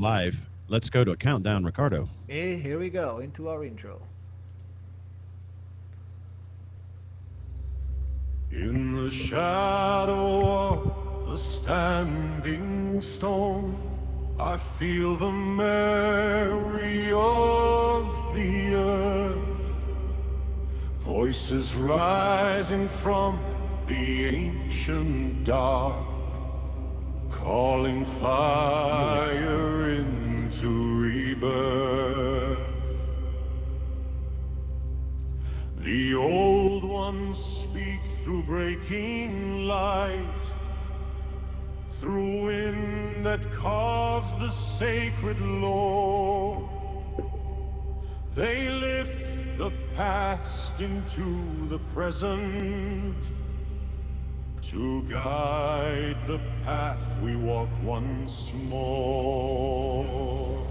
Live. Let's go to a countdown, Ricardo. Here we go into our intro. In the shadow of the standing stone, I feel the memory of the earth. Voices rising from the ancient dark, calling fire into rebirth. The old ones speak through breaking light, through wind that carves the sacred lore. They lift the past into the present, to guide the path we walk once more.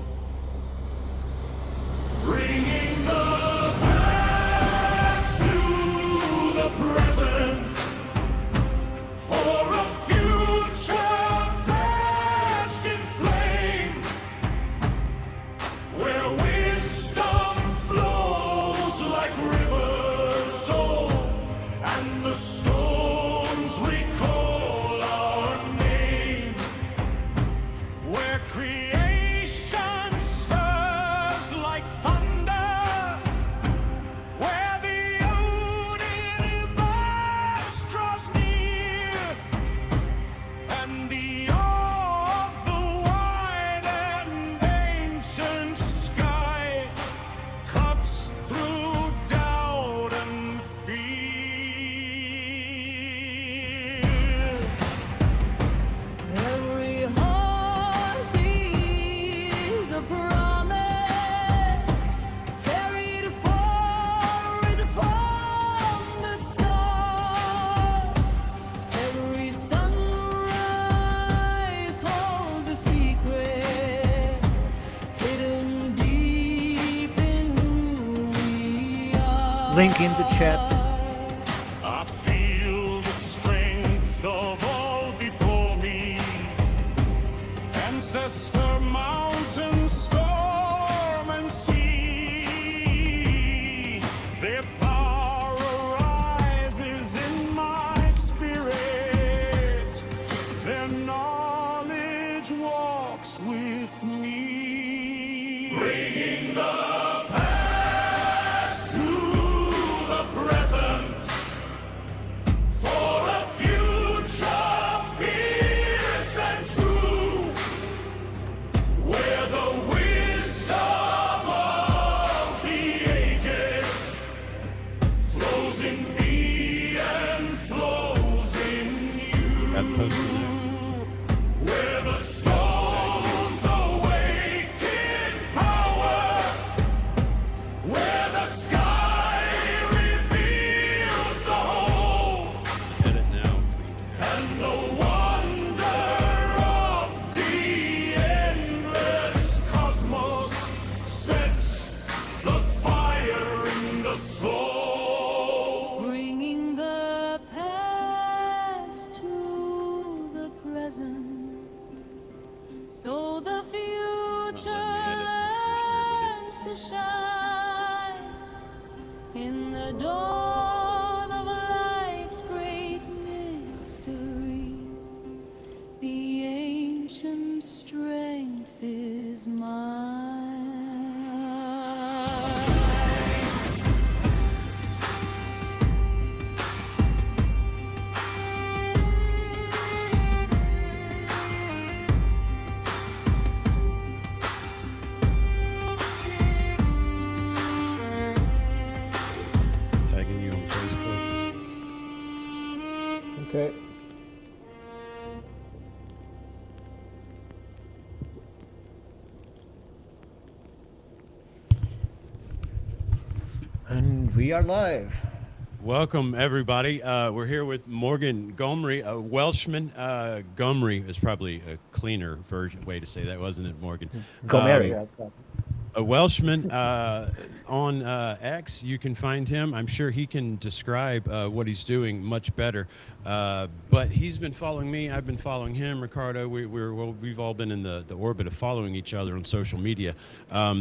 Bringing the past to the present, for a future fast in flame, where wisdom flows like rivers old, and the stones recall our name, where creation stirs like thunder, where the old universe draws near, and the awe of the wide and ancient sky cuts through doubt and fear. Every heartbeat is a promise carried forward from the stars. Every sunrise holds a secret hidden deep in who we are. Link in the chat. I feel the strength of all before me. Ancestor, mountain, storm, and sea. Their power arises in my spirit. Their knowledge walks with me. Bringing the past to the present, for a future fierce and true, where the wisdom of the ages flows in me and flows in That you, post in there. where the stones awake in power, where the sky reveals the whole, Edit now. and the wonder of the endless cosmos sets the fire in the soul. Bringing the past to the present, so the future learns to shine in the dawn of life's great mystery. The ancient strength is mine. Tagging you on Facebook. Okay. And we are live. Welcome, everybody. We're here with Morgan Gomery, a Welshman. Gomery is probably a cleaner way to say that, wasn't it, Morgan? Gomeri. a Welshman on X. You can find him. I'm sure he can describe what he's doing much better. But he's been following me. I've been following him, Ricardo. We've all been in the orbit of following each other on social media.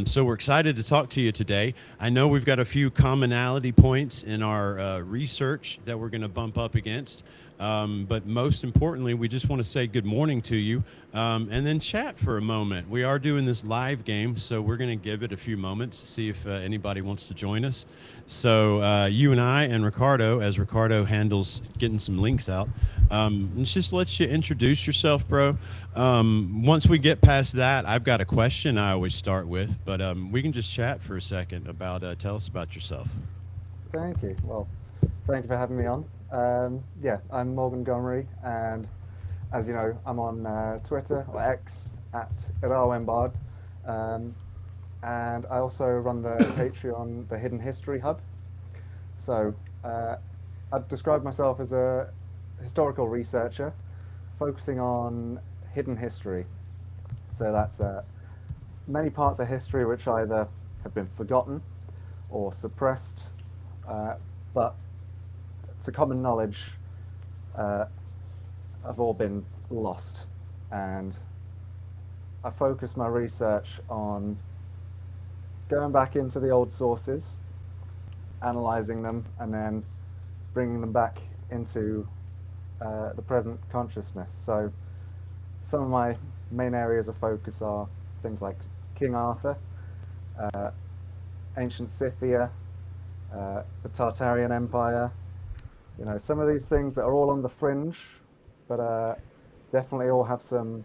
So we're excited to talk to you today. I know we've got a few commonality points in our research that we're going to bump up against. But most importantly, we just want to say good morning to you and then chat for a moment. We are doing this live game, so we're going to give it a few moments to see if anybody wants to join us. So you and I and Ricardo, as Ricardo handles getting some links out, let's just let you introduce yourself, bro. Once we get past that, I've got a question I always start with, but we can just chat for a second about, tell us about yourself. Thank you. Well, thank you for having me on. Yeah, I'm Morgan Gomery, and as you know, I'm on Twitter or X at Embard, and I also run the Patreon, the Hidden History Hub. So I'd describe myself as a historical researcher focusing on hidden history. So that's many parts of history which either have been forgotten or suppressed, but to common knowledge, have all been lost. And I focus my research on going back into the old sources, analyzing them, and then bringing them back into the present consciousness. So some of my main areas of focus are things like King Arthur, ancient Scythia, the Tartarian Empire. You know, some of these things that are all on the fringe, but definitely all have some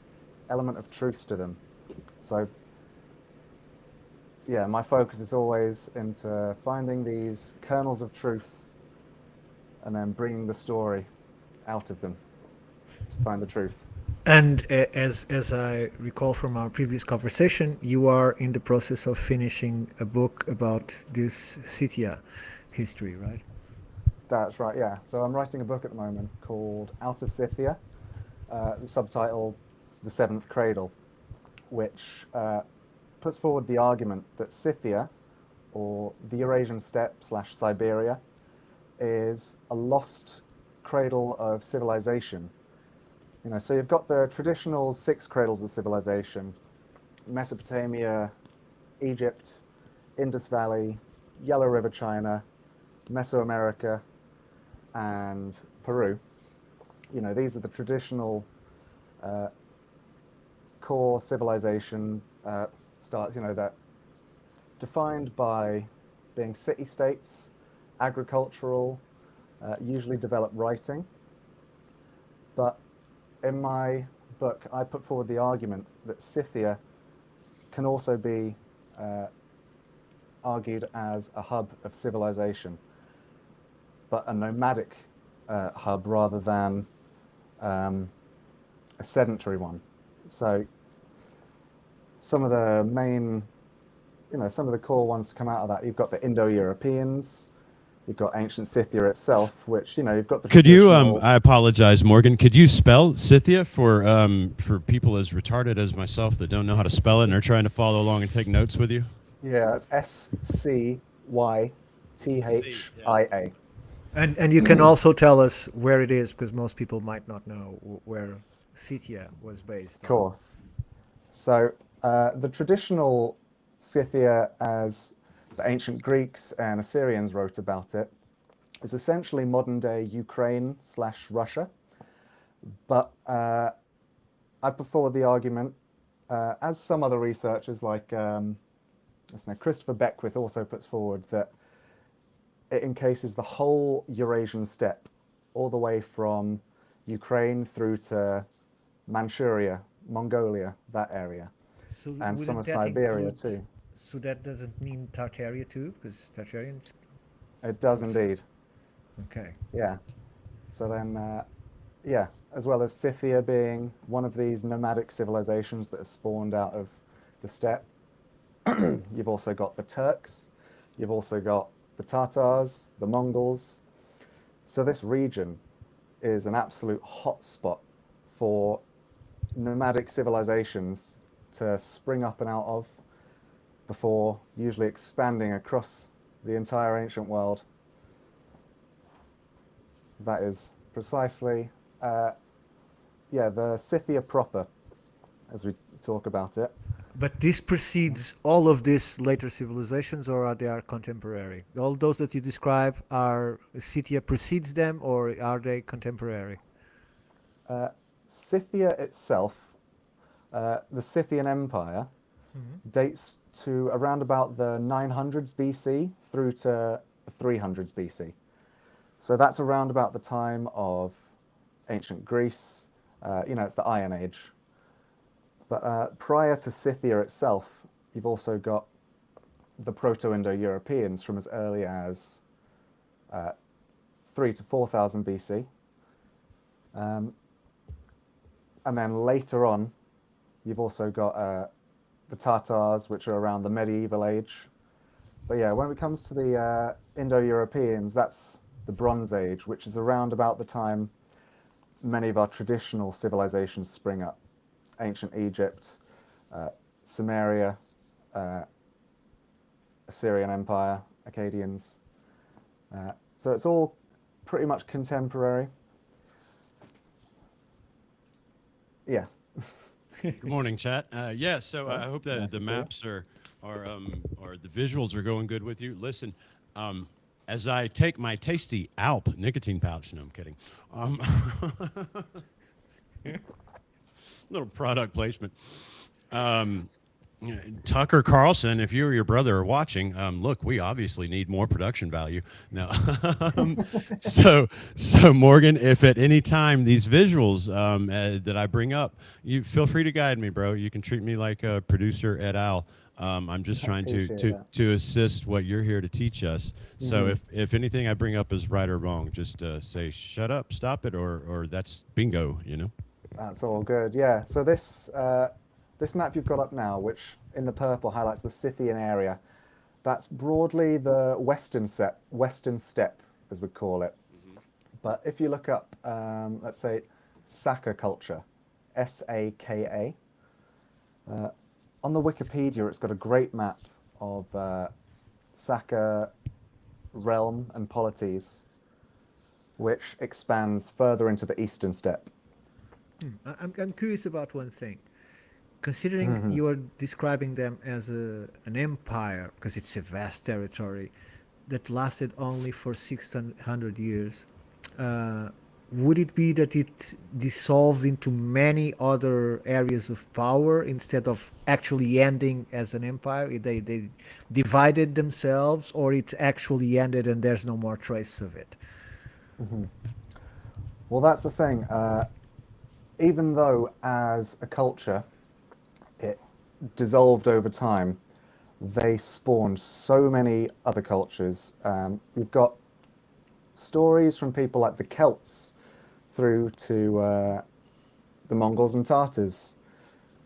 element of truth to them. So, yeah, my focus is always into finding these kernels of truth and then bringing the story out of them to find the truth. And as I recall from our previous conversation, you are in the process of finishing a book about this Scythia history, right? That's right, yeah. So I'm writing a book at the moment called Out of Scythia, the subtitle The Seventh Cradle, which puts forward the argument that Scythia, or the Eurasian steppe / Siberia, is a lost cradle of civilization. You know, so you've got the traditional 6 cradles of civilization: Mesopotamia, Egypt, Indus Valley, Yellow River China, Mesoamerica, and Peru. You know, these are the traditional core civilization starts, you know, that defined by being city-states, agricultural, usually developed writing. But in my book, I put forward the argument that Scythia can also be argued as a hub of civilization, but a nomadic hub rather than a sedentary one. So some of the main, you know, some of the core ones to come out of that, you've got the Indo-Europeans, you've got ancient Scythia itself, which, you know, you've got the Could you, traditional... I apologize, Morgan, could you spell Scythia for people as retarded as myself that don't know how to spell it and are trying to follow along and take notes with you? Yeah, it's Scythia. And you can also tell us where it is, because most people might not know where Scythia was based. Of course. So the traditional Scythia, as the ancient Greeks and Assyrians wrote about it, is essentially modern-day Ukraine / Russia. But I put forward the argument, as some other researchers like Christopher Beckwith also puts forward, that it encases the whole Eurasian steppe, all the way from Ukraine through to Manchuria, Mongolia, that area, So and some wouldn't of that Siberia include, too. so that doesn't mean Tartaria too, because Tartarians. It does indeed. Okay. Yeah. So then, yeah, as well as Scythia being one of these nomadic civilizations that are spawned out of the steppe, you've also got the Turks, you've also got the Tatars, the Mongols. So this region is an absolute hotspot for nomadic civilizations to spring up and out of. before usually expanding across the entire ancient world. That is precisely, the Scythia proper, as we talk about it. But this precedes all of these later civilizations, or are they are contemporary? All those that you describe are Scythia precedes them, or are they contemporary? Scythia itself, the Scythian Empire, dates to around about the 900s BC through to 300s BC. So that's around about the time of ancient Greece. It's the Iron Age. But prior to Scythia itself, you've also got the Proto-Indo-Europeans from as early as 3 to 4,000 BC. And then later on, you've also got the Tatars, which are around the medieval age. But yeah, when it comes to the Indo-Europeans, that's the Bronze Age, which is around about the time many of our traditional civilizations spring up. Ancient Egypt, Sumeria, Assyrian Empire, Akkadians. So it's all pretty much contemporary. Yeah. Good morning, chat. So I hope that Nice the to see you. maps or the visuals are going good with you. Listen, as I take my tasty Alp nicotine pouch, no, I'm kidding. Little product placement. Tucker Carlson, if you or your brother are watching, look, we obviously need more production value. No. so Morgan, if at any time these visuals that I bring up, you feel free to guide me, bro. You can treat me like a producer et al. I'm just trying to assist what you're here to teach us. So if anything I bring up is right or wrong, just say shut up, stop it, or that's bingo, you know. That's all good. Yeah. So this map you've got up now, which in the purple highlights the Scythian area, that's broadly the western steppe, as we call it. But if you look up, let's say, Saka culture, Saka, on the Wikipedia, it's got a great map of Saka realm and polities, which expands further into the eastern steppe. I'm curious about one thing. Considering you are describing them as an empire, because it's a vast territory that lasted only for 600 years, would it be that it dissolved into many other areas of power instead of actually ending as an empire? They divided themselves, or it actually ended and there's no more trace of it? Well, that's the thing. Even though as a culture it dissolved over time, they spawned so many other cultures. We've got stories from people like the Celts through to the Mongols and Tartars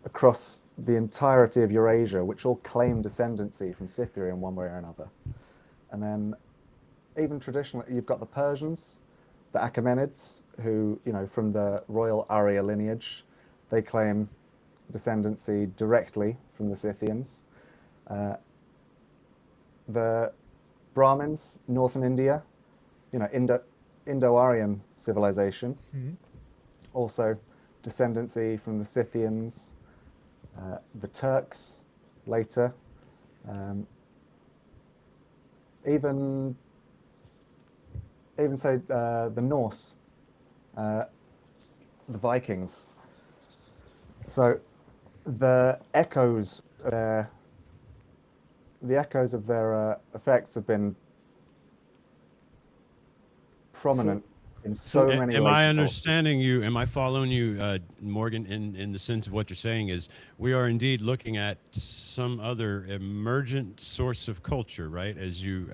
across the entirety of Eurasia, which all claim descendancy from Scythia in one way or another. And then even traditionally, you've got the Persians, the Achaemenids, who, from the royal Arya lineage, they claim descendancy directly from the Scythians. The Brahmins, northern India, Indo-Aryan civilization, also descendancy from the Scythians. The Turks later, even say the Norse, the Vikings. So the echoes of their effects have been prominent in so many ways. Am I understanding you? Am I following you, Morgan, in the sense of what you're saying is we are indeed looking at some other emergent source of culture, right? I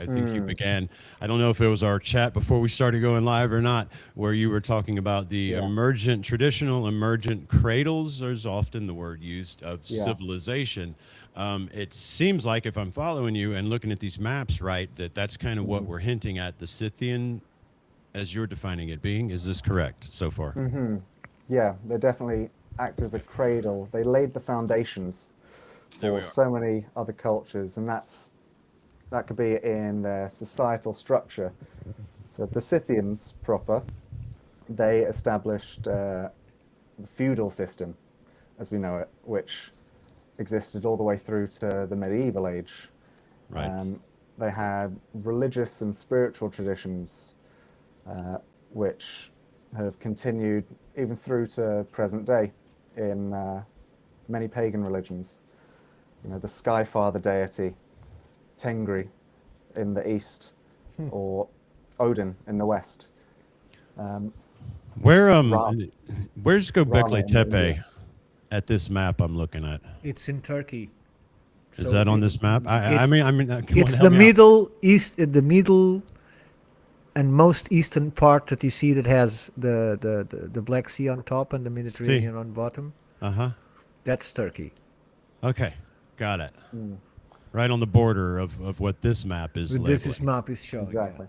think you began, I don't know if it was our chat before we started going live or not, where you were talking about the traditional emergent cradles, there's often the word used, of civilization. It seems like, if I'm following you and looking at these maps, right, that's kind of what we're hinting at, the Scythian, as you're defining it being. Is this correct so far? Yeah, they definitely act as a cradle. They laid the foundations There we for are. so many other cultures, and that could be in their societal structure. So the Scythians proper, they established the feudal system, as we know it, which existed all the way through to the medieval age. Right. They had religious and spiritual traditions, which have continued even through to present day in many pagan religions. You know, the Sky Father deity, Tengri in the east, or Odin in the west. Where Ra, where's Rama Göbekli in India. Tepe at this map I'm looking at? It's in Turkey. Is So that on this map? it's I mean, come on, it's help the me out. middle east, the middle and most eastern part that you see that has the Black Sea on top and the Mediterranean on bottom. Uh-huh. That's Turkey. Okay, got it. Mm, Right on the border of what this map is This labeling. map is showing. Yeah. exactly.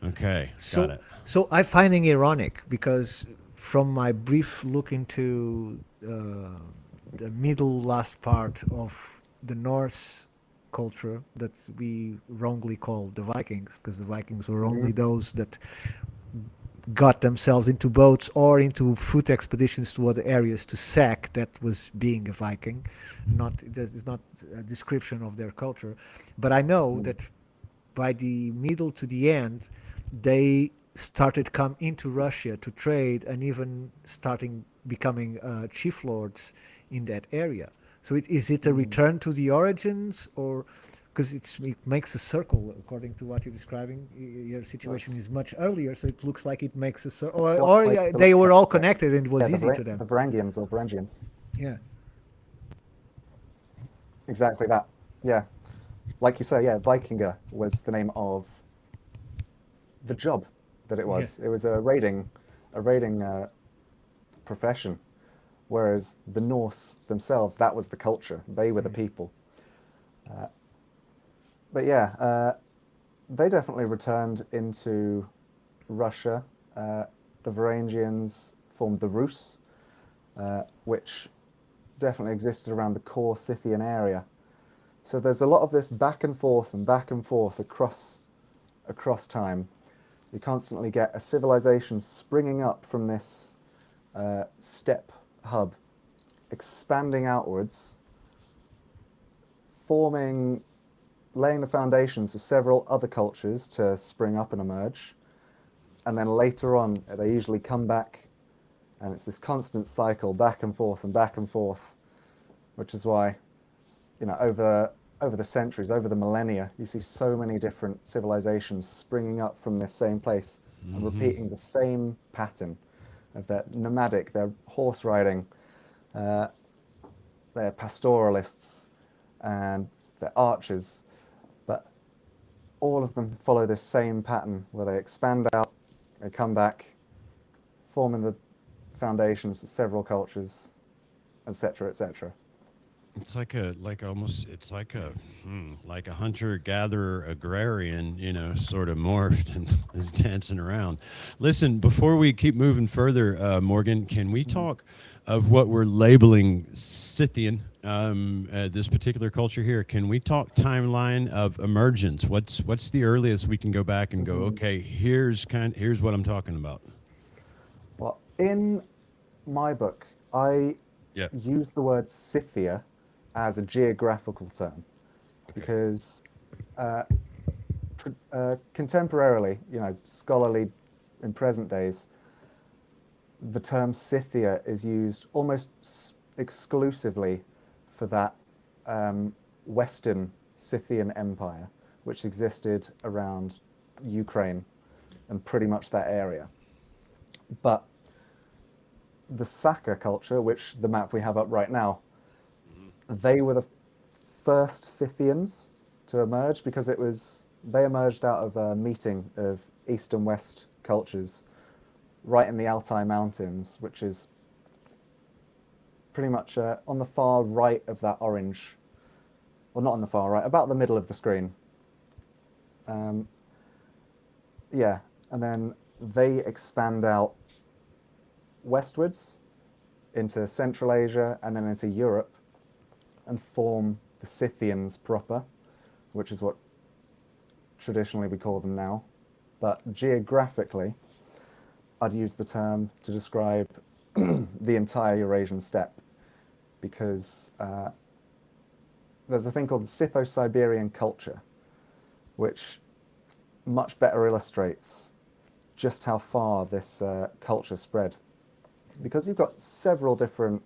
Okay, got So, it. so I finding ironic because from my brief look into the middle last part of the Norse culture that we wrongly call the Vikings, because the Vikings were only those that got themselves into boats or into foot expeditions to other areas to sack. That was being a Viking. Not this is not a description of their culture, but I know that by the middle to the end, they started come into Russia to trade and even starting becoming chief lords in that area. So is it a return to the origins, or because it makes a circle according to what you're describing? Your situation is much earlier, so it looks like it makes a circle, or Like the- they were all connected and it was Yeah, easy to the them. Varangians or Varangians. Yeah. Exactly that. Yeah. Like you say, yeah, Vikinger was the name of the job that it was. Yeah. It was a raiding profession, whereas the Norse themselves, that was the culture. They were the people. But yeah, they definitely returned into Russia. The Varangians formed the Rus, which definitely existed around the core Scythian area. So there's a lot of this back and forth across time. You constantly get a civilization springing up from this steppe hub, expanding outwards, laying the foundations for several other cultures to spring up and emerge. And then later on, they usually come back, and it's this constant cycle, back and forth, which is why, you know, over the centuries, over the millennia, you see so many different civilizations springing up from this same place and repeating the same pattern of their nomadic, their horse riding, their pastoralists, and their archers. But all of them follow this same pattern where they expand out, they come back, forming the foundations of several cultures, etc., etc. It's like a hunter gatherer agrarian, you know, sort of morphed and is dancing around. Listen, before we keep moving further, Morgan, can we talk of what we're labeling Scythian, this particular culture here? Can we talk timeline of emergence? What's the earliest we can go back and go, okay, here's what I'm talking about. Well, in my book, I Yeah. use the word Scythia as a geographical term because contemporarily, you know, scholarly in present days, the term Scythia is used almost exclusively for that Western Scythian Empire, which existed around Ukraine and pretty much that area. But the Saka culture, which the map we have up right now, they were the first Scythians to emerge because they emerged out of a meeting of East and West cultures right in the Altai Mountains, which is pretty much on the far right of that orange, well, not on the far right, about the middle of the screen. Yeah, and then they expand out westwards into Central Asia and then into Europe. and form the Scythians proper, which is what traditionally we call them now. But geographically, I'd use the term to describe the entire Eurasian steppe, because there's a thing called the Scytho-Siberian culture, which much better illustrates just how far this culture spread. Because you've got several different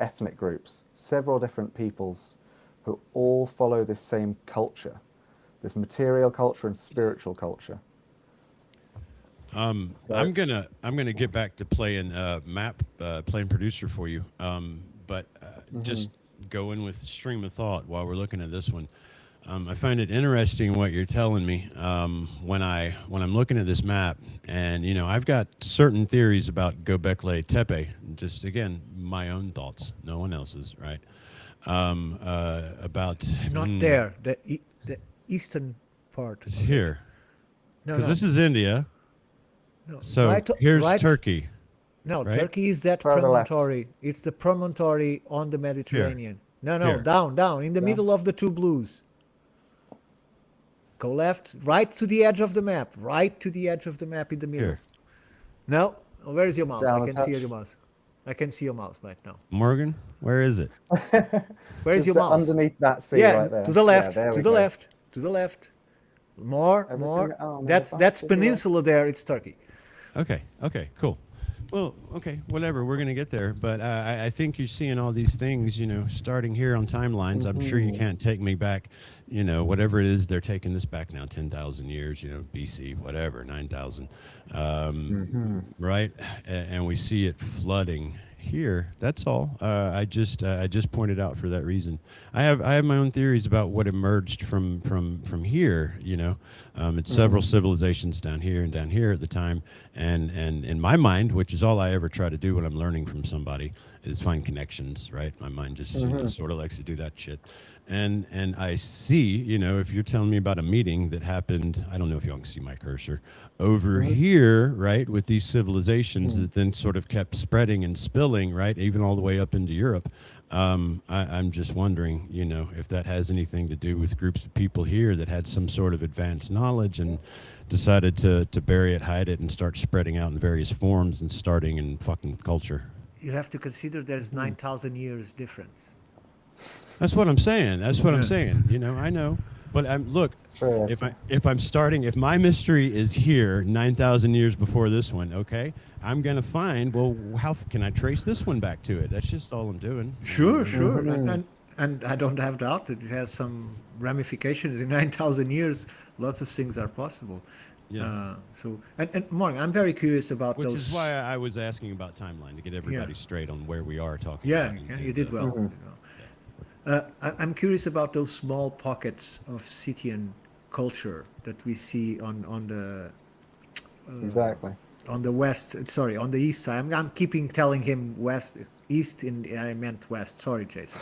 ethnic groups, several different peoples who all follow this same culture, this material culture and spiritual culture. I'm gonna get back to playing playing producer for you. But just going with stream of thought while we're looking at this one. I find it interesting what you're telling me when I'm looking at this map, and I've got certain theories about Göbekli Tepe. Just again, my own thoughts, no one else's, right? About Not there. The eastern part. It's here, No, because no, this is India. no. So here's right, Turkey. No, right? Turkey is that Further left. promontory. It's the promontory on the Mediterranean. No, Here. down, in the middle of the two blues. Go left, right to the edge of the map. Right to the edge of the map in the middle. Here. No, where is your mouse? Down I a can see touch. your mouse. I can see your mouse right now. Morgan, where is it? Where is Just your mouse? underneath that sea Yeah, right there. to the left, Yeah, there to we the go. left, to the left. More. Oh, no, That's back to the peninsula there. It's Turkey. Okay, cool. Well, okay, whatever. We're gonna get there, but I think you're seeing all these things, starting here on timelines. I'm sure you can't take me back, whatever it is. They're taking this back now, 10,000 years, BC, whatever, 9,000, right? And we see it flooding here. That's all. I just pointed out for that reason. I have my own theories about what emerged from here. It's several civilizations down here and down here at the time, and in my mind, which is all I ever try to do when I'm learning from somebody, is find connections. Right? My mind just sort of likes to do that shit. And I see, if you're telling me about a meeting that happened, I don't know if y'all can see my cursor, over here, right, with these civilizations that then sort of kept spreading and spilling, right, even all the way up into Europe. I'm just wondering, if that has anything to do with groups of people here that had some sort of advanced knowledge and decided to bury it, hide it, and start spreading out in various forms and starting in fucking culture. You have to consider there's 9,000 years difference. That's what I'm saying. That's what I'm saying. I know. But look, Sure, if my mystery is here 9,000 years before this one, okay, I'm going to find, well, how can I trace this one back to it? That's just all I'm doing. Sure. And I don't have doubt that it has some ramifications. In 9,000 years, lots of things are possible. Yeah. And Morgan, I'm very curious about Which those. is why I was asking about timeline, to get everybody straight on where we are talking Yeah, about. yeah, you did well. I'm curious about those small pockets of Scythian culture that we see on the exactly. on the west. Sorry, on the east side. I'm keeping telling him west, east, and I meant west. Sorry, Jason.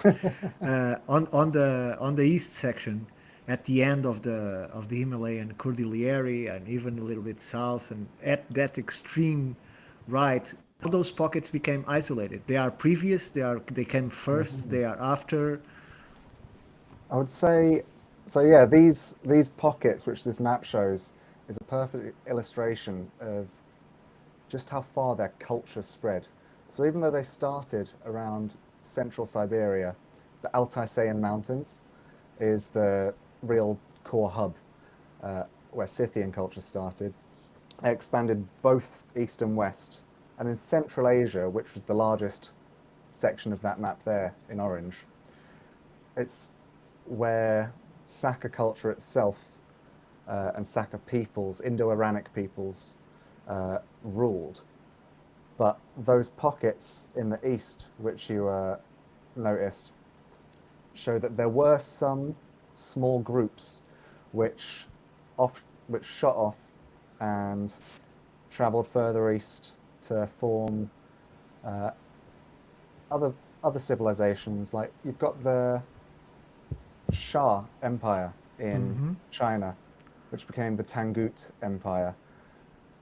On the east section, at the end of the Himalayan Cordillera, and even a little bit south, and at that extreme right, all those pockets became isolated. They are previous. They came first. They are after. I would say, so yeah, these pockets, which this map shows, is a perfect illustration of just how far their culture spread. So even though they started around central Siberia, the Altai Mountains is the real core hub where Scythian culture started. They expanded both east and west. And in Central Asia, which was the largest section of that map there in orange, it's where Saka culture itself and Saka peoples, Indo-Iranic peoples, ruled. But those pockets in the east, which you noticed, show that there were some small groups which shot off and traveled further east to form other civilizations. Like you've got the Shah Empire in China, which became the Tangut Empire.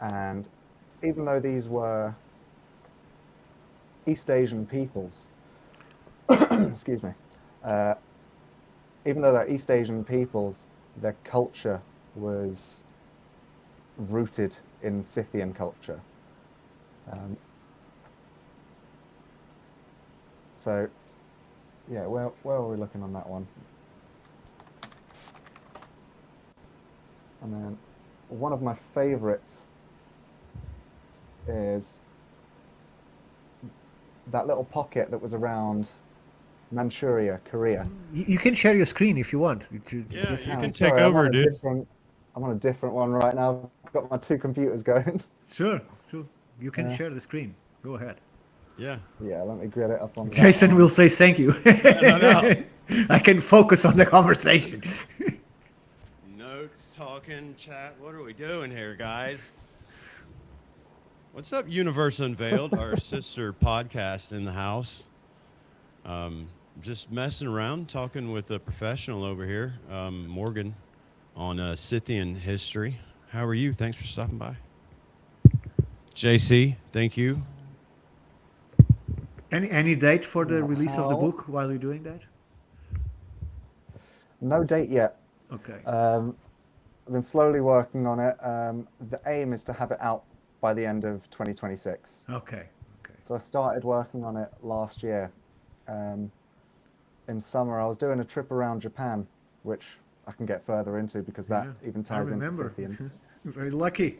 And even though these were East Asian peoples, excuse me, even though they're East Asian peoples, their culture was rooted in Scythian culture. So, yeah, where are we looking on that one? And then one of my favorites is that little pocket that was around Manchuria, Korea. You can share your screen if you want. Yeah, Just- you can Sorry, take over, dude. I'm on a different one right now. I've got my two computers going. Sure, sure. You can share the screen. Go ahead. Yeah. Yeah, let me get it up on that Jason one. will say thank you. No. I can focus on the conversation. Notes, talking, chat. What are we doing here, guys? What's up, Universe Unveiled, our sister podcast in the house? Just messing around, talking with a professional over here, Morgan, on Scythian history. How are you? Thanks for stopping by. JC, thank you. Any date for the release of the How? book while you're doing that? No date yet. Okay. I've been slowly working on it. The aim is to have it out by the end of 2026. Okay. So I started working on it last year. In summer, I was doing a trip around Japan, which I can get further into because that Yeah, even I ties into remember. Scythians. Very lucky.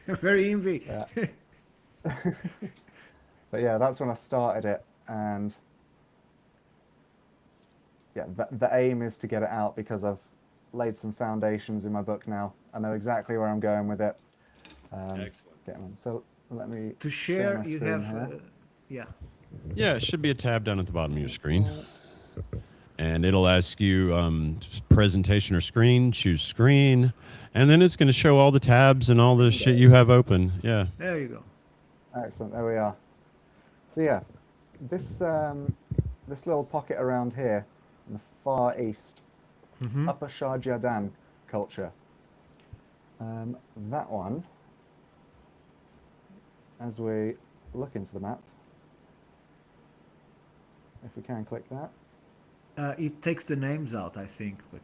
Very envy. Yeah. But yeah, that's when I started it, and yeah, the aim is to get it out because I've laid some foundations in my book now. I know exactly where I'm going with it. Excellent. So let me To share, my you screen have, here. yeah. Yeah, it should be a tab down at the bottom of your screen. And it'll ask you presentation or screen, choose screen. And then it's going to show all the tabs and all the shit you have open. Yeah. There you go. Excellent. There we are. So yeah, this this little pocket around here in the far east, Upper Shahjadan culture. That one, as we look into the map, if we can click that. It takes the names out, I think, but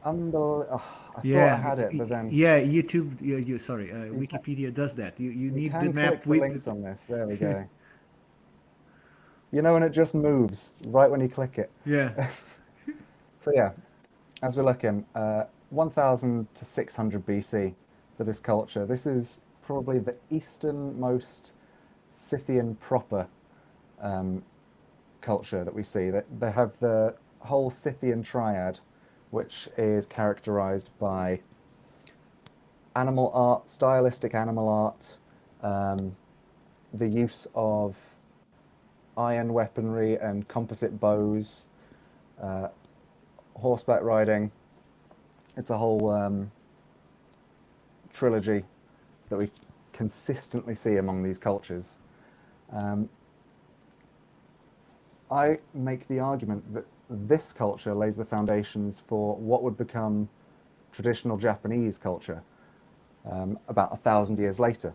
I thought I had it, but then yeah, YouTube. Sorry, Wikipedia does that. You you need the can map click the with links on this. There we go. You know when it just moves right when you click it. yeah. So yeah, as we're looking, 1000 to 600 BC for this culture. This is probably the easternmost Scythian proper culture that we see. They have the whole Scythian triad, which is characterized by animal art, stylistic animal art, the use of iron weaponry and composite bows, horseback riding. It's a whole trilogy that we consistently see among these cultures. I make the argument that this culture lays the foundations for what would become traditional Japanese culture about 1,000 years later.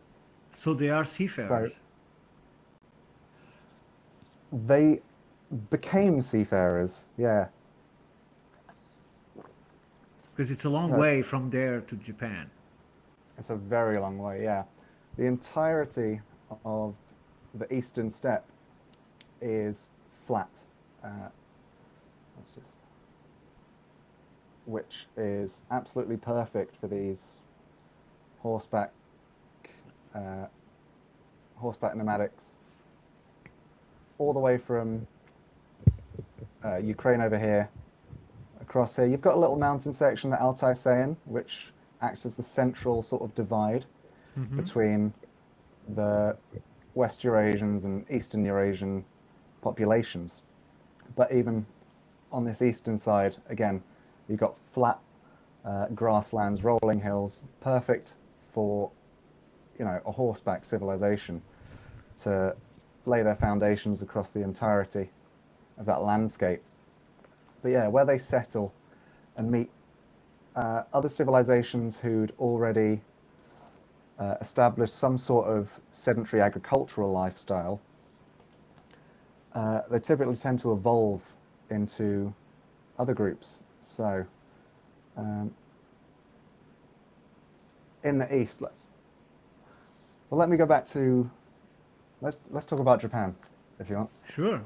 So they are seafarers. They became seafarers, yeah. Because it's a long way from there to Japan. It's a very long way, yeah. The entirety of the eastern steppe is flat, which is absolutely perfect for these horseback nomadics. All the way from Ukraine over here, across here. You've got a little mountain section, the Altai Sayan, which acts as the central sort of divide between the West Eurasians and Eastern Eurasian populations. But even on this eastern side, again, you've got flat grasslands, rolling hills, perfect for, you know, a horseback civilization to lay their foundations across the entirety of that landscape. But yeah, where they settle and meet other civilizations who'd already established some sort of sedentary agricultural lifestyle, they typically tend to evolve into other groups. So, in the east, let me go back to let's talk about Japan, if you want. Sure.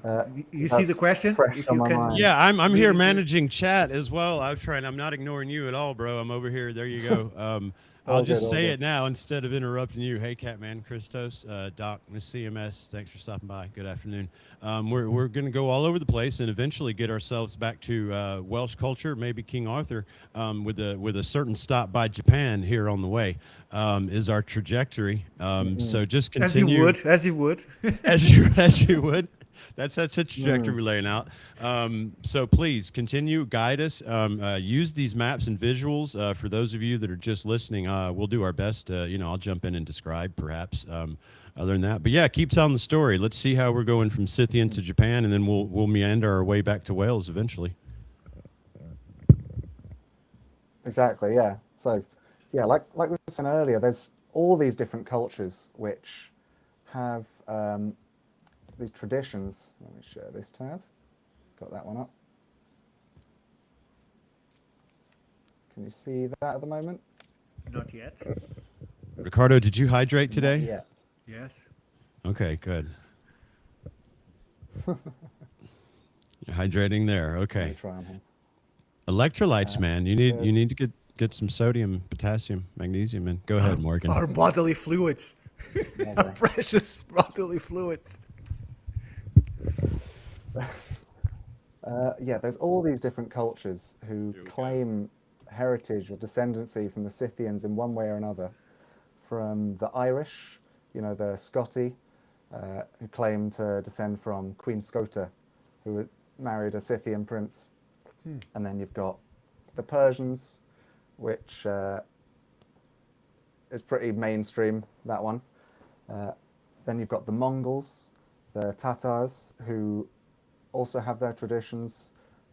You that's see the question? fresh If on you my can. mind. Yeah, I'm read here it. managing chat as well. I'm not ignoring you at all, bro. I'm over here. There you go. I'll All good, just all say good. it now instead of interrupting you. Hey, Catman, Christos, Doc, Miss CMS, thanks for stopping by. Good afternoon. We're going to go all over the place and eventually get ourselves back to Welsh culture, maybe King Arthur, with a certain stop by Japan here on the way. Is our trajectory. So just continue As you would. as you would. That's a trajectory we're laying out. So please continue, guide us. Use these maps and visuals. For those of you that are just listening, we'll do our best. I'll jump in and describe perhaps. Other than that, but yeah, keep telling the story. Let's see how we're going from Scythian to Japan, and then we'll meander our way back to Wales eventually. Exactly, yeah. So, yeah, like we were saying earlier, there's all these different cultures which have these traditions. Let me share this tab. Got that one up. Can you see that at the moment? Not yet. Ricardo, did you hydrate today? Not yet. Yes. Okay, good. You're hydrating there. Let Okay. me try on here. Electrolytes, man. You there's- need to get some sodium, potassium, magnesium in. Go ahead, Morgan. Our bodily fluids. Our Okay. precious bodily fluids. Yeah, there's all these different cultures who claim heritage or descendancy from the Scythians in one way or another. From the Irish, the Scotti, who claim to descend from Queen Scota, who married a Scythian prince. And then you've got the Persians, which is pretty mainstream, that one. Then you've got the Mongols, the Tatars, who also have their traditions,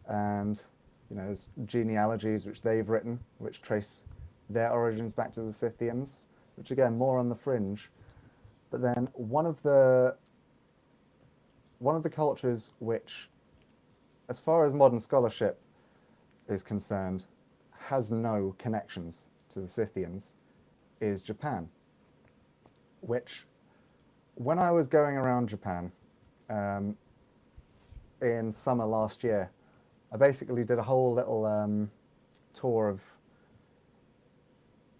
and there's genealogies which they've written, which trace their origins back to the Scythians, which again, more on the fringe. But then one of the cultures which, as far as modern scholarship is concerned, has no connections to the Scythians, is Japan. Which, when I was going around Japan in summer last year, I basically did a whole little tour of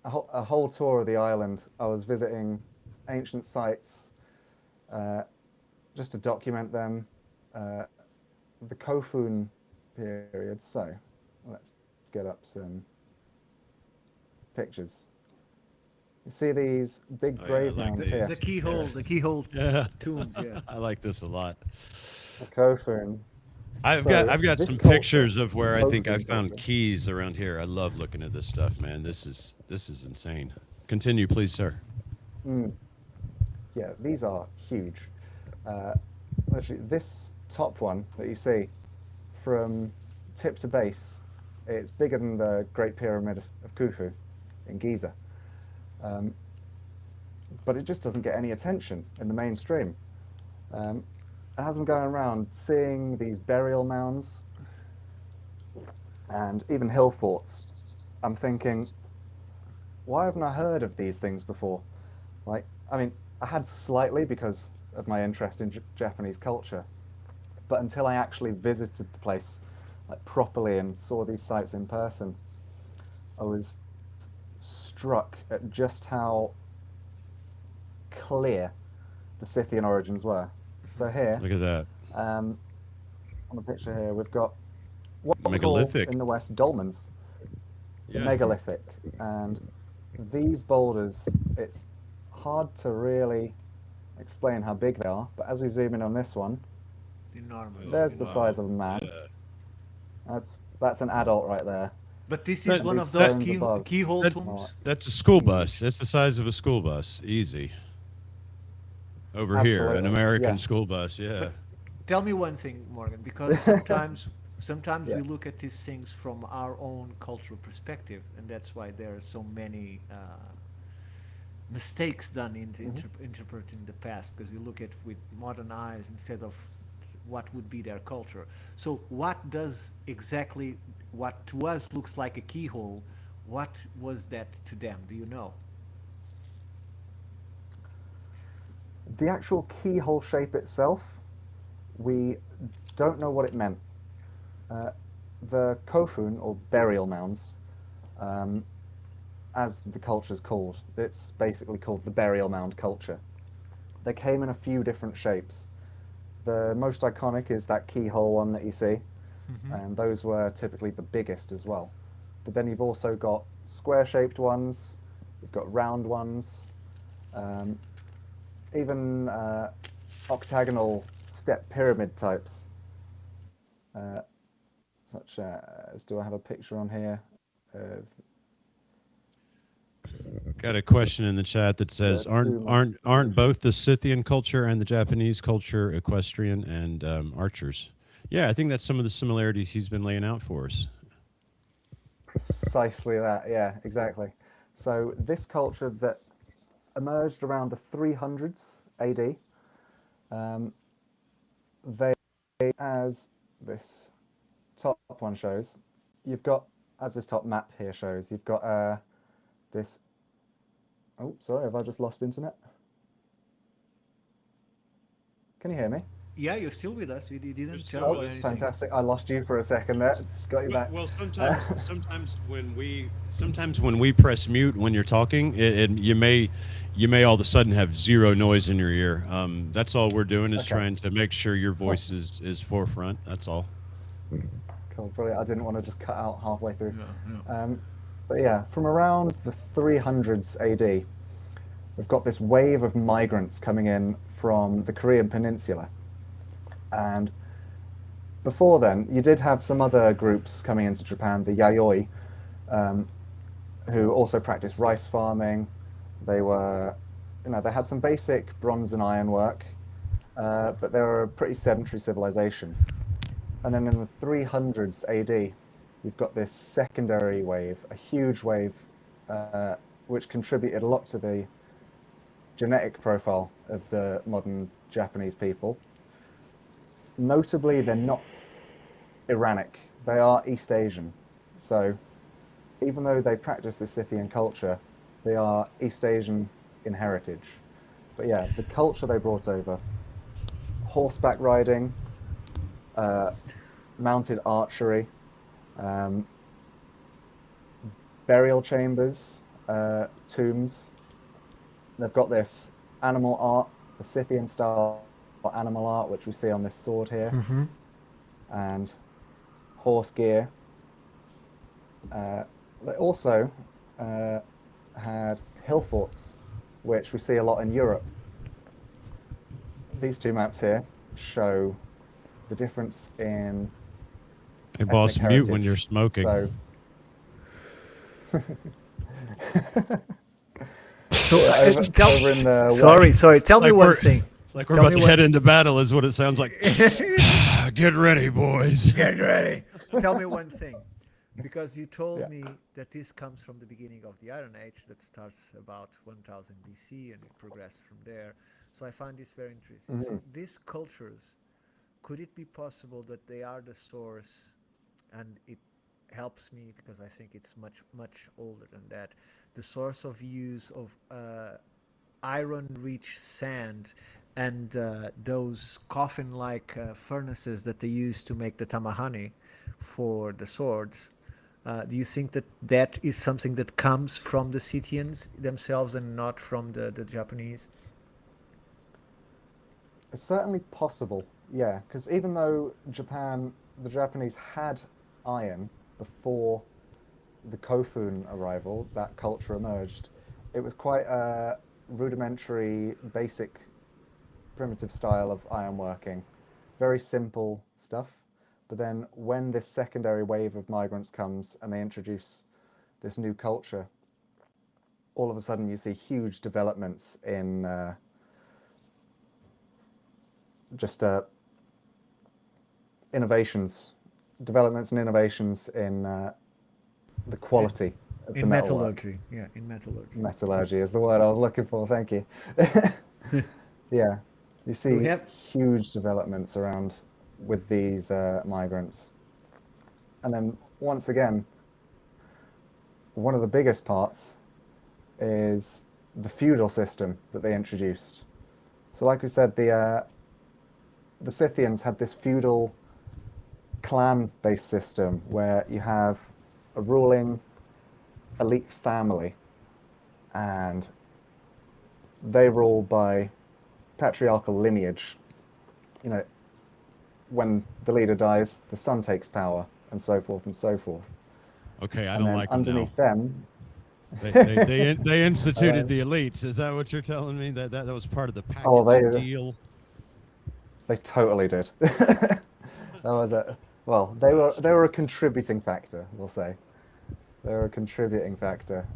a whole tour of the island. I was visiting ancient sites just to document them. The Kofun period. So let's get up some pictures. You see these big Oh, yeah, grave I like mounds these. here. The keyhole Yeah. tombs, yeah. I like this a lot. The Kofun. I've So, got this some culture- pictures of where I think I Kofun found culture. keys around here. I love looking at this stuff, man. This is insane. Continue, please, sir. Yeah, these are huge. Actually, this top one that you see, from tip to base, it's bigger than the Great Pyramid of Khufu in Giza. But it just doesn't get any attention in the mainstream. As I'm going around, seeing these burial mounds and even hill forts, I'm thinking, why haven't I heard of these things before? I had slightly because of my interest in Japanese culture, but until I actually visited the place properly and saw these sites in person, I was struck at just how clear the Scythian origins were. So here, Look at that. on the picture here, we've got what we call Megalithic. in the West dolmens, the Yeah. megalithic, and these boulders, it's hard to really explain how big they are, but as we zoom in on this one, Enormous. there's the Wow. size of a man. Yeah. That's an adult right there. But this That- is one these of those stones above. keyhole That- tombs. That's a school bus. That's the size of a school bus. Easy. Over here, an Absolutely, American yeah. school bus. Yeah. Tell me one thing, Morgan, because sometimes Yeah. we look at these things from our own cultural perspective, and that's why there are so many mistakes done in interpreting the past, because we look at with modern eyes instead of what would be their culture. So what does exactly what to us looks like a keyhole, what was that to them? Do you know? The actual keyhole shape itself, we don't know what it meant. The Kofun, or burial mounds, as the culture's called, it's basically called the burial mound culture. They came in a few different shapes. The most iconic is that keyhole one that you see, and those were typically the biggest as well. But then you've also got square-shaped ones, you've got round ones, even octagonal step pyramid types, such as, do I have a picture on here of Got a question in the chat that says, aren't both the Scythian culture and the Japanese culture equestrian and archers? Yeah, I think that's some of the similarities he's been laying out for us. precisely that? Yeah, exactly. So this culture that emerged around the 300s AD, they, as this top one shows, you've got, as this top map here shows, you've got this. Oh, sorry, have I just lost internet? Can you hear me? Yeah, you're still with us. We didn't Just tell tell you us. anything. Fantastic. I lost you for a second there. Got you back. Well, sometimes when we press mute when you're talking, you may all of a sudden have zero noise in your ear. That's all we're doing is Okay. trying to make sure your voice is forefront. That's all. Cool, brilliant. I didn't want to just cut out halfway through. Yeah. But yeah, from around the 300s AD, we've got this wave of migrants coming in from the Korean peninsula. And before then, you did have some other groups coming into Japan, the Yayoi, who also practiced rice farming. They were, they had some basic bronze and iron work, but they were a pretty sedentary civilization. And then in the 300s AD, you've got this secondary wave, a huge wave, which contributed a lot to the genetic profile of the modern Japanese people. Notably, they're not Iranic, they are East Asian. So even though they practice the Scythian culture, they are East Asian in heritage. But yeah, the culture they brought over, horseback riding, mounted archery, burial chambers, tombs. They've got this animal art, the Scythian style animal art, which we see on this sword here, and horse gear. They also had hill forts, which we see a lot in Europe. These two maps here show the difference in Hey, boss, ethnic mute when heritage. you're smoking. So over in the sorry. Tell me one thing. Like we're Tell about me to head into battle is what it sounds like. Get ready, boys. Get ready. Tell me one thing, because you told Yeah. me that this comes from the beginning of the Iron Age, that starts about 1000 BC and it progressed from there. So I find this very interesting. So these cultures, could it be possible that they are the source, and it helps me because I think it's much older than that, the source of use of iron-rich sand and those coffin-like furnaces that they use to make the tamahane for the swords. Do you think that that is something that comes from the Scythians themselves and not from the Japanese? It's certainly possible, yeah, because even though the Japanese had iron before the Kofun arrival, that culture emerged, it was quite a rudimentary, basic, primitive style of ironworking. Very simple stuff. But then when this secondary wave of migrants comes and they introduce this new culture, all of a sudden you see huge developments in developments and innovations in the quality of the In metalwork. metallurgy, yeah, in metallurgy. Metallurgy is the word I was looking for, thank you. Yeah, you see we have- huge developments around with these migrants. And then once again, one of the biggest parts is the feudal system that they introduced. So like we said, the Scythians had this feudal clan-based system where you have a ruling elite family, and they rule by patriarchal lineage. You know, when the leader dies, the son takes power, and so forth and so forth. Okay, I And don't then like them now. underneath them, They instituted the elites. Is that what you're telling me? That was part of the package deal? they totally did. That was a well, they were a contributing factor, we'll say. They were a contributing factor.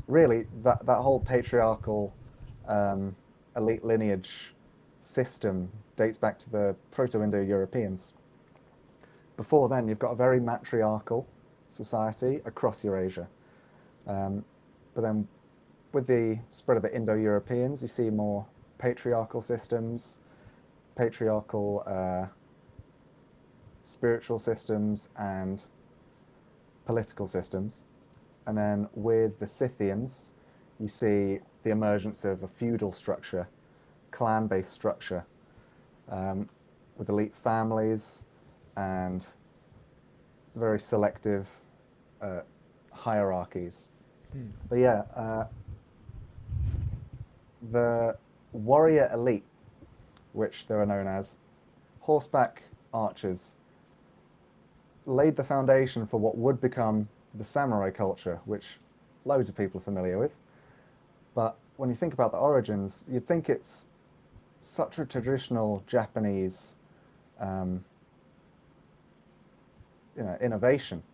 Really, that whole patriarchal elite lineage system dates back to the Proto-Indo-Europeans. Before then, you've got a very matriarchal society across Eurasia. But then with the spread of the Indo-Europeans, you see more patriarchal systems, patriarchal spiritual systems, and political systems. And then with the Scythians, you see the emergence of a feudal structure, clan-based structure, with elite families and very selective hierarchies. But yeah, the warrior elite, which they were known as, horseback archers, laid the foundation for what would become the samurai culture, which loads of people are familiar with. But when you think about the origins, you'd think it's such a traditional Japanese innovation.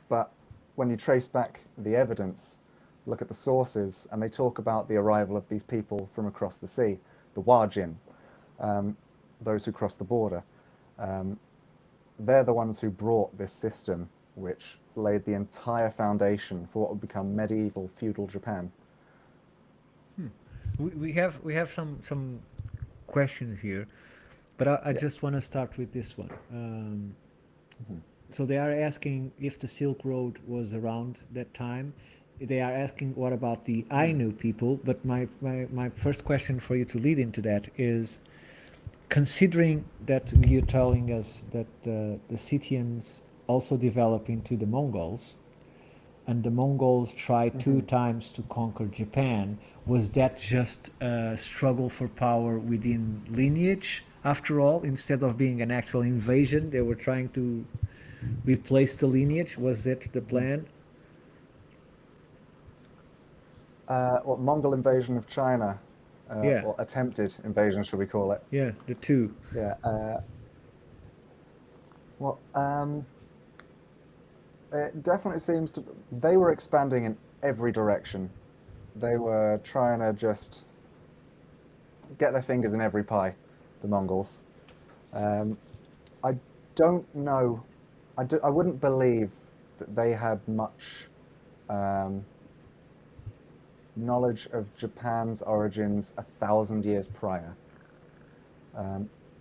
But when you trace back the evidence, look at the sources, and they talk about the arrival of these people from across the sea, the Wajin, those who crossed the border. They're the ones who brought this system, which laid the entire foundation for what would become medieval feudal Japan. We have some questions here, but I just want to start with this one. So they are asking if the Silk Road was around that time. They are asking what about the Ainu people, but my first question for you to lead into that is, considering that you're telling us that the Scythians also develop into the Mongols, and the Mongols tried 2 times to conquer Japan, was that just a struggle for power within lineage after all? Instead of being an actual invasion, they were trying to replace the lineage? Was that the plan? What Mongol invasion of China, Yeah. or attempted invasion, should we call it? Yeah, the two. Yeah. Well, it definitely seems to. They were expanding in every direction. They were trying to just get their fingers in every pie, the Mongols. I don't know. I wouldn't believe that they had much knowledge of Japan's origins 1,000 years prior.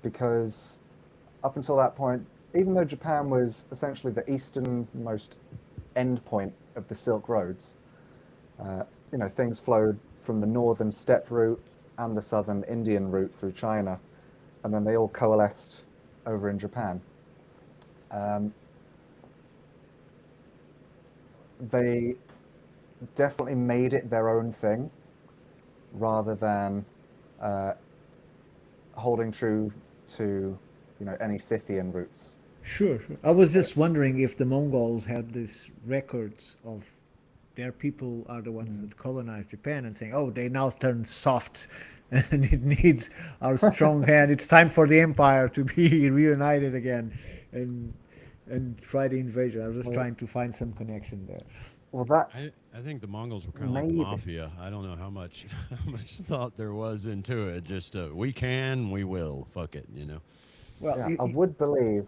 Because up until that point, even though Japan was essentially the easternmost end point of the Silk Roads, things flowed from the northern steppe route and the southern Indian route through China, and then they all coalesced over in Japan. They definitely made it their own thing, rather than holding true to any Scythian roots. Sure. I was just wondering if the Mongols had these records of their people are the ones that colonized Japan, and saying, oh, they now turned soft and it needs our strong hand. It's time for the empire to be reunited again and try the invasion. I was just trying to find some connection there. Well, that's I think the Mongols were kind of like the mafia. I don't know how much thought there was into it. Just we can, we will, fuck it, Well, I would believe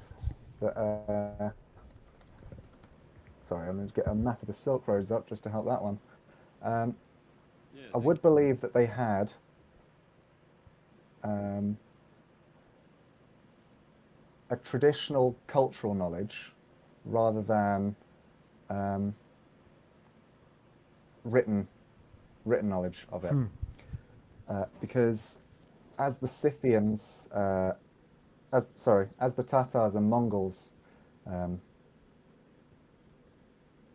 that. Sorry, I'm going to get a map of the Silk Roads up just to help that one. I would believe that they had a traditional cultural knowledge rather than written knowledge of it. Because as the Scythians, as the Tatars and Mongols,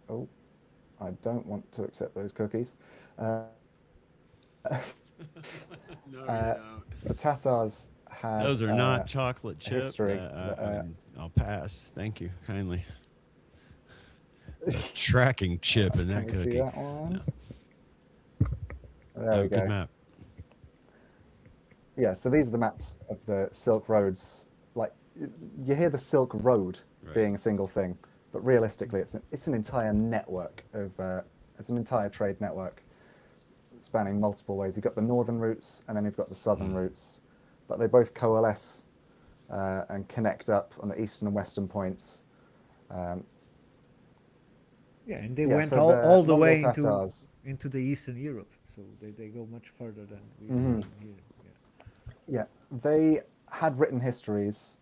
oh, I don't want to accept those cookies. No, you don't. The Tatars had Those are not chocolate chip. history. I'll pass. Thank you kindly. A tracking chip in that Can we cookie. see that one? There Oh, we go. good map. Yeah, so these are the maps of the Silk Roads. Like, you hear the Silk Road Right. being a single thing, but realistically, it's an entire network of it's an entire trade network spanning multiple ways. You've got the northern routes, and then you've got the southern routes, but they both coalesce and connect up on the eastern and western points. Yeah, and they Yeah, went so all the Mongol way Tatars- into the Eastern Europe, so they go much further than we Mhm. see here. Yeah, they had written histories,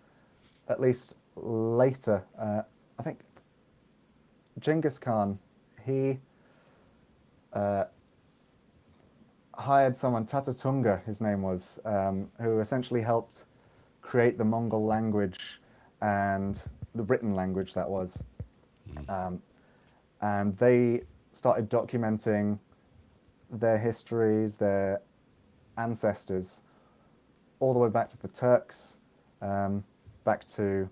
at least later. I think Genghis Khan, he hired someone, Tatatunga, his name was, who essentially helped create the Mongol language and the written language that was. And they started documenting their histories, their ancestors, all the way back to the Turks, back to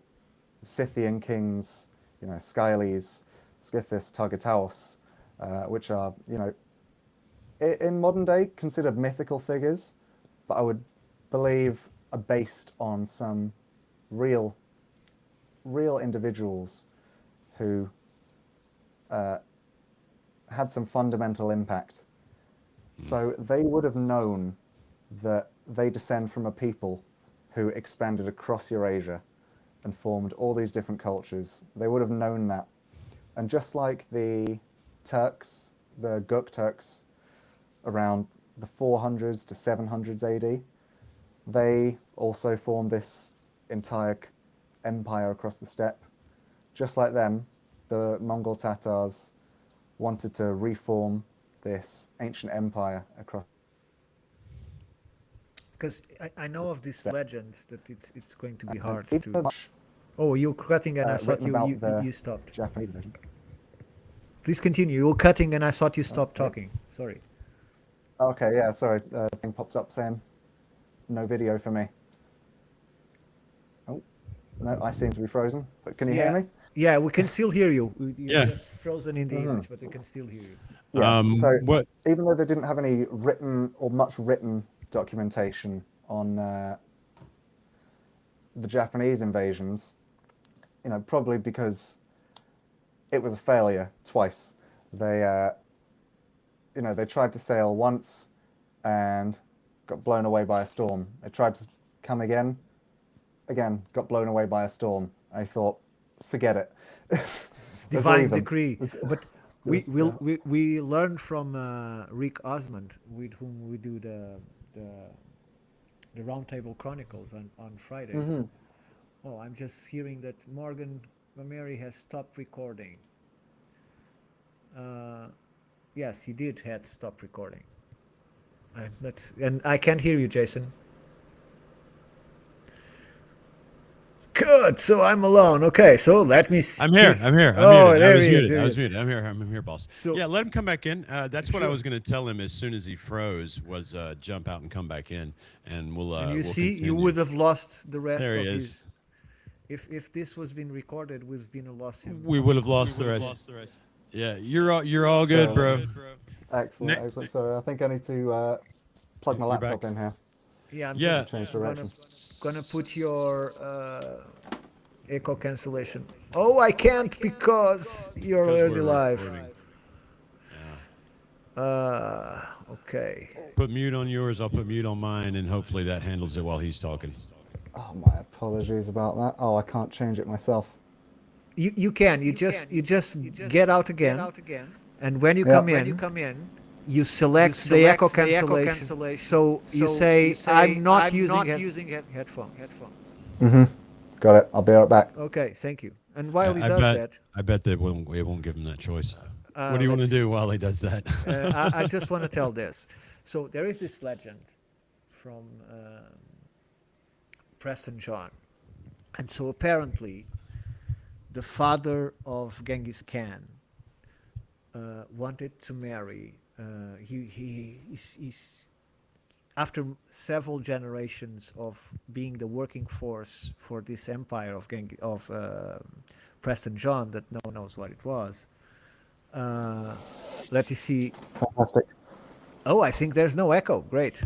Scythian kings, Skyles, Scythus, Targetaos, which are, in modern day considered mythical figures, but I would believe are based on some real individuals who had some fundamental impact. So they would have known that they descend from a people who expanded across Eurasia and formed all these different cultures. They would have known that. And just like the Turks, the Guk Turks, around the 400s to 700s AD, they also formed this entire empire across the steppe. Just like them, the Mongol Tatars wanted to reform this ancient empire across. Because I know of this legend that it's going to be hard Even to. Oh, you're cutting, and I thought written about the you stopped. Japanese version. Please continue. You were cutting, and I thought you stopped talking. Sorry. Okay, yeah, sorry. Thing popped up saying no video for me. Oh, no, I seem to be frozen. But can you hear me? Yeah, we can still hear you. You're Yeah. just frozen in the image, but we can still hear you. Yeah. So What? even though they didn't have any written or much written documentation on the Japanese invasions, probably because it was a failure twice. They, they tried to sail once and got blown away by a storm. They tried to come again, got blown away by a storm. I thought, forget it. It's divine decree. But we learned from Rick Osmond, with whom we do the Roundtable Chronicles on Fridays. Mm-hmm. Oh, I'm just hearing that Morgan Gomeri has stopped recording. Yes, he did had stopped recording. And I can't hear you, Jason. Good. So I'm alone. Okay. So let me. I'm here. Oh, there he is. I was muted. I'm here, boss. So- yeah, let him come back in. That's what I Sure. was going to tell him as soon as he froze. Was jump out and come back in, and we'll. And you we'll see, you continue. would have lost the rest There of he his. is. If this was being recorded, we've been lost him. We would have lost the rest. Yeah, you're all good, bro. Excellent, Ne- excellent. So I think I need to plug my You're laptop back. in here. Yeah, I'm Yeah. just Change gonna direction. put your echo cancellation. Oh, I can't because you're Because already we're live. recording. Okay. Put mute on yours. I'll put mute on mine, and hopefully that handles it while he's talking. Oh, my apologies about that. Oh, I can't change it myself. You can. You just get out again. And when you Yeah. come in, you select the echo cancellation. So you say, I'm not using headphones. Mm-hmm. Got it. I'll be right back. Okay, thank you. And while he I does bet. that, I bet that it won't give him that choice. What do you want to let's do while he does that? I just want to tell this. So there is this legend from Preston John, and so apparently the father of Genghis Khan wanted to marry. He's after several generations of being the working force for this empire of Preston John that no one knows what it was. Let us see. Fantastic. Oh, I think there's no echo. Great.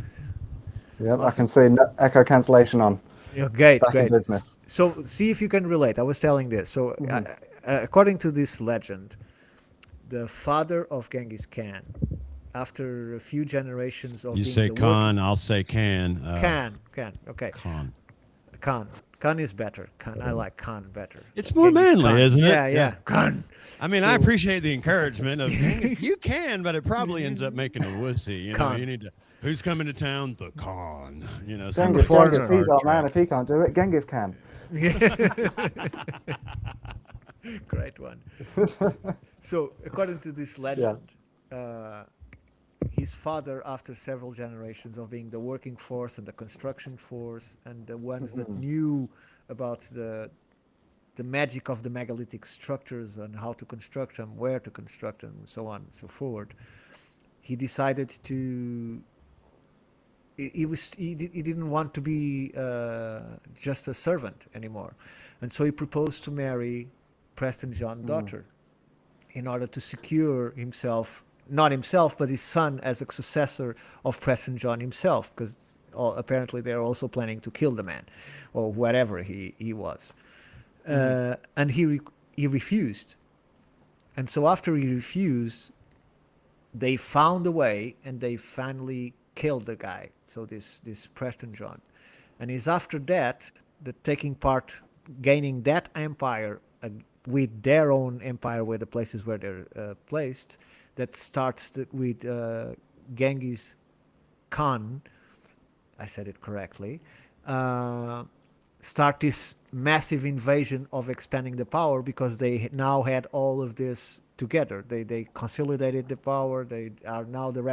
Yep, I Awesome. can see echo cancellation on. Yeah, great, Back in great. business. So see if you can relate. I was telling this. So according to this legend, the father of Genghis Khan, after a few generations of You being say the Khan, I'll say can. Khan, okay. Khan. Khan is better. Khan, I like Khan better. It's more Genghis manly, Khan. isn't it? Yeah. Khan. I mean, I So- appreciate the encouragement of you can, but it probably ends up making a wussy. You know, Khan. you need to. Who's coming to town? The Khan. You know, Some Genghis, foreigner. Genghis, he's our man. If he can't do it, Genghis can. Great one. So, according to this legend, his father, after several generations of being the working force and the construction force, and the ones that knew about the magic of the megalithic structures and how to construct them, where to construct them, and so on and so forth, he decided to. He didn't want to be just a servant anymore, and so he proposed to marry Preston John's daughter in order to secure himself, not himself, but his son as a successor of Preston John himself, because apparently they're also planning to kill the man or whatever he was. And he refused. And so after he refused, they found a way and they finally killed the guy. So this Preston John. And it's after that that gaining that empire with their own empire, where the places where they're placed, that starts with Genghis Khan. I said it correctly. Start this massive invasion of expanding the power, because they now had all of this together. They consolidated the power. They are now the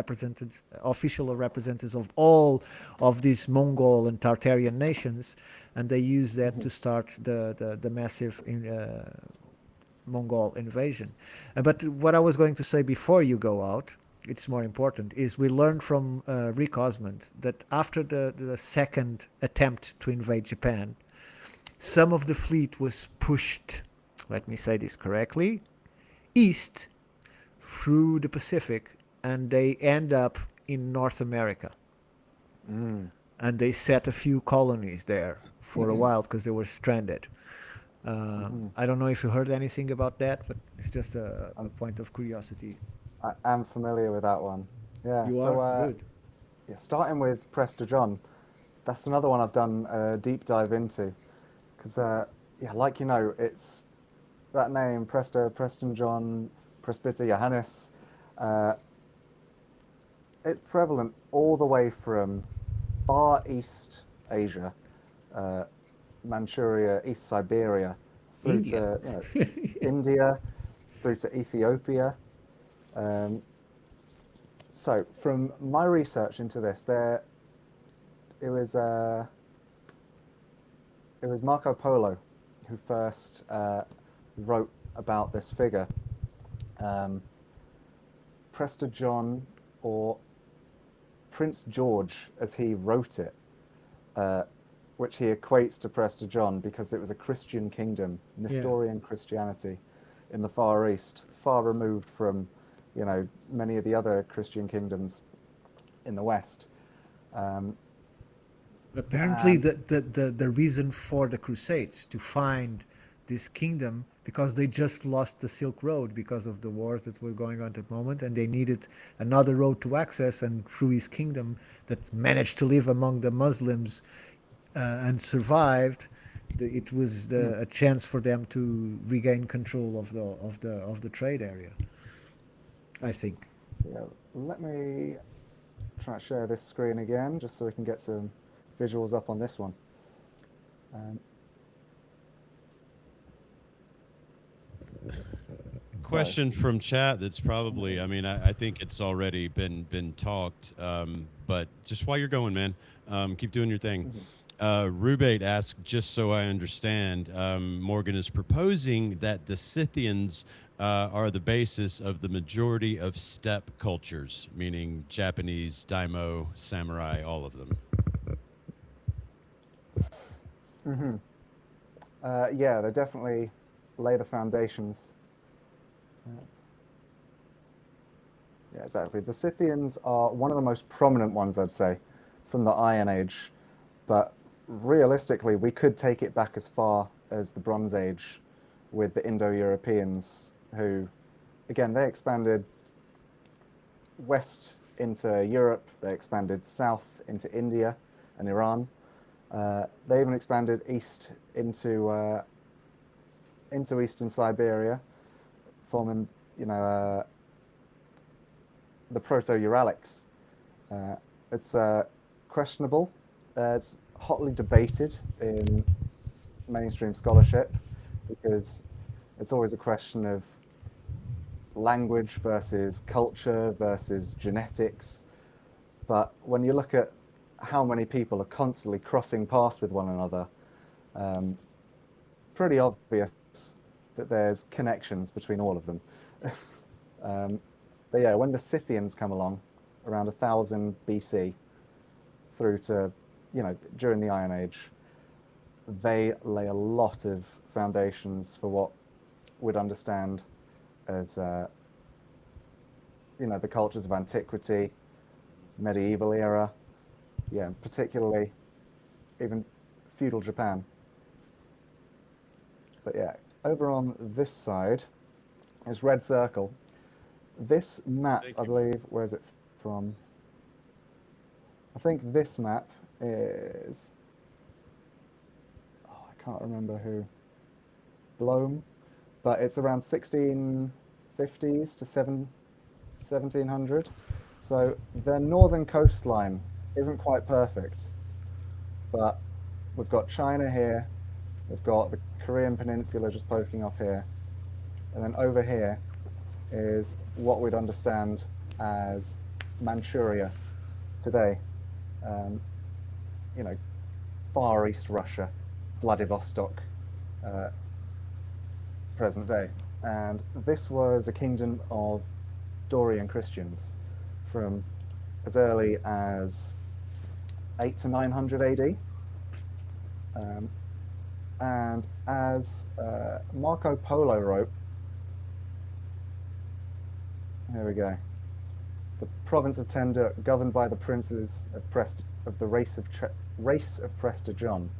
official representatives of all of these Mongol and Tartarian nations, and they use that to start the massive Mongol invasion. But what I was going to say before you go out, it's more important, is we learned from Rick Osmond that after the second attempt to invade Japan, some of the fleet was pushed, let me say this correctly, east through the Pacific, and they end up in North America. And they set a few colonies there for a while because they were stranded. I don't know if you heard anything about that, but it's just a point of curiosity. I am familiar with that one. Yeah. You so, are? Good. Yeah, starting with Prester John, that's another one I've done a deep dive into, because yeah, like you know, it's that name Prester, Preston John, Presbyter Johannes. It's prevalent all the way from Far East Asia, Manchuria, East Siberia, through India. to India, through to Ethiopia. So from my research into this, it was Marco Polo who first wrote about this figure. Prester John, or Prince George as he wrote it, which he equates to Prester John because it was a Christian kingdom, Nestorian Christianity in the Far East, far removed from, you know, many of the other Christian kingdoms in the West. Apparently, the reason for the Crusades to find this kingdom, because they just lost the Silk Road because of the wars that were going on at the moment, and they needed another road to access, and through his kingdom that managed to live among the Muslims and survived, it was a chance for them to regain control of the trade area, I think. Yeah, let me try to share this screen again, just so we can get some visuals up on this one. question from chat that's probably, I mean, I think it's already been talked, but just while you're going, man, keep doing your thing. Rubate asked, just so I understand, Morgan is proposing that the Scythians are the basis of the majority of steppe cultures, meaning Japanese, daimyo, samurai, all of them. Yeah, they definitely lay the foundations. Yeah, exactly. The Scythians are one of the most prominent ones, I'd say, from the Iron Age. But realistically, we could take it back as far as the Bronze Age with the Indo-Europeans, who, again, they expanded west into Europe, they expanded south into India and Iran. They even expanded east into eastern Siberia, forming, the Proto-Uralics. It's questionable. It's hotly debated in mainstream scholarship because it's always a question of language versus culture versus genetics. But when you look at how many people are constantly crossing paths with one another, pretty obvious that there's connections between all of them. But yeah, when the Scythians come along around 1000 BC through to, during the Iron Age, they lay a lot of foundations for what we'd understand as, the cultures of antiquity, medieval era, yeah, particularly even feudal Japan. But yeah, over on this side is Red Circle. This map, I believe, where's it from? I think this map is, I can't remember who, Blome, but it's around 1650s to 1700. So their northern coastline isn't quite perfect, but we've got China here, we've got the Korean Peninsula just poking off here, and then over here is what we'd understand as Manchuria today. Far East Russia, Vladivostok, present day. And this was a kingdom of Dorian Christians from as early as 8 to 900 AD. And as Marco Polo wrote, here we go. The province of Tender, governed by the princes of the race of Prester John.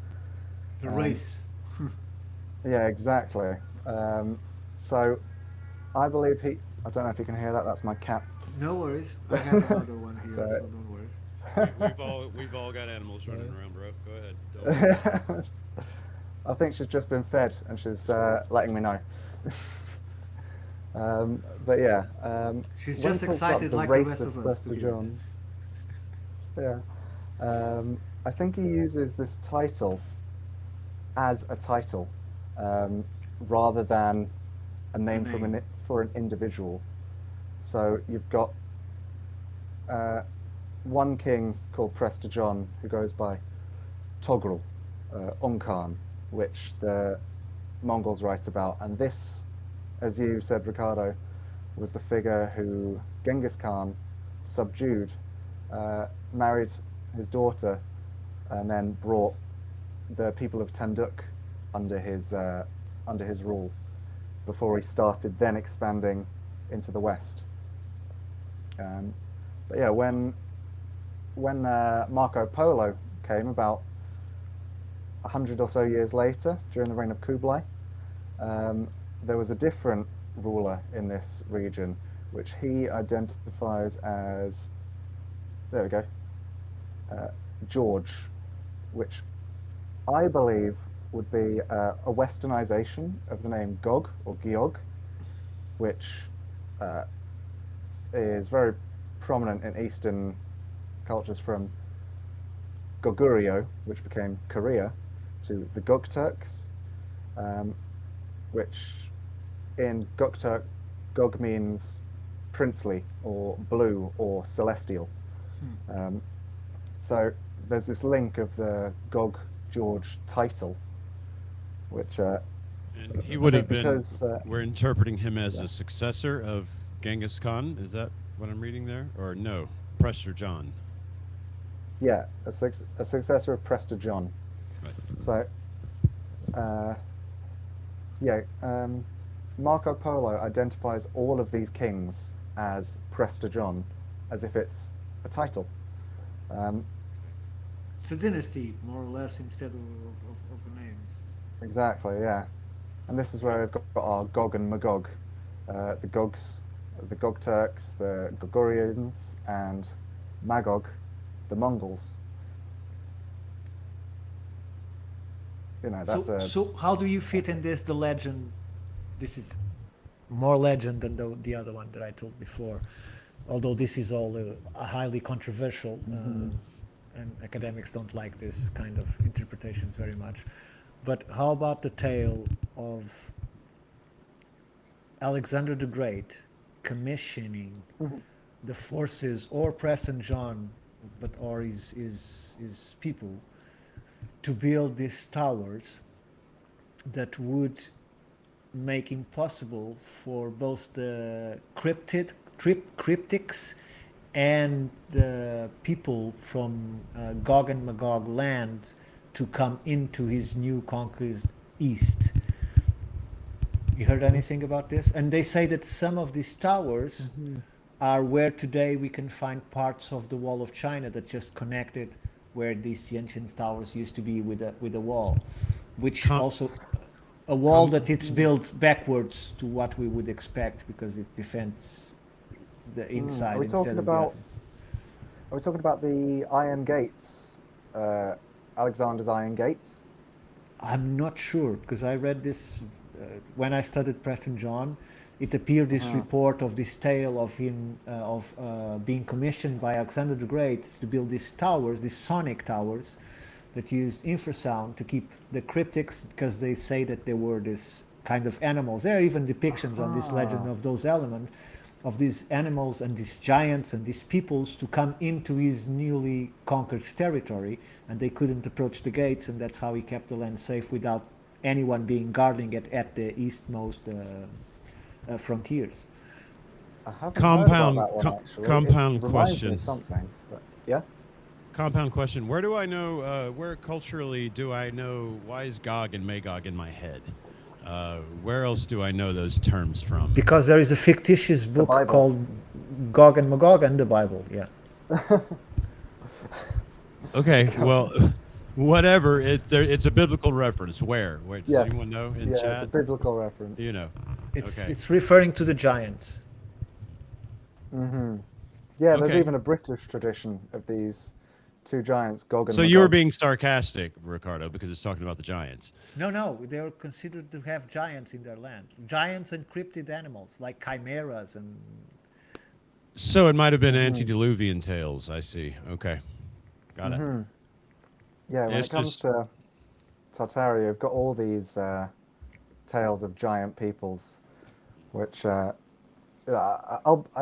The race. Yeah, exactly. So I believe I don't know if you can hear that. That's my cat. No worries. I have another one here, so don't worry. We've all got animals running around, bro. Go ahead. Don't I think she's just been fed and she's letting me know. But yeah, she's just excited like the rest of us. Yeah, I think he uses this title as a title rather than a name for an individual. So you've got one king called Prester John who goes by Togrul, Unkarn, which the Mongols write about, and this, as you said, Ricardo, was the figure who Genghis Khan subdued, married his daughter, and then brought the people of Tenduk under his rule, before he started then expanding into the west. But yeah, when Marco Polo came about 100 or so years later, during the reign of Kublai, there was a different ruler in this region, which he identifies as, there we go, George, which I believe would be a westernization of the name Gog or Georg, which is very prominent in Eastern cultures, from Goguryeo, which became Korea, to the Gokturks, which in Gokturk Gog means princely or blue or celestial. So there's this link of the Gog George title, which And he would have been. because We're interpreting him as a successor of Genghis Khan. Is that what I'm reading there, or no? Prester John. yeah, a successor of Prester John. Right. So yeah, Marco Polo identifies all of these kings as Prester John, as if it's a title. It's a dynasty, more or less, instead of names. Exactly, yeah. And this is where we've got our Gog and Magog, the Gogs, the Gog Turks, the Gogorians, and Magog, the Mongols. You know, that's So how do you fit in this, the legend? This is more legend than the other one that I told before, although this is all highly controversial, and academics don't like this kind of interpretations very much. But how about the tale of Alexander the Great commissioning the forces, or Preston John, or his people, to build these towers that would make impossible for both the cryptics and the people from Gog and Magog land to come into his new conquered east. You heard anything about this? And they say that some of these towers are where today we can find parts of the wall of China that just connected where these ancient towers used to be with a wall, which also a wall that it's built backwards to what we would expect because it defends the inside instead of the outside. Are we talking about the Iron Gates, Alexander's Iron Gates? I'm not sure because I read this when I studied Preston John. It appeared this report of this tale of him being commissioned by Alexander the Great to build these towers, these sonic towers that used infrasound to keep the cryptics, because they say that they were this kind of animals. There are even depictions on this legend of those elements, of these animals and these giants and these peoples to come into his newly conquered territory, and they couldn't approach the gates, and that's how he kept the land safe without anyone being guarding it at the eastmost frontiers. I haven't Compound- heard about that one, actually. compound It reminds me question. of something, but yeah. Compound question. Where do I know, where culturally do I know, why is Gog and Magog in my head? Where else do I know those terms from? Because there is a fictitious book Bible. called Gog and Magog and the Bible, yeah. Okay, well, whatever. It's a biblical reference. Where? Does Yes. anyone know in Yeah, chat? it's a biblical reference. You know. It's Okay. it's referring to the giants. Yeah, there's Okay. even a British tradition of these two giants, Gog and So Magog. you were being sarcastic, Ricardo, because it's talking about the giants. No, they are considered to have giants in their land. Giants and cryptid animals like chimeras and So it might have been antediluvian tales. I see. Okay, got it. Yeah, when It's it comes just- to Tartaria, you've got all these tales of giant peoples, which I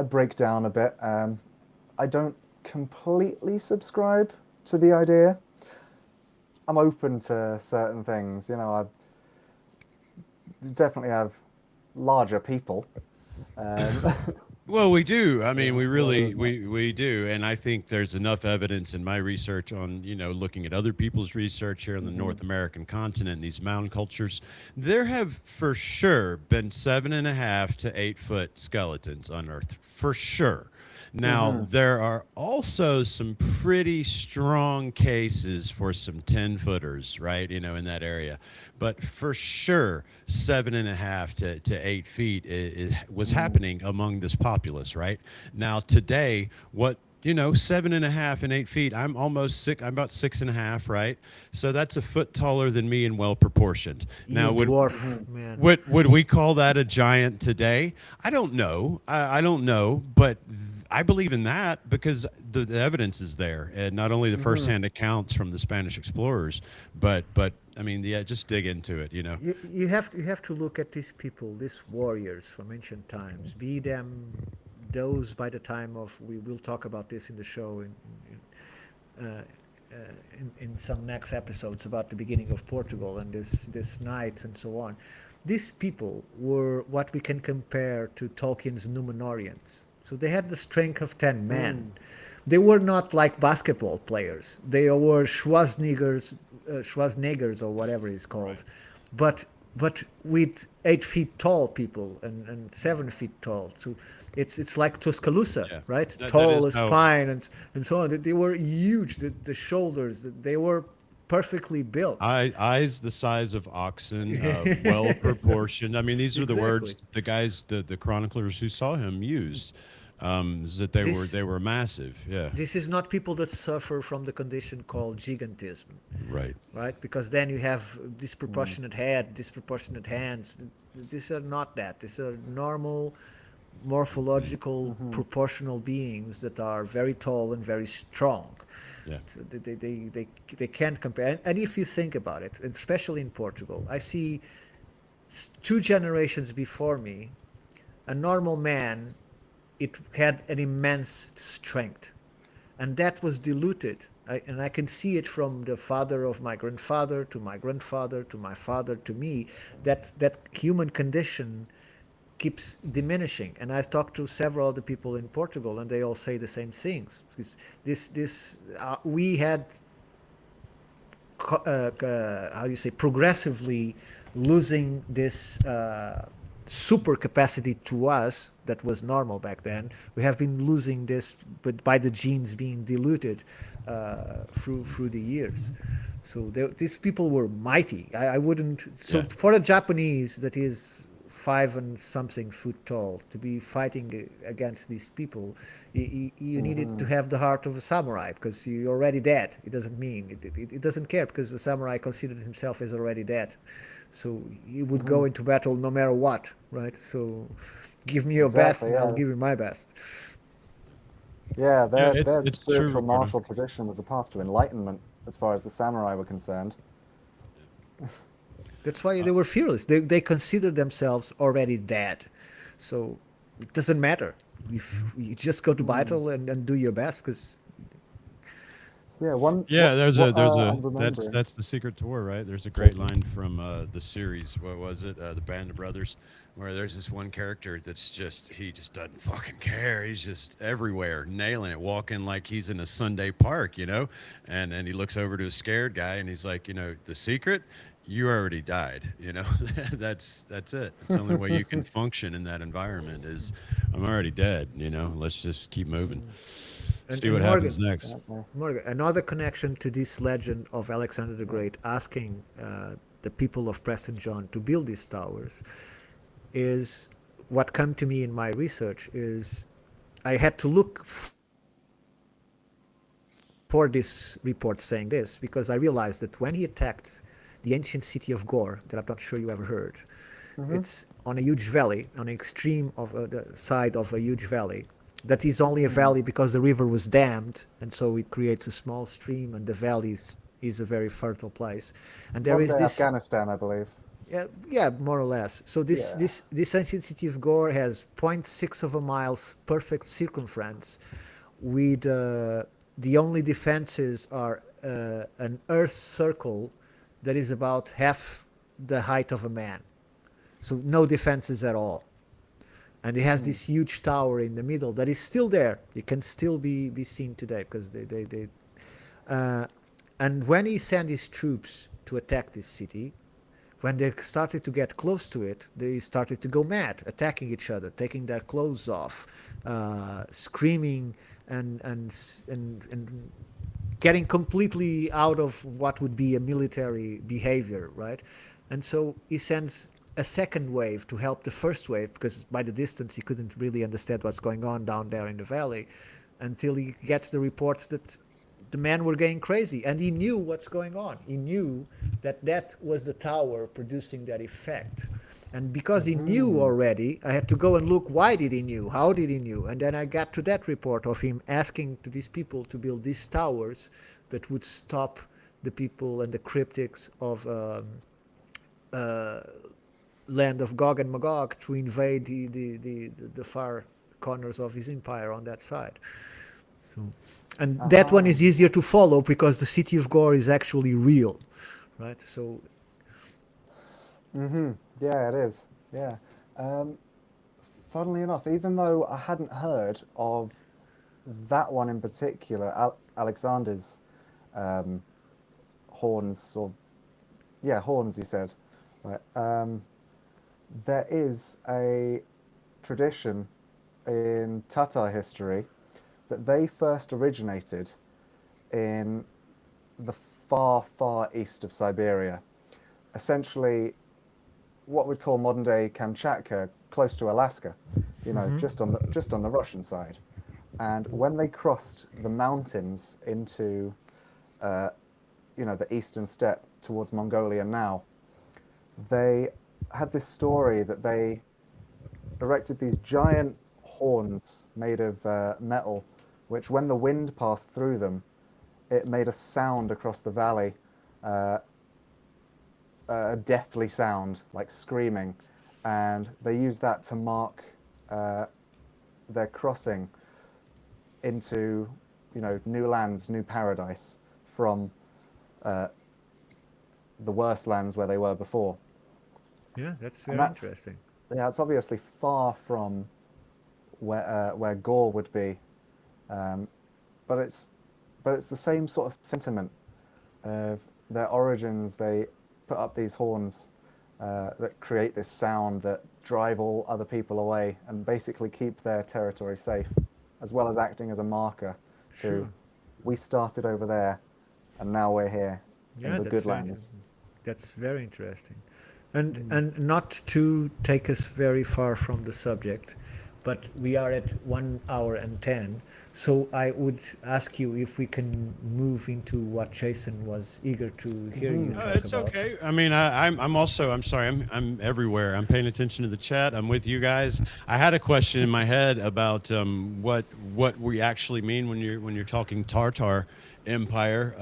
break down a bit. I don't completely subscribe to the idea. I'm open to certain things. You know, I definitely have larger people. Well, we do. I mean, we do, and I think there's enough evidence in my research on, looking at other people's research here on the North American continent, these mountain cultures. There have for sure been 7.5 to 8 foot skeletons unearthed, for sure. Now, there are also some pretty strong cases for some 10-footers, right, in that area. But for sure, 7.5 to 8 feet was happening among this populace, right? Now, today, 7.5 and 8 feet, I'm about 6.5, right? So that's a foot taller than me and well proportioned. Now, you dwarf, man. would we call that a giant today? I don't know. I don't know, but I believe in that because the evidence is there, and not only the firsthand accounts from the Spanish explorers, but I mean, yeah, just dig into it, you know. You have to look at these people, these warriors from ancient times, be them those by the time of, we will talk about this in the show in some next episodes about the beginning of Portugal and this knights and so on. These people were what we can compare to Tolkien's Númenóreans. So they had the strength of 10 men. They were not like basketball players. They were Schwarzeneggers or whatever it's called. But with 8 feet tall people and 7 feet tall. So it's like Tuscaloosa, Yeah. right? That Tall, is how- spine and so on. They were huge. The shoulders, they were perfectly built. Eyes the size of oxen, well proportioned. I mean, these are the words Exactly. the guys, the chroniclers who saw him used. Is that they were massive. Yeah. This is not people that suffer from the condition called gigantism, Right. right? Because then you have disproportionate head, disproportionate hands. These are not that. These are normal, morphological, proportional beings that are very tall and very strong. Yeah. So they can't compare. And if you think about it, and especially in Portugal, I see 2 generations before me, a normal man, it had an immense strength, and that was diluted. And I can see it from the father of my grandfather to my grandfather to my father to me, that human condition keeps diminishing. And I've talked to several other people in Portugal, and they all say the same things. We had how do you say, progressively losing this super capacity to us that was normal back then. We have been losing this, but by the genes being diluted through the years. So these people were mighty. I wouldn't. So Yeah. for a Japanese that is 5 and something foot tall to be fighting against these people, you needed to have the heart of a samurai, because you're already dead. It doesn't mean it doesn't care, because the samurai considered himself as already dead. So he would go into battle no matter what, right? So give me your best, Exactly, and I'll yeah. give you my best. Yeah, their it's true, spiritual Ricardo. martial tradition was a path to enlightenment as far as the samurai were concerned. That's why they were fearless. They considered themselves already dead. So it doesn't matter. If you just go to battle and do your best, because Yeah, one. Yeah, I'm remembering. that's the secret to war, right? There's a great line from the series. What was it? The Band of Brothers, where there's this one character that's he just doesn't fucking care. He's just everywhere, nailing it, walking like he's in a Sunday park, you know. And he looks over to a scared guy, and he's like, you know, the secret, you already died. You know, that's it. It's the only way you can function in that environment is, I'm already dead. You know, let's just keep moving. And- See and what Morgan- happens next. Morgan, another connection to this legend of Alexander the Great asking the people of Preston John to build these towers is what come to me in my research. Is I had to look for this report saying this, because I realized that when he attacked the ancient city of Gore, that I'm not sure you ever heard, it's on a huge valley, on the extreme of the side of a huge valley. That is only a valley because the river was dammed, and so it creates a small stream, and the valley is a very fertile place. And there is Modern-day this, Afghanistan, I believe. yeah, more or less. So this Yeah. this ancient city of Gore has 0.6 of a mile's perfect circumference, with the only defenses are an earth circle that is about half the height of a man. So no defenses at all. And it has this huge tower in the middle that is still there. It can still be seen today, because and when he sent his troops to attack this city, when they started to get close to it, they started to go mad, attacking each other, taking their clothes off, screaming and getting completely out of what would be a military behavior, right? And so he sends a second wave to help the first wave, because by the distance he couldn't really understand what's going on down there in the valley, until he gets the reports that the men were going crazy, and he knew what's going on. He knew that was the tower producing that effect. And because he knew already, I had to go and look why did he knew, how did he knew, and then I got to that report of him asking to these people to build these towers that would stop the people and the cryptics of land of Gog and Magog to invade the far corners of his empire on that side. So, and that one is easier to follow because the city of Gore is actually real, right? So Yeah, it is. Yeah. Funnily enough, even though I hadn't heard of that one in particular, Alexander's horns, or yeah, horns, he said. Right. There is a tradition in Tatar history that they first originated in the far, far east of Siberia. Essentially, what we'd call modern day Kamchatka, close to Alaska, you know, just on the Russian side. And when they crossed the mountains into, you know, the eastern steppe towards Mongolia now, they had this story that they erected these giant horns made of metal, which when the wind passed through them, it made a sound across the valley, a deathly sound, like screaming, and they used that to mark their crossing into, you know, new lands, new paradise from the worst lands where they were before. yeah, that's And very interesting. yeah, it's obviously far from where Gore would be, but it's the same sort of sentiment of their origins. They put up these horns that create this sound that drive all other people away and basically keep their territory safe, as well as acting as a marker to Sure. we started over there and now we're here Yeah, in the that's good very lands. interesting. That's very interesting. And not to take us very far from the subject, but we are at 1 hour and 10. So I would ask you if we can move into what Jason was eager to hear you talk It's about. okay. I mean, I'm also, I'm sorry, I'm everywhere. I'm paying attention to the chat. I'm with you guys. I had a question in my head about what we actually mean when you're talking Tartar Empire,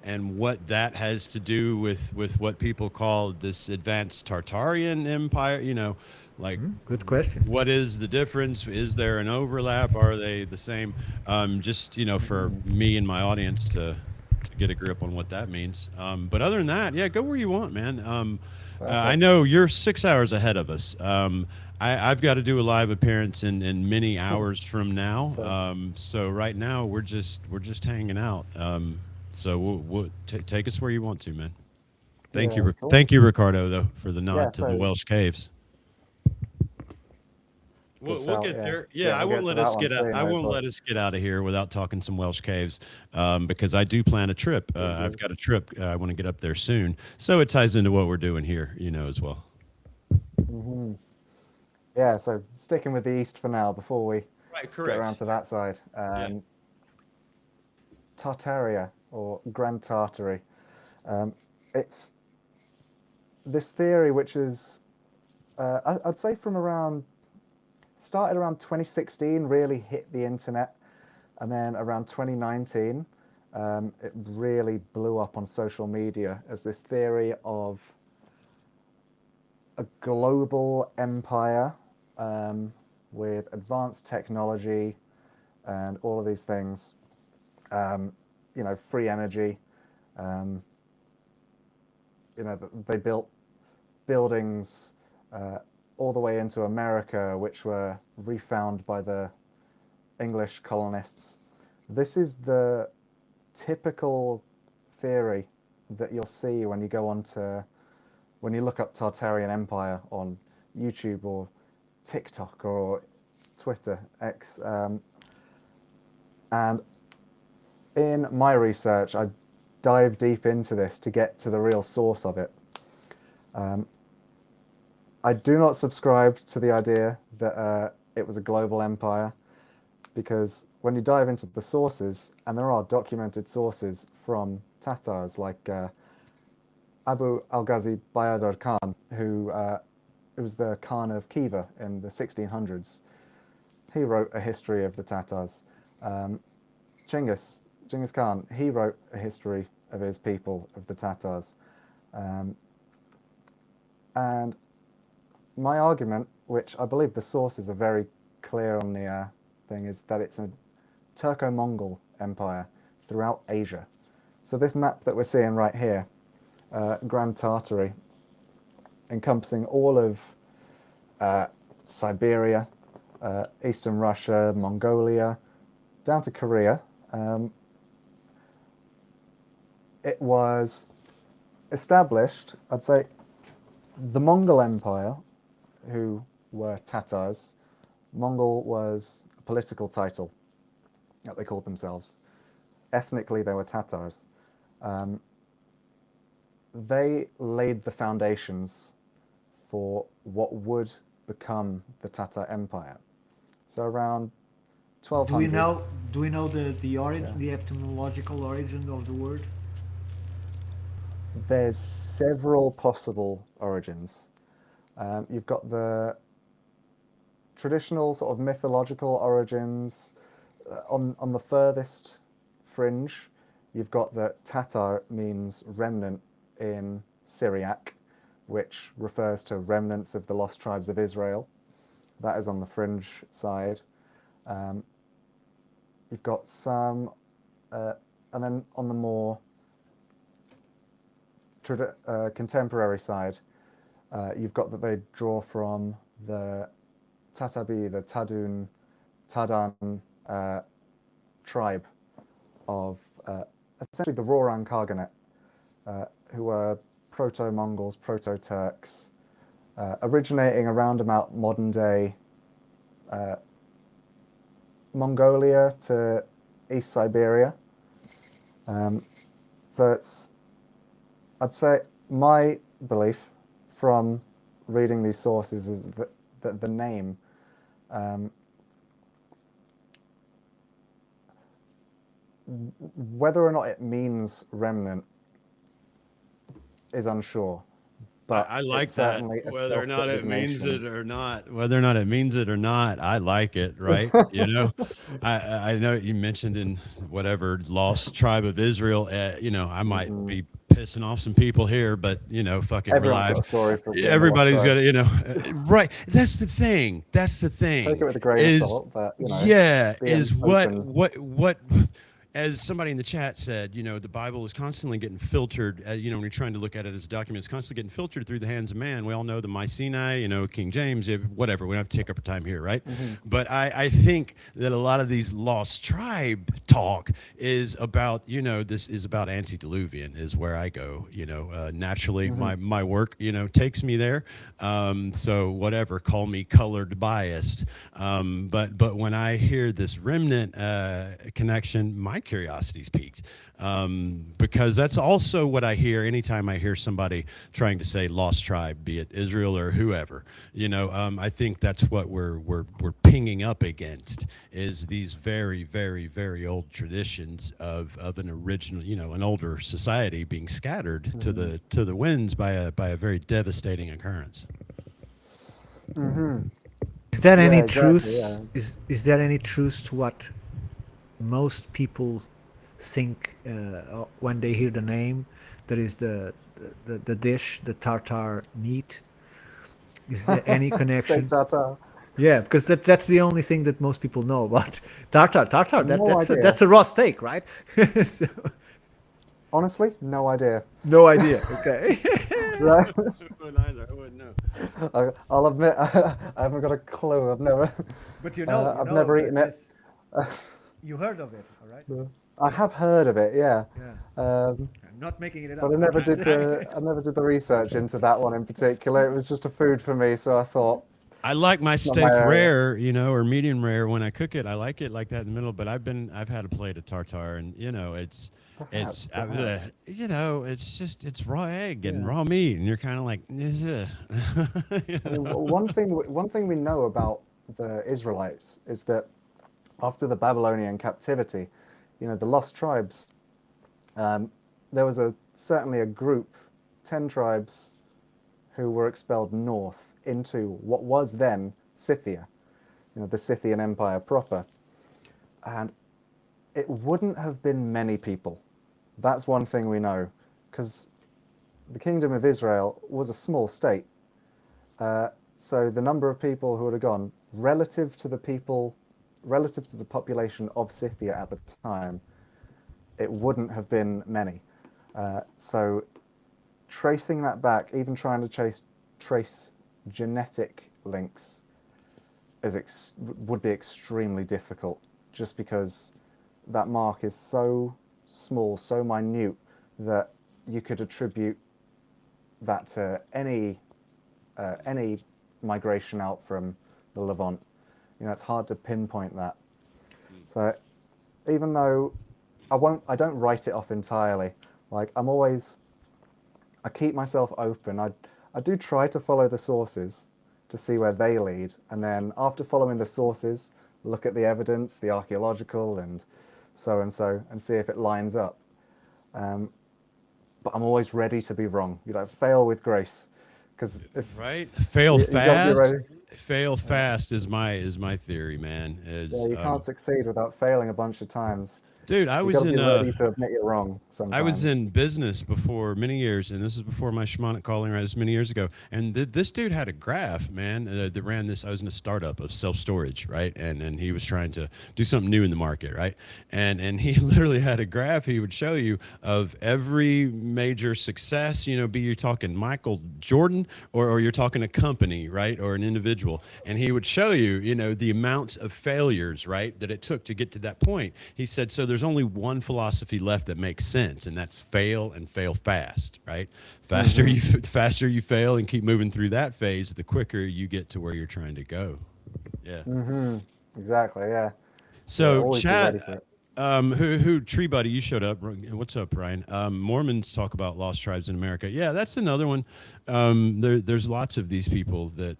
and what that has to do with what people call this advanced Tartarian Empire. You know, like Good question. what is the difference? Is there an overlap? Are they the same? Just, you know, for me and my audience to get a grip on what that means. But other than that, yeah, go where you want, man. I know you're 6 hours ahead of us. I've got to do a live appearance in many hours from now. So right now we're just hanging out. So we'll take us where you want to, man. Thank Yeah, you, that's cool. thank you, Ricardo, though, for the nod Yeah, to the so- Welsh caves. We'll shout, get yeah. there. Yeah, Yeah, I we'll won't get let to us that get one out. soon, I won't but- let us get out of here without talking some Welsh caves, because I do plan a trip. I've got a trip. I want to get up there soon, so it ties into what we're doing here, you know, as well. Yeah, so sticking with the east for now before we Right, get around to that side. Tartaria, or Grand Tartary. It's this theory which is, I'd say started around 2016, really hit the internet, and then around 2019, it really blew up on social media as this theory of a global empire with advanced technology and all of these things, you know, free energy. You know, they built buildings all the way into America, which were refound by the English colonists. This is the typical theory that you'll see when you look up Tartarian Empire on YouTube or TikTok or Twitter, X. And in my research, I dive deep into this to get to the real source of it. I do not subscribe to the idea that it was a global empire, because when you dive into the sources, and there are documented sources from Tatars like Abu al-Ghazi Bayadar Khan, who it was the Khan of Khiva in the 1600s. He wrote a history of the Tatars. Genghis Khan, he wrote a history of his people, of the Tatars. And my argument, which I believe the sources are very clear on the thing, is that it's a Turco-Mongol empire throughout Asia. So this map that we're seeing right here, Grand Tartary, encompassing all of Siberia, Eastern Russia, Mongolia, down to Korea. It was established, I'd say, the Mongol Empire, who were Tatars. Mongol was a political title that they called themselves. Ethnically, they were Tatars. They laid the foundations for what would become the Tatar Empire. So around 1200s. Do we know the origin, the etymological origin of the word? There's several possible origins. You've got the traditional sort of mythological origins. On the furthest fringe, you've got that Tatar means remnant in Syriac, which refers to remnants of the lost tribes of Israel. That is on the fringe side. You've got some, and then on the more contemporary side, you've got that they draw from the Tatabi, the Tadan tribe of essentially the Roran Khaganate, who were proto-Mongols, proto-Turks, originating around about modern-day Mongolia to East Siberia. So it's, I'd say, my belief from reading these sources is that the name whether or not it means remnant is unsure. But I like that. Whether or not it means it or not, whether or not it means it or not, I like it, right? You know, I know you mentioned in whatever lost tribe of Israel, you know, I might be pissing off some people here, but you know, fuck it, we're live. Everybody's got to, you know, right. That's the thing. That's the thing. Take it with a grain of salt, but you know, yeah, is what. As somebody in the chat said, you know, the Bible is constantly getting filtered. You know, when you're trying to look at it as a document, it's constantly getting filtered through the hands of man. We all know the Mycenae, you know, King James, whatever. We don't have to take up our time here, right? But I think that a lot of these lost tribe talk is about, you know, this is about antediluvian is where I go. You know, naturally, my work, you know, takes me there. So whatever, call me colored biased. But when I hear this remnant connection, my curiosity's piqued, because that's also what I hear anytime I hear somebody trying to say lost tribe, be it Israel or whoever. You know, I think that's what we're pinging up against is these very, very, very old traditions of an original, you know, an older society being scattered to the winds by a very devastating occurrence. Is there any truth? Is there any truth to what most people think when they hear the name? That is the dish, the tartar meat. Is there any connection? Tartar. Yeah, because that's the only thing that most people know about tartar. That's a raw steak, right? So, honestly, no idea. no idea. Okay. Right. Neither, I wouldn't know. I'll admit, I haven't got a clue. I've never. But you know, I've never eaten it. You heard of it, all right? I have heard of it, yeah. I'm not making it up. But I never did the research into that one in particular. It was just a food for me, so I thought. I like my steak rare, you know, or medium rare when I cook it. I like it like that in the middle. But I've had a plate of tartar, and you know, it's you know, it's raw egg and raw meat, and you're kind of like, you I mean, one thing we know about the Israelites is that after the Babylonian captivity, you know, the lost tribes, there was certainly a group, 10 tribes, who were expelled north into what was then Scythia, the Scythian Empire proper. And it wouldn't have been many people. That's one thing we know, because the Kingdom of Israel was a small state. So the number of people who would have gone relative to the population of Scythia at the time, it wouldn't have been many. So tracing that back, even trying to trace genetic links, would be extremely difficult, just because that mark is so small, so minute, that you could attribute that to any migration out from the Levant. It's hard to pinpoint that. So even though I don't write it off entirely. Like, I keep myself open. I do try to follow the sources to see where they lead, and then after following the sources, look at the evidence, the archaeological and so, and see if it lines up. But I'm always ready to be wrong. Fail with grace, because fail fast. Fail fast is my theory, man. You can't succeed without failing a bunch of times. Dude, I was in ready to admit you're wrong sometimes. I was in business before many years, and this is before my shamanic calling, right? This many years ago. And this dude had a graph, man, that ran this. I was in a startup of self-storage, right? And he was trying to do something new in the market, right? And he literally had a graph he would show you of every major success, be you talking Michael Jordan or you're talking a company, right? Or an individual. And he would show you, the amounts of failures, right, that it took to get to that point. He said, so there's only one philosophy left that makes sense, and that's fail and fail fast, right? Faster you fail and keep moving through that phase, the quicker you get to where you're trying to go. Yeah. Exactly. Yeah. So chat, who Tree Buddy, you showed up. What's up, Ryan? Mormons talk about lost tribes in America. Yeah, that's another one. There's lots of these people that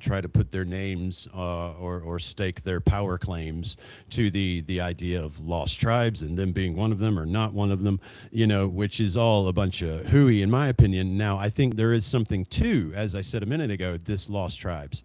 try to put their names or stake their power claims to the idea of lost tribes and them being one of them or not one of them. Which is all a bunch of hooey, in my opinion. Now, I think there is something to, as I said a minute ago, this lost tribes.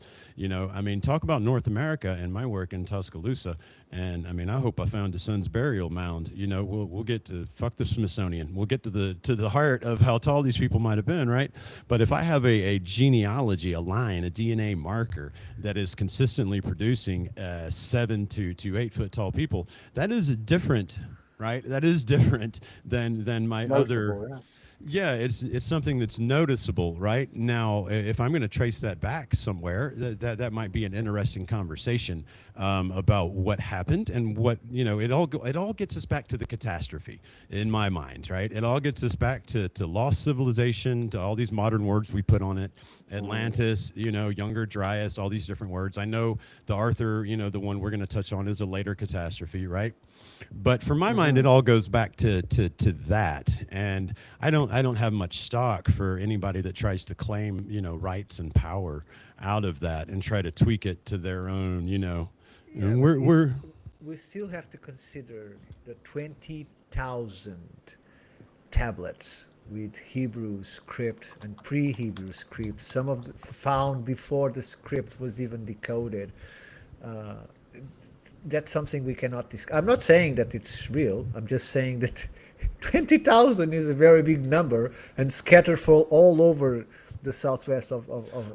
Talk about North America and my work in Tuscaloosa. And I hope I found a son's burial mound. We'll get to fuck the Smithsonian. We'll get to the heart of how tall these people might have been, right? But if I have a genealogy, a line, a DNA marker that is consistently producing 7 to 8 foot tall people, that is different, right? That is different than my other. Yeah. Yeah, it's something that's noticeable, right? Now, if I'm going to trace that back somewhere, that might be an interesting conversation about what happened and what, it all gets us back to the catastrophe in my mind, right? It all gets us back to lost civilization, to all these modern words we put on it, Atlantis, Younger Dryas, all these different words. I know the Arthur, the one we're going to touch on is a later catastrophe, right? But for my mind, it all goes back to that, and I don't have much stock for anybody that tries to claim rights and power out of that and try to tweak it to their own. And we still have to consider the 20,000 tablets with Hebrew script and pre-Hebrew script. Some of found before the script was even decoded. That's something we cannot discuss. I'm not saying that it's real. I'm just saying that 20,000 is a very big number and scattered for all over the southwest of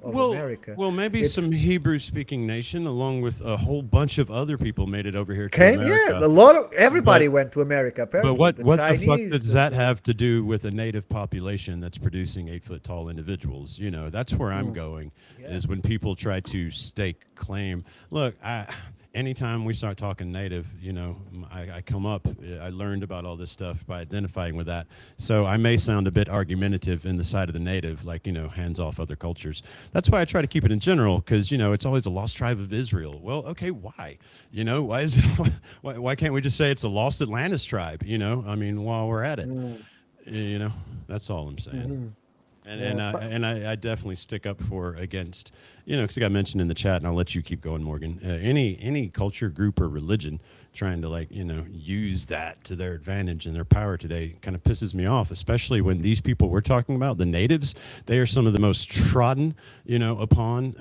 America. Well, maybe some Hebrew-speaking nation, along with a whole bunch of other people, made it over here to America. Yeah, everybody went to America. Apparently, but what the fuck does that have to do with a native population that's producing 8 foot tall individuals? That's where I'm going. Is when people try to stake claim. Look, anytime we start talking native, I come up, I learned about all this stuff by identifying with that. So I may sound a bit argumentative in the side of the native, like, hands off other cultures. That's why I try to keep it in general, because, it's always a lost tribe of Israel. Well, okay, why? Why is it, why can't we just say it's a lost Atlantis tribe, while we're at it? That's all I'm saying. And I definitely stick up for against, because I got mentioned in the chat, and I'll let you keep going, Morgan. Any culture, group, or religion trying to use that to their advantage and their power today kind of pisses me off, especially when these people we're talking about, the natives, they are some of the most trodden, upon,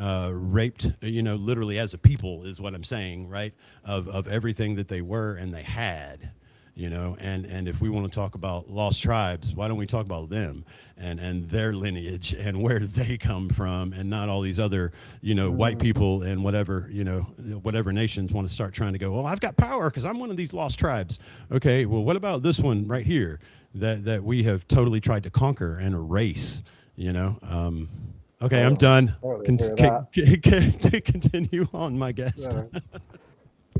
raped, literally as a people is what I'm saying, right? Of everything that they were and they had. And if we want to talk about lost tribes, why don't we talk about them and their lineage and where they come from, and not all these other, white people and whatever nations want to start trying to go, well, I've got power because I'm one of these lost tribes. Okay, well, what about this one right here that we have totally tried to conquer and erase, Okay, I'm done. Continue on, my guest. Yeah.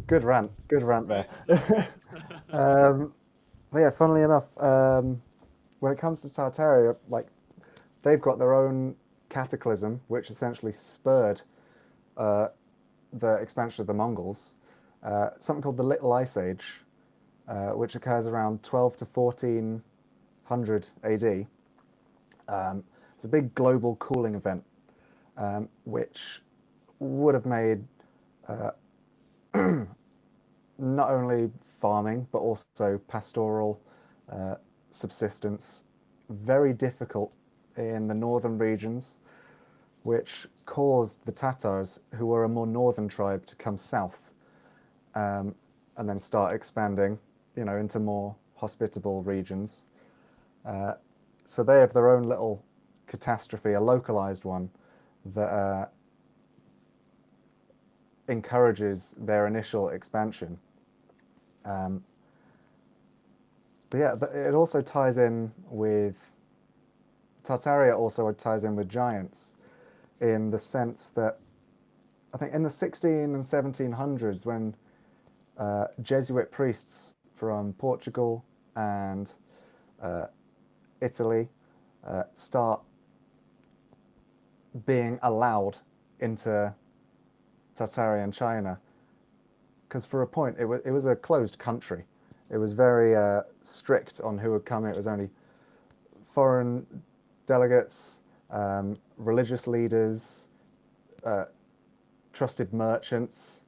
Good rant there. But yeah, funnily enough, when it comes to Tartaria, they've got their own cataclysm, which essentially spurred the expansion of the Mongols. Something called the Little Ice Age, which occurs around 12 to 1400 AD. It's a big global cooling event, which would have made not only farming but also pastoral subsistence very difficult in the northern regions, which caused the Tatars, who were a more northern tribe, to come south and then start expanding, into more hospitable regions. So they have their own little catastrophe, a localized one that encourages their initial expansion. But yeah, it also ties in with Tartaria. Also ties in with giants, in the sense that I think in the 16 and 1700s, when Jesuit priests from Portugal and Italy start being allowed into Tartarian China, because for a point it was a closed country. It was very strict on who would come in. It was only foreign delegates, religious leaders, trusted merchants.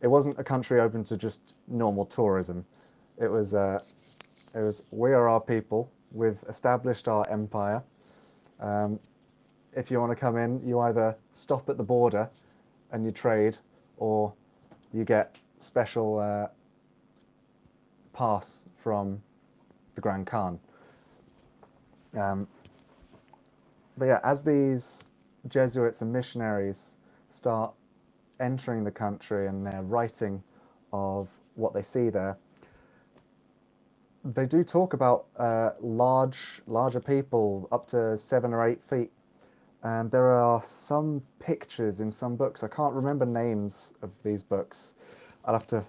It wasn't a country open to just normal tourism. It was we are our people. We've established our empire. If you want to come in, you either stop at the border and you trade, or you get special pass from the Grand Khan. But yeah, as these Jesuits and missionaries start entering the country and they're writing of what they see there, they do talk about larger people, up to 7 or 8 feet. And there are some pictures in some books. I can't remember names of these books. I'll have to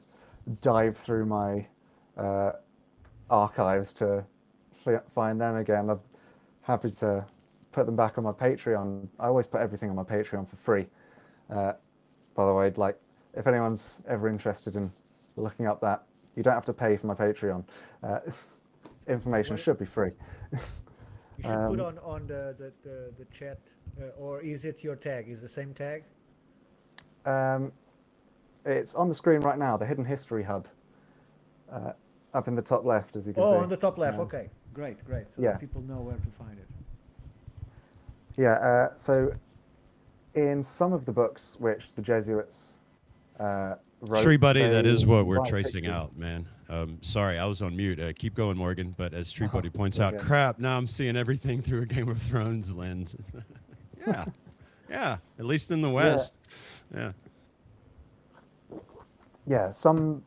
dive through my archives to find them again. I'm happy to put them back on my Patreon. I always put everything on my Patreon for free. By the way, if anyone's ever interested in looking up that, you don't have to pay for my Patreon. Information should be free. You should put on the chat, or is it your tag? Is the same tag? It's on the screen right now, the Hidden History Hub, up in the top left, as you can see. Oh, on the top left. Okay, great. So yeah. that people know where to find it. Yeah. So, in some of the books which the Jesuits wrote, Tree Buddy, that is what we're provide tracing pictures. out, man. Sorry, I was on mute. Keep going, Morgan. But as Tree Buddy points out, okay. crap, now I'm seeing everything through a Game of Thrones lens. Yeah, at least in the West. Yeah. Yeah, some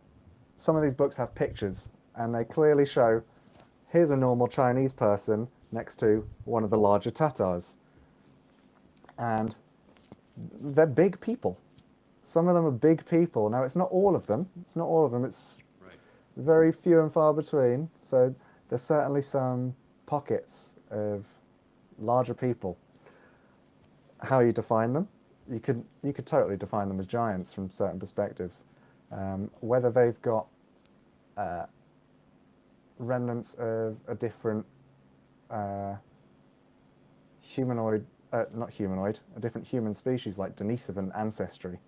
of these books have pictures, and they clearly show, here's a normal Chinese person next to one of the larger Tatars. And they're big people. Some of them are big people. Now, it's not all of them. It's very few and far between. So there's certainly some pockets of larger people. How you define them? You could totally define them as giants from certain perspectives. Whether they've got remnants of a different humanoid, not humanoid, a different human species like Denisovan ancestry,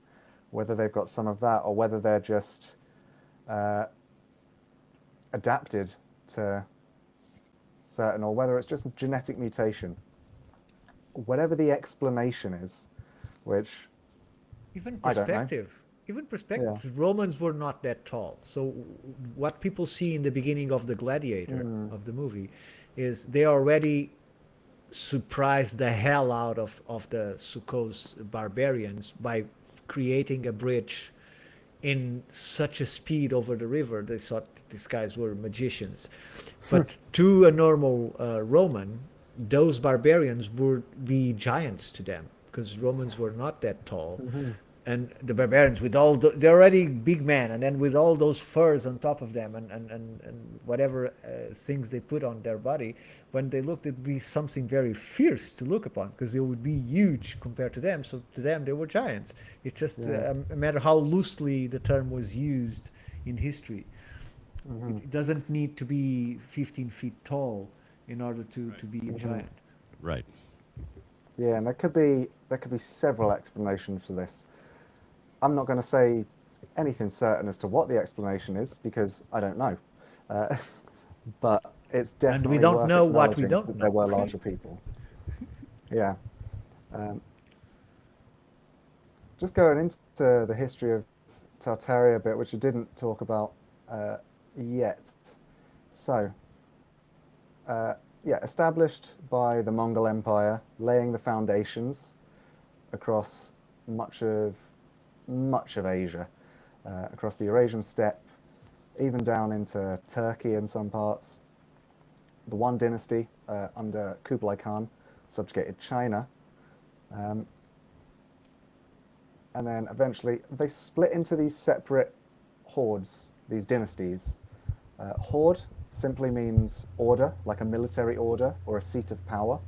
whether they've got some of that or whether they're just adapted to certain, or whether it's just a genetic mutation. Whatever the explanation is, which Even I don't know. perspective. Even perspective. Yeah. Romans were not that tall. So what people see in the beginning of the Gladiator of the movie is they already surprised the hell out of the Sukkos barbarians by creating a bridge in such a speed over the river. They thought these guys were magicians. But to a normal Roman, those barbarians would be giants to them because Romans were not that tall. And the barbarians with all they're already big men, and then with all those furs on top of them and whatever things they put on their body, when they looked, it'd be something very fierce to look upon because they would be huge compared to them. So to them they were giants. It's just a matter how loosely the term was used in history. It doesn't need to be 15 feet tall in order to be a giant. Right. Yeah, and there could be several explanations for this. I'm not going to say anything certain as to what the explanation is because I don't know. But it's definitely And we don't worth know what we acknowledging don't that know. there were larger people. Yeah. Just going into the history of Tartaria a bit, which I didn't talk about yet. So, yeah, established by the Mongol Empire, laying the foundations across much of Asia, across the Eurasian steppe, even down into Turkey in some parts. The One Dynasty under Kublai Khan subjugated China. And then eventually they split into these separate hordes, these dynasties. Horde simply means order, like a military order or a seat of power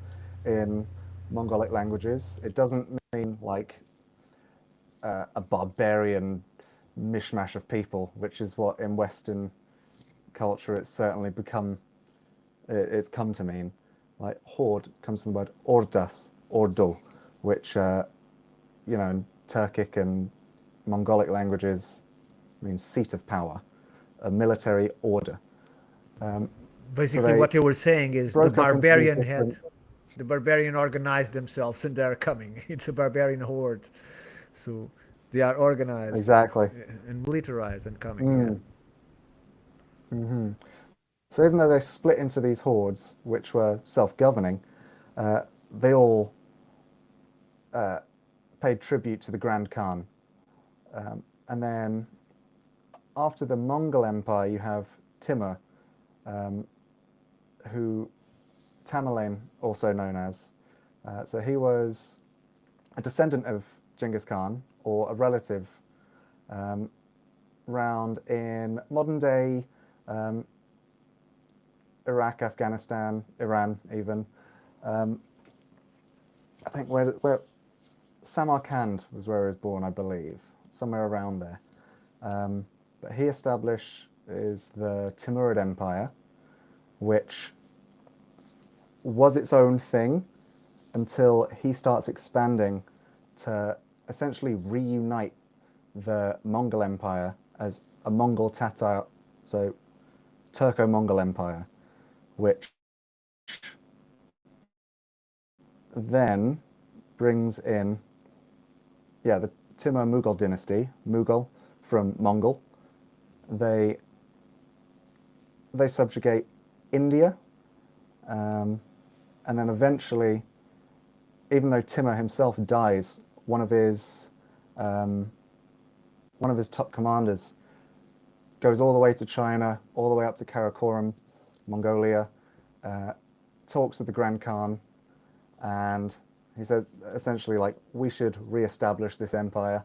in Mongolic languages. It doesn't mean like a barbarian mishmash of people, which is what in Western culture it's certainly become, it's come to mean. Like horde comes from the word ordas, ordo, which, you know, in Turkic and Mongolic languages means seat of power, a military order. Basically, they what you were saying is broke up into these different- the barbarian organized themselves and they're coming. It's a barbarian horde, so they are organized Exactly. and militarized and coming. So even though they split into these hordes, which were self-governing, they all paid tribute to the Grand Khan. And then after the Mongol Empire, you have Timur, who Tamerlane also known as. So he was a descendant of Genghis Khan, or a relative, round in modern-day Iraq, Afghanistan, Iran, even. I think where Samarkand was where he was born, I believe, somewhere around there. But he established is the Timurid Empire, which was its own thing until he starts expanding to essentially reunite the Mongol Empire as a Mongol Tatar, so Turco-Mongol Empire, which then brings in, yeah, the Timur Mughal dynasty, Mughal from Mongol. They subjugate India, and then eventually, even though Timur himself dies, one of his top commanders goes all the way to China, all the way up to Karakoram, Mongolia, talks with the Grand Khan, and he says essentially like, we should re-establish this empire.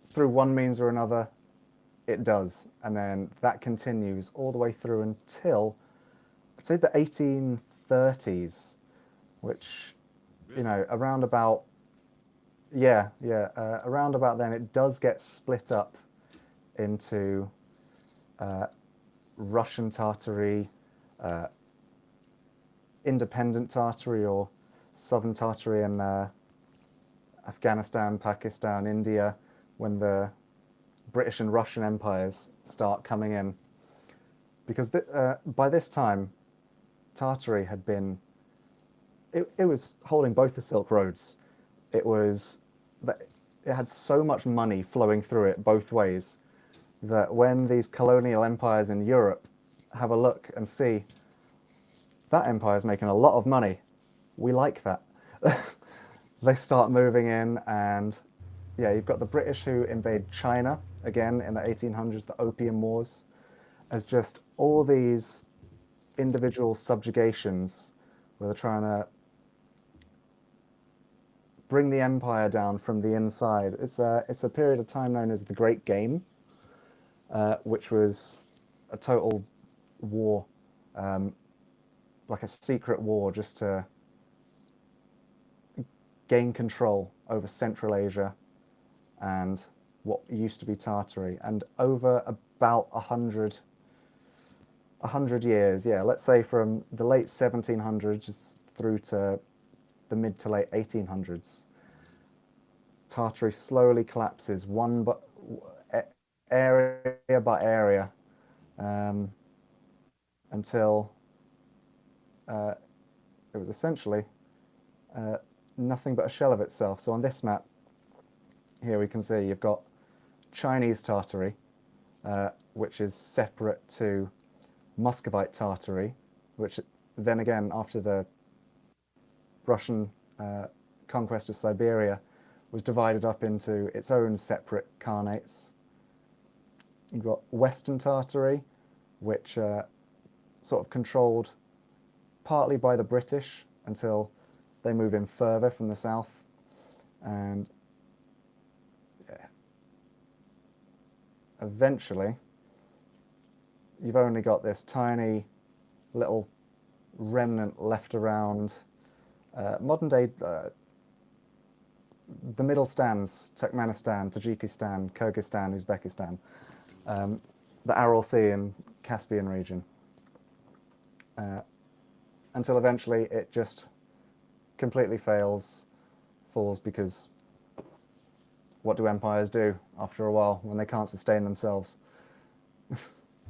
Through one means or another, it does, and then that continues all the way through until, I'd say, the 1830s, which, you know, around about then it does get split up into Russian Tartary, independent Tartary or southern Tartary in Afghanistan, Pakistan, India, when the British and Russian empires start coming in. Because by this time, Tartary had been, it was holding both the Silk Roads. It had so much money flowing through it both ways that when these colonial empires in Europe have a look and see that empire is making a lot of money, we like that. They start moving in, and yeah, you've got the British who invade China again in the 1800s, the Opium Wars, as just all these individual subjugations where they're trying to bring the empire down from the inside. It's a period of time known as the Great Game, which was a total war, like a secret war, just to gain control over Central Asia and what used to be Tartary. And over about 100 years, yeah, let's say from the late 1700s through to the mid to late 1800s, Tartary slowly collapses area by area, until it was essentially nothing but a shell of itself. So on this map here we can see you've got Chinese Tartary, which is separate to Muscovite Tartary, which then again, after the Russian conquest of Siberia, was divided up into its own separate khanates. You've got Western Tartary, which sort of controlled partly by the British until they move in further from the south. And yeah, eventually you've only got this tiny little remnant left around modern day the middle stands, Turkmenistan, Tajikistan, Kyrgyzstan, Uzbekistan, the Aral Sea and Caspian region, until eventually it just completely falls, because what do empires do after a while when they can't sustain themselves?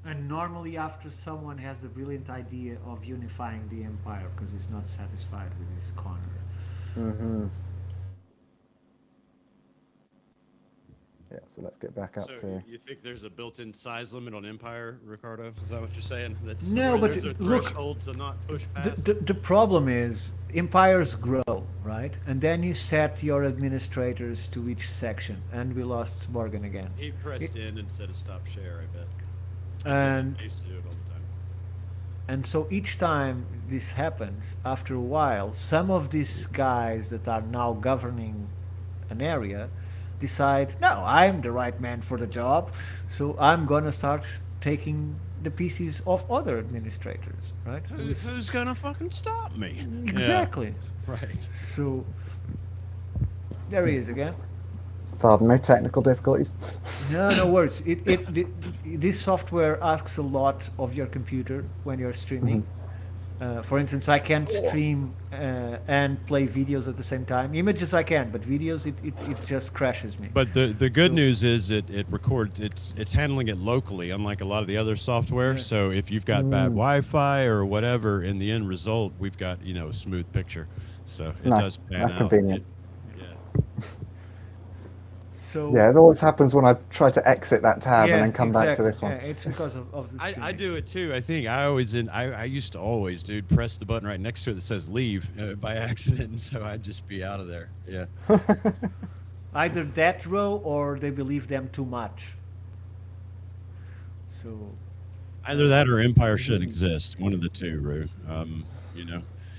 And normally after someone has the brilliant idea of unifying the empire because he's not satisfied with his corner. Mm-hmm. Yeah, so let's get back up So to... you think there's a built-in size limit on empire, Ricardo? Is that what you're saying? That's No, where but there's a look, threshold to not push past? The problem is empires grow, right? And then you set your administrators to each section, and we lost Morgan again. He pressed in instead of stop share, I bet. And I used to do it all the time. And so each time this happens, after a while, some of these guys that are now governing an area decide, no, I'm the right man for the job, so I'm gonna start taking the pieces of other administrators, right? Who's gonna fucking stop me? Exactly. Yeah, right. So there he is again. Pardon me, technical difficulties. No worries. This software asks a lot of your computer when you're streaming. For instance, I can't stream and play videos at the same time. Images I can, but videos it just crashes me. But the good news is it records. It's handling it locally, unlike a lot of the other software. Yeah. So if you've got bad Wi-Fi or whatever, in the end result, we've got a smooth picture. So it Nice. does pan That's out. convenient. So Yeah, it always happens when I try to exit that tab yeah, and then come back to exactly. this one. Yeah, it's because of the streaming. I do it too. I think I used to always, dude, press the button right next to it that says leave by accident, and so I'd just be out of there. Yeah. Either that row or they believe them too much. So Either that or Empire should exist. One of the two, Rue.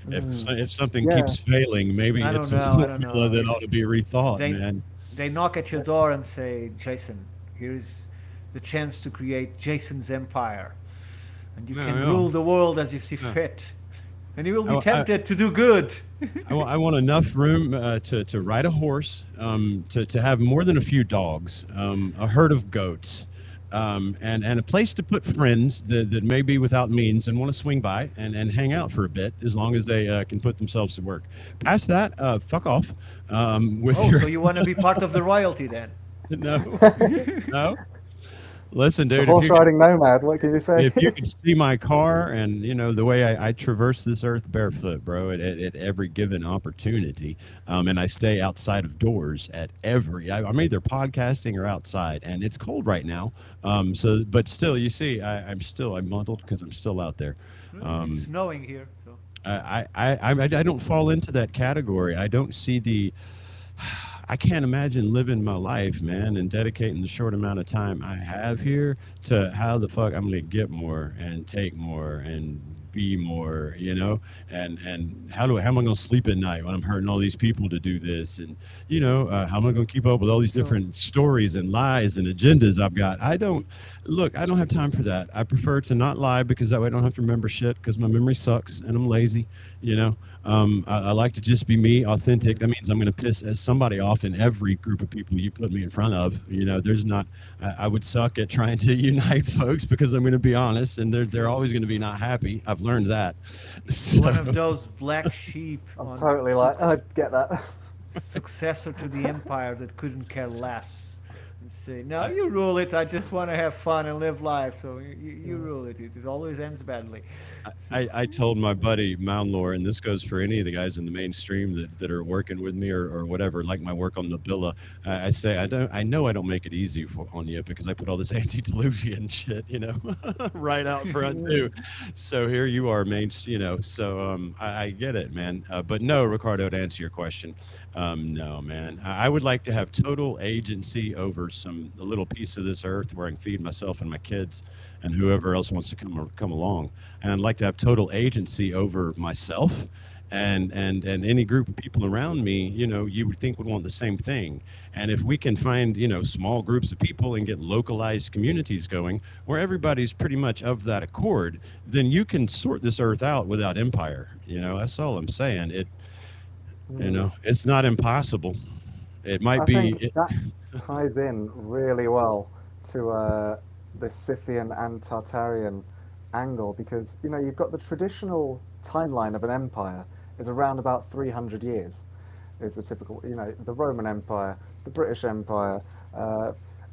If something Yeah. keeps failing, maybe I it's don't a know, I don't formula know. that ought to be rethought, They- man. they knock at your door and say, Jason, here's the chance to create Jason's empire. And you Yeah, can yeah. rule the world as you see fit. And you will be I- tempted to do good. I want enough room to ride a horse, to have more than a few dogs, a herd of goats, and a place to put friends that may be without means and want to swing by and hang out for a bit as long as they can put themselves to work. Past that, fuck off with Oh, your so you want to be part of the royalty then? no, no. Listen, The dude, horse riding nomad. What can you say? if you could see my car and the way I traverse this earth barefoot, bro, at every given opportunity, and I stay outside of doors at I'm either podcasting or outside, and it's cold right now, so but still, you see, I'm bundled because I'm still out there. It's snowing here, so. I don't fall into that category. I don't see I can't imagine living my life, man, and dedicating the short amount of time I have here to how the fuck I'm gonna get more and take more and be more, and how am I gonna sleep at night when I'm hurting all these people to do this, and how am I gonna keep up with all these So- different stories and lies and agendas I've got? I don't have time for that. I prefer to not lie because that way I don't have to remember shit because my memory sucks and I'm lazy, I like to just be me, authentic. That means I'm going to piss somebody off in every group of people you put me in front of. There's not. I would suck at trying to unite folks because I'm going to be honest, and they're always going to be not happy. I've learned that. So, One of those black sheep I'm on totally like, I get that. successor to the empire that couldn't care less and say, no, you rule it. I just want to have fun and live life. So you rule it. It always ends badly. I told my buddy Moundlore, and this goes for any of the guys in the mainstream that are working with me or whatever, like my work on Nabilla. I say I know I don't make it easy on you because I put all this antediluvian shit, right out front too. So here you are, So I get it, man. But no, Ricardo, to answer your question, no, man. I would like to have total agency over a little piece of this earth where I can feed myself and my kids and whoever else wants to come along. And I'd like to have total agency over myself and any group of people around me, you would think would want the same thing. And if we can find, small groups of people and get localized communities going where everybody's pretty much of that accord, then you can sort this earth out without empire. That's all I'm saying. It's not impossible. It might I be. think that ties in really well to the Scythian and Tartarian angle because you've got the traditional timeline of an empire is around about 300 years is the typical the Roman Empire, the British Empire,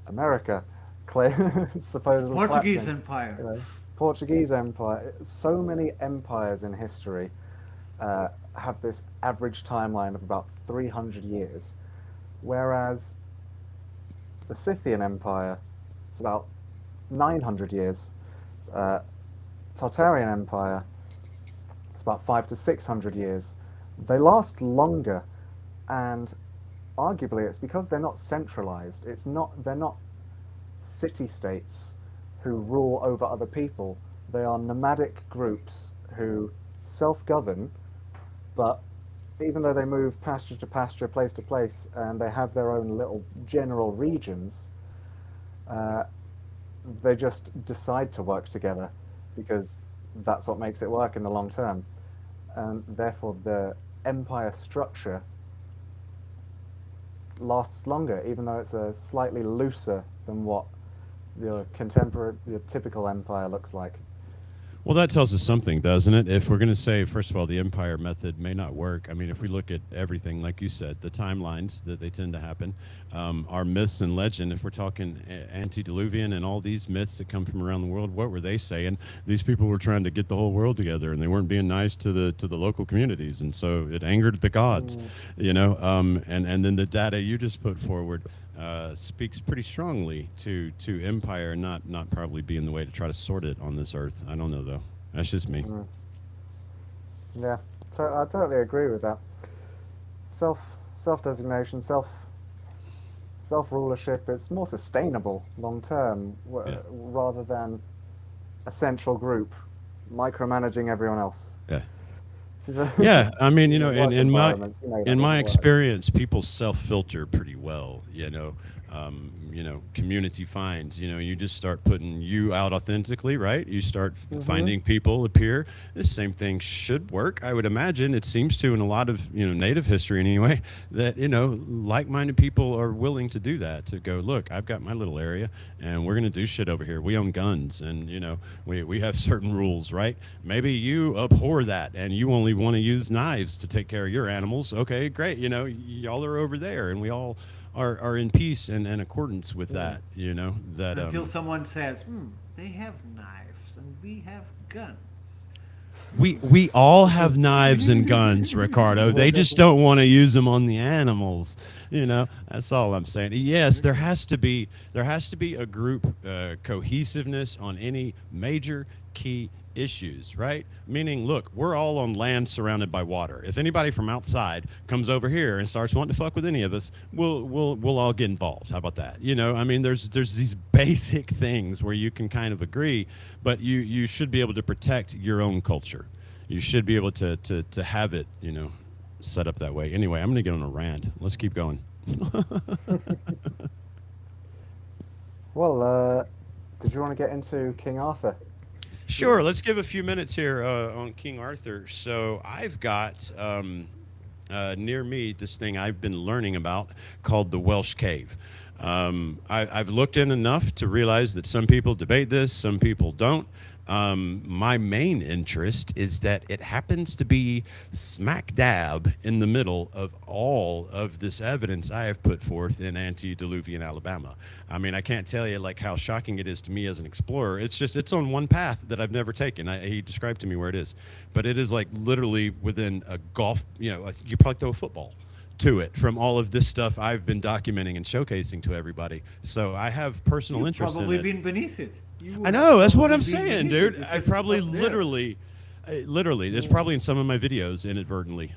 America, supposedly Portuguese collapsing, Empire. Portuguese Empire. So many empires in history have this average timeline of about 300 years, whereas the Scythian Empire is about 900 years. Tartarian Empire, it's about 500 to 600 years. They last longer, and arguably it's because they're not centralized. They're not city-states who rule over other people. They are nomadic groups who self-govern, but even though they move pasture to pasture, place to place, and they have their own little general regions, they just decide to work together because that's what makes it work in the long term. And therefore the empire structure lasts longer, even though it's a slightly looser than what the typical empire looks like. Well, that tells us something, doesn't it? If we're going to say, first of all, the empire method may not work. I mean, if we look at everything, like you said, the timelines that they tend to happen, our myths and legend, if we're talking antediluvian and all these myths that come from around the world, what were they saying? These people were trying to get the whole world together, and they weren't being nice to the local communities, and so it angered the gods, and then the data you just put forward speaks pretty strongly to empire not probably being the way to try to sort it on this earth. I don't know though. That's just me. Yeah, I totally agree with that. Self-designation, self-rulership. It's more sustainable long term rather than a central group micromanaging everyone else. Yeah. Yeah, I mean, in my Work environments, in my that doesn't work. experience, people self-filter pretty well. community finds. You just start putting you out authentically, right? You start finding people appear. This same thing should work, I would imagine. It seems to in a lot of native history anyway, that like-minded people are willing to do that, to go, look, I've got my little area and we're going to do shit over here. We own guns, and we have certain rules, right? Maybe you abhor that and you only want to use knives to take care of your animals. Okay, great. Y'all are over there, and we all are in peace and in accordance with that. That Until someone says, they have knives and we have guns. we all have knives and guns, Ricardo. They just don't want to use them on the animals. That's all I'm saying. Yes, there has to be a group cohesiveness on any major key issues, right? Meaning, look, we're all on land surrounded by water. If anybody from outside comes over here and starts wanting to fuck with any of us, we'll all get involved. How about that? There's these basic things where you can kind of agree, but you should be able to protect your own culture. You should be able to have it, set up that way. Anyway, I'm going to get on a rant. Let's keep going. Well, did you want to get into King Arthur? Sure. Let's give a few minutes here on King Arthur. So I've got near me this thing I've been learning about called the Welsh Cave. I've looked in enough to realize that some people debate this, some people don't. My main interest is that it happens to be smack dab in the middle of all of this evidence I have put forth in antediluvian Alabama. I mean, I can't tell you how shocking it is to me as an explorer. It's on one path that I've never taken. He described to me where it is, but it is literally within a golf, you probably throw a football to it from all of this stuff I've been documenting and showcasing to everybody. So I have personal interest in it. You've probably been beneath it. I know, that's what I'm saying, dude. I probably literally, it's probably in some of my videos inadvertently,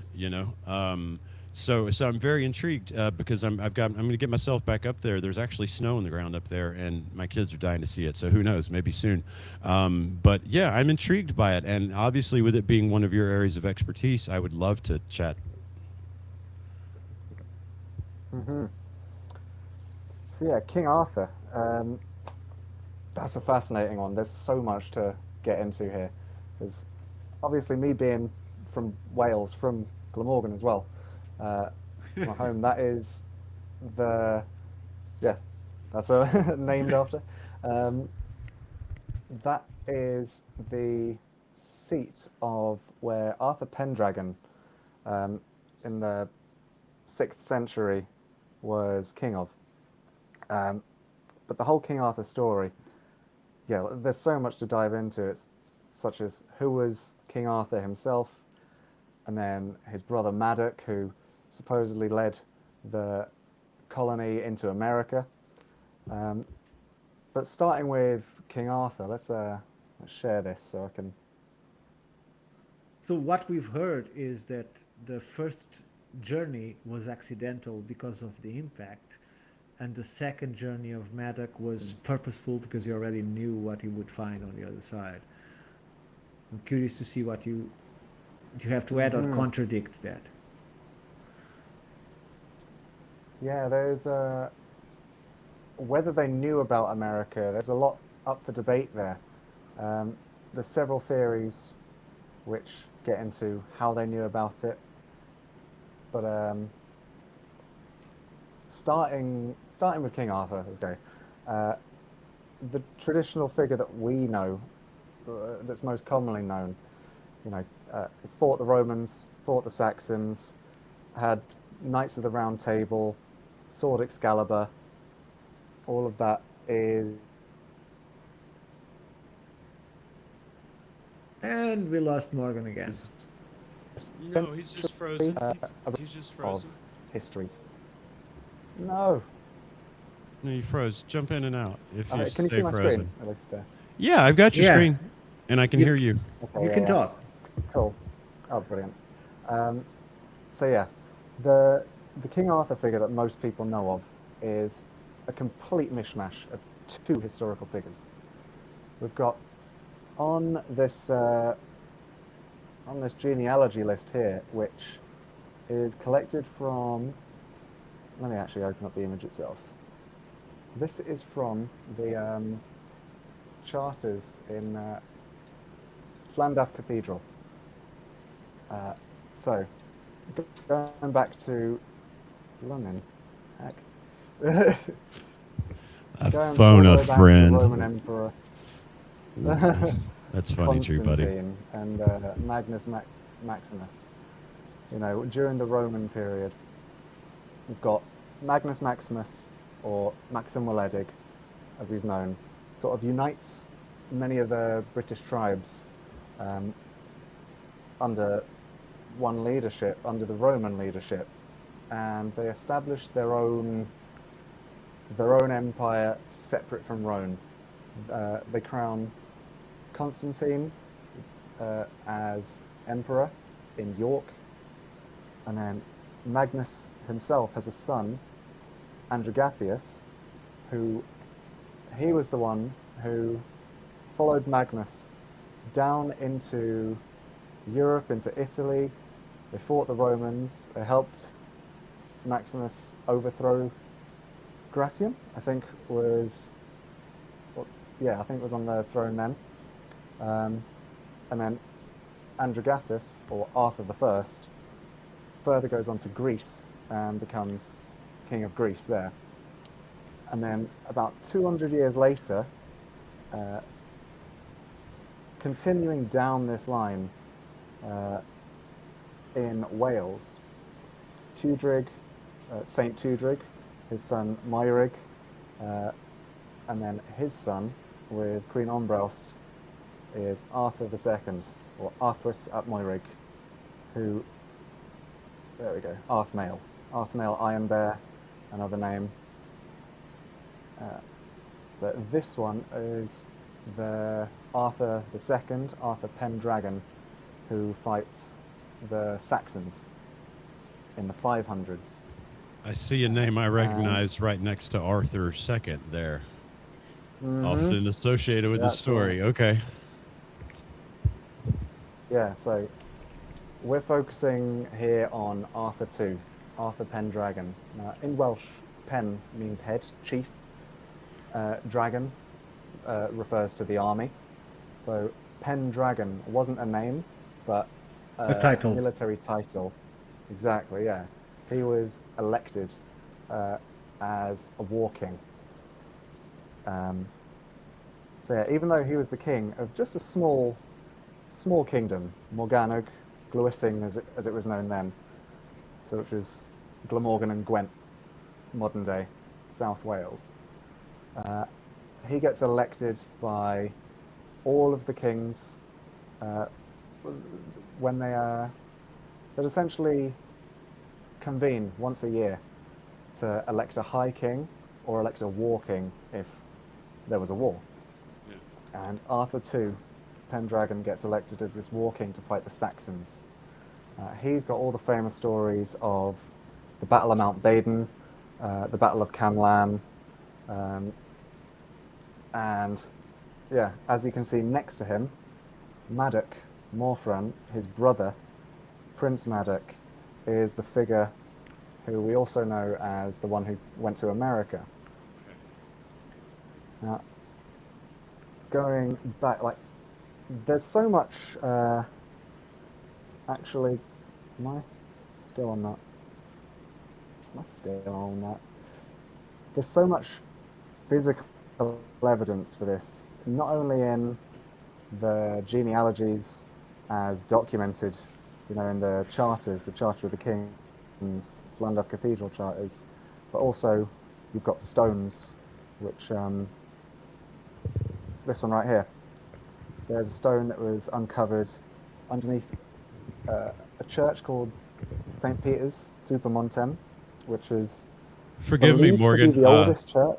So I'm very intrigued because I'm going to get myself back up there. There's actually snow on the ground up there, and my kids are dying to see it. So who knows? Maybe soon. But yeah, I'm intrigued by it, and obviously with it being one of your areas of expertise, I would love to chat. So yeah, King Arthur. That's a fascinating one. There's so much to get into here. There's obviously me being from Wales, from Glamorgan as well. My home. That is that's where we're named after. That is the seat of where Arthur Pendragon, in the 6th century, was king of. But the whole King Arthur story, there's so much to dive into. It's such as who was King Arthur himself, and then his brother Madoc, who supposedly led the colony into America. But starting with King Arthur, let's share this so I can. So what we've heard is that the first journey was accidental because of the impact, and the second journey of Madoc was purposeful because he already knew what he would find on the other side. I'm curious to see what you have to add or contradict that. Yeah, there's whether they knew about America. There's a lot up for debate there. There's several theories which get into how they knew about it. But starting with King Arthur, okay. The traditional figure that we know, that's most commonly known, fought the Romans, fought the Saxons, had Knights of the Round Table, sword Excalibur. All of that is. And we lost Morgan again. No, he's just frozen. He's just frozen. Histories. No, you froze. Jump in and out if you can stay you see my frozen. screen? At least, Yeah, I've got your screen, and I can hear you. okay, You can talk. Cool. Oh, brilliant. So yeah, the King Arthur figure that most people know of is a complete mishmash of two historical figures. We've got on this genealogy list here, which is collected from. Let me actually open up the image itself. This is from the charters in Llandaff Cathedral. So, going back to London, heck. A Going phone all a the way back to the friend. Roman Emperor That's funny too, buddy. Constantine and Maximus. You know, during the Roman period, we've got Magnus Maximus, or Maxim Waledig, as he's known, sort of unites many of the British tribes under one leadership, under the Roman leadership, and they established their own empire separate from Rome. They crown Constantine as emperor in York, and then Magnus himself has a son, Androgathius, who he was the one who followed Magnus down into Europe, into Italy. They fought the Romans. They helped Maximus overthrow Gratian, I think was, I think was on the throne then. And then Androgathius, or Arthur I, further goes on to Greece and becomes king of Greece there. And then about 200 years later, continuing down this line in Wales, Tudrig, Saint Tudrig, his son Meurig, and then his son with Queen Ombrose is Arthur II, or Arthurus ap Meurig, who, there we go, Arthmael Iron Bear, another name. So this one is the Arthur II, Arthur Pendragon, who fights the Saxons in the 500s. I see a name I recognize right next to Arthur II there. Often associated with the story. Right. Okay. Yeah, so we're focusing here on Arthur II, Arthur Pendragon. Now, in Welsh, Pen means head, chief. Dragon refers to the army. So Pendragon wasn't a name, but A title. Military title. Exactly, yeah. He was elected as a war king. So yeah, even though he was the king of just a small kingdom, Morgannwg, Gluysing as it was known then, so which is Glamorgan and Gwent, modern day South Wales. He gets elected by all of the kings when they essentially convene once a year to elect a high king or elect a war king if there was a war. Yeah. And Arthur II, Pendragon, gets elected as this war king to fight the Saxons. He's got all the famous stories of the Battle of Mount Badon, the Battle of Camlan, and yeah, as you can see next to him, Madoc Morfran, his brother, Prince Madoc, is the figure who we also know as the one who went to America. Now, going back, like, there's so much, actually, am I still on that? Am I still on that? There's so much physical evidence for this, not only in the genealogies as documented, you know, in the charters, the Charter of the Kings, Llandaff Cathedral charters, but also you've got stones, which, this one right here. There's a stone that was uncovered underneath a church called St. Peter's, Supermontem, which is Forgive me, believed to Morgan. be the oldest church.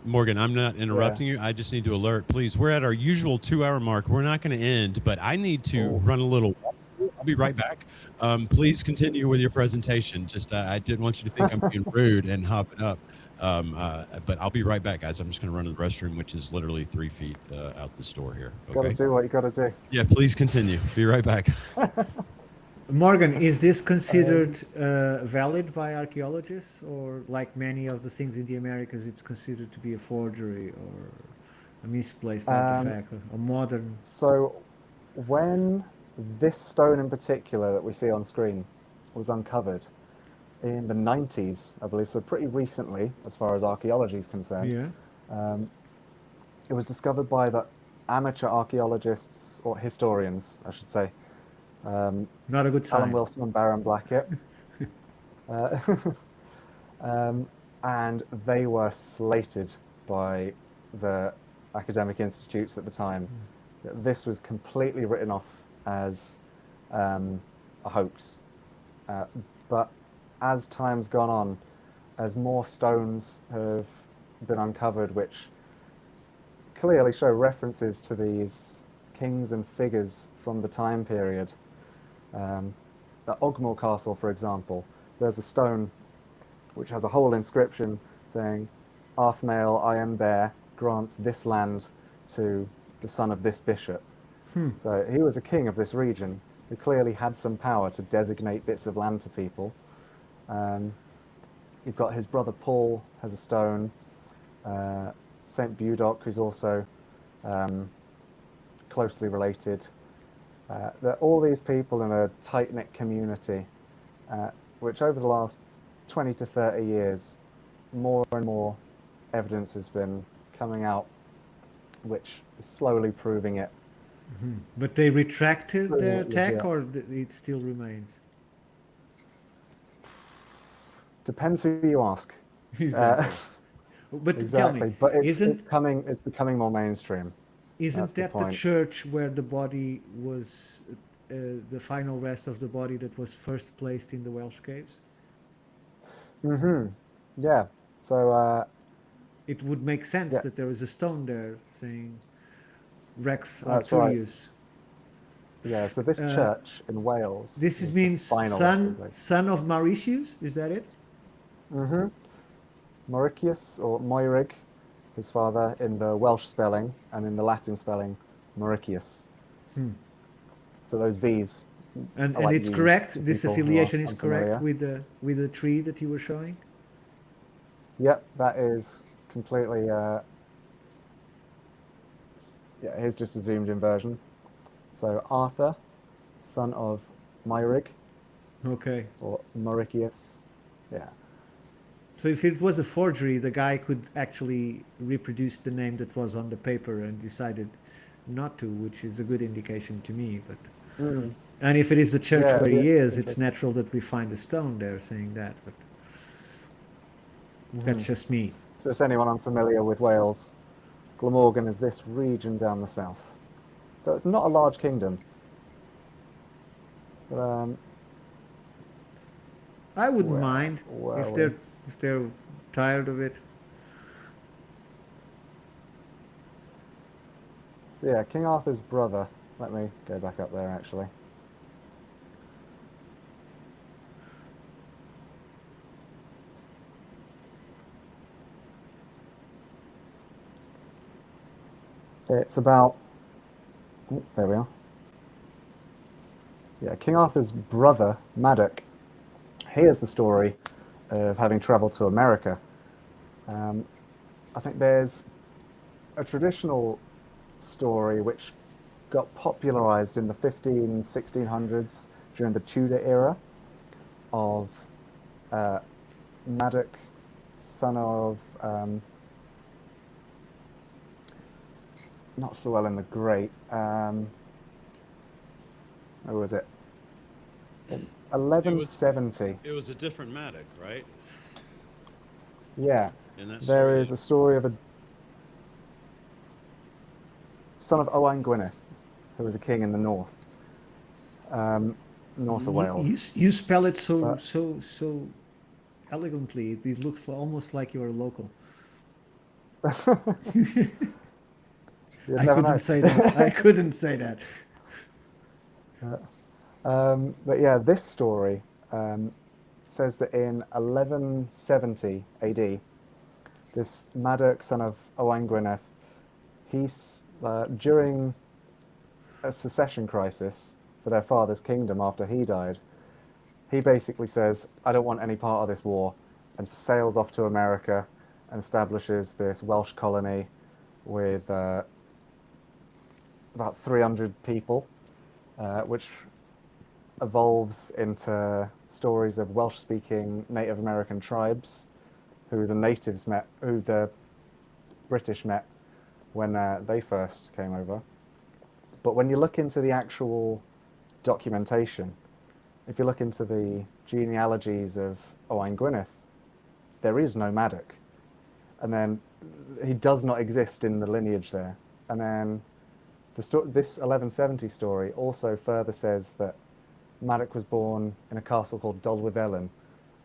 Morgan, I'm not interrupting you. I just need to alert, please. We're at our usual 2-hour mark. We're not going to end, but I need to run a little. I'll be right back. Please continue with your presentation. Just I didn't want you to think I'm being rude and hopping up. But I'll be right back, guys. I'm just going to run to the restroom, which is literally 3 feet out the store here. Okay? Got to do what you got to do. Yeah, please continue. Be right back. Morgan, is this considered valid by archaeologists, or like many of the things in the Americas, it's considered to be a forgery or a misplaced artifact, or a modern? So when this stone in particular that we see on screen was uncovered in the 90s, I believe, so pretty recently, as far as archaeology is concerned, Yeah. it was discovered by the amateur archaeologists, or historians, I should say, Not a good Alan sign. Wilson and Baron Blackett. uh, and they were slated by the academic institutes at the time. This was completely written off as a hoax. But as time's gone on, as more stones have been uncovered, which clearly show references to these kings and figures from the time period. At Ogmore Castle, for example, there's a stone which has a whole inscription saying, Arthmael, I am there, grants this land to the son of this bishop. So he was a king of this region who clearly had some power to designate bits of land to people. You've got his brother Paul has a stone, Saint Budoc, who's also closely related. There are all these people in a tight-knit community, which over the last 20 to 30 years, more and more evidence has been coming out, which is slowly proving it. But they retracted their Yeah. attack, or it still remains? Depends who you ask. Exactly. But Exactly, tell me, but isn't it's becoming more mainstream. That's isn't the that the point. church where the body was, the final rest of the body that was first placed in the Welsh caves? Yeah. So It would make sense Yeah. that there is a stone there saying Rex That's right. Arturius. yeah, so this church in Wales. This is the means final son place. son of Mauritius. Is that it? Mauritius or Moirig, his father, in the Welsh spelling, and in the Latin spelling, Mauritius. So those V's. And are like it's U's correct. to This people who are affiliation is correct unfamiliar. with the tree that you were showing. Yep, that is completely. Yeah, here's just a zoomed in version. So Arthur, son of Moirig, Okay. or Mauritius. Yeah. So if it was a forgery, the guy could actually reproduce the name that was on the paper and decided not to, which is a good indication to me. But and if it is the church Yeah, where he yeah, is, it's natural that we find a stone there saying that. But that's just me. So if anyone unfamiliar with Wales, Glamorgan is this region down the south. So it's not a large kingdom. But I wouldn't Where mind were if we? they're tired of it. so yeah, King Arthur's brother. Let me go back up there actually. It's about. Oh, there we are. Yeah, King Arthur's brother, Madoc. Here's the story of having travelled to America. I think there's a traditional story which got popularized in the 1600s during the Tudor era of Madoc, son of not Llewellyn the Great. Who was it? 1170. It was a different Madoc, right? Yeah. In that There story. is a story of a son of Owain Gwynedd, who was a king in the north, north of Wales. You spell it so But- so elegantly. It looks almost like you're a local. You'd I never couldn't know. say that. I couldn't say that. But yeah, this story says that in 1170 AD, this Madoc, son of Owain Gwynedd, during a succession crisis for their father's kingdom after he died, he basically says, I don't want any part of this war, and sails off to America and establishes this Welsh colony with about 300 people, which evolves into stories of Welsh-speaking Native American tribes who the natives met, who the British met when they first came over. But when you look into the actual documentation, if you look into the genealogies of Owain Gwynedd, there is no Madoc. And then he does not exist in the lineage there. And then this 1170 story also further says that Madoc was born in a castle called Dolwyddelyn,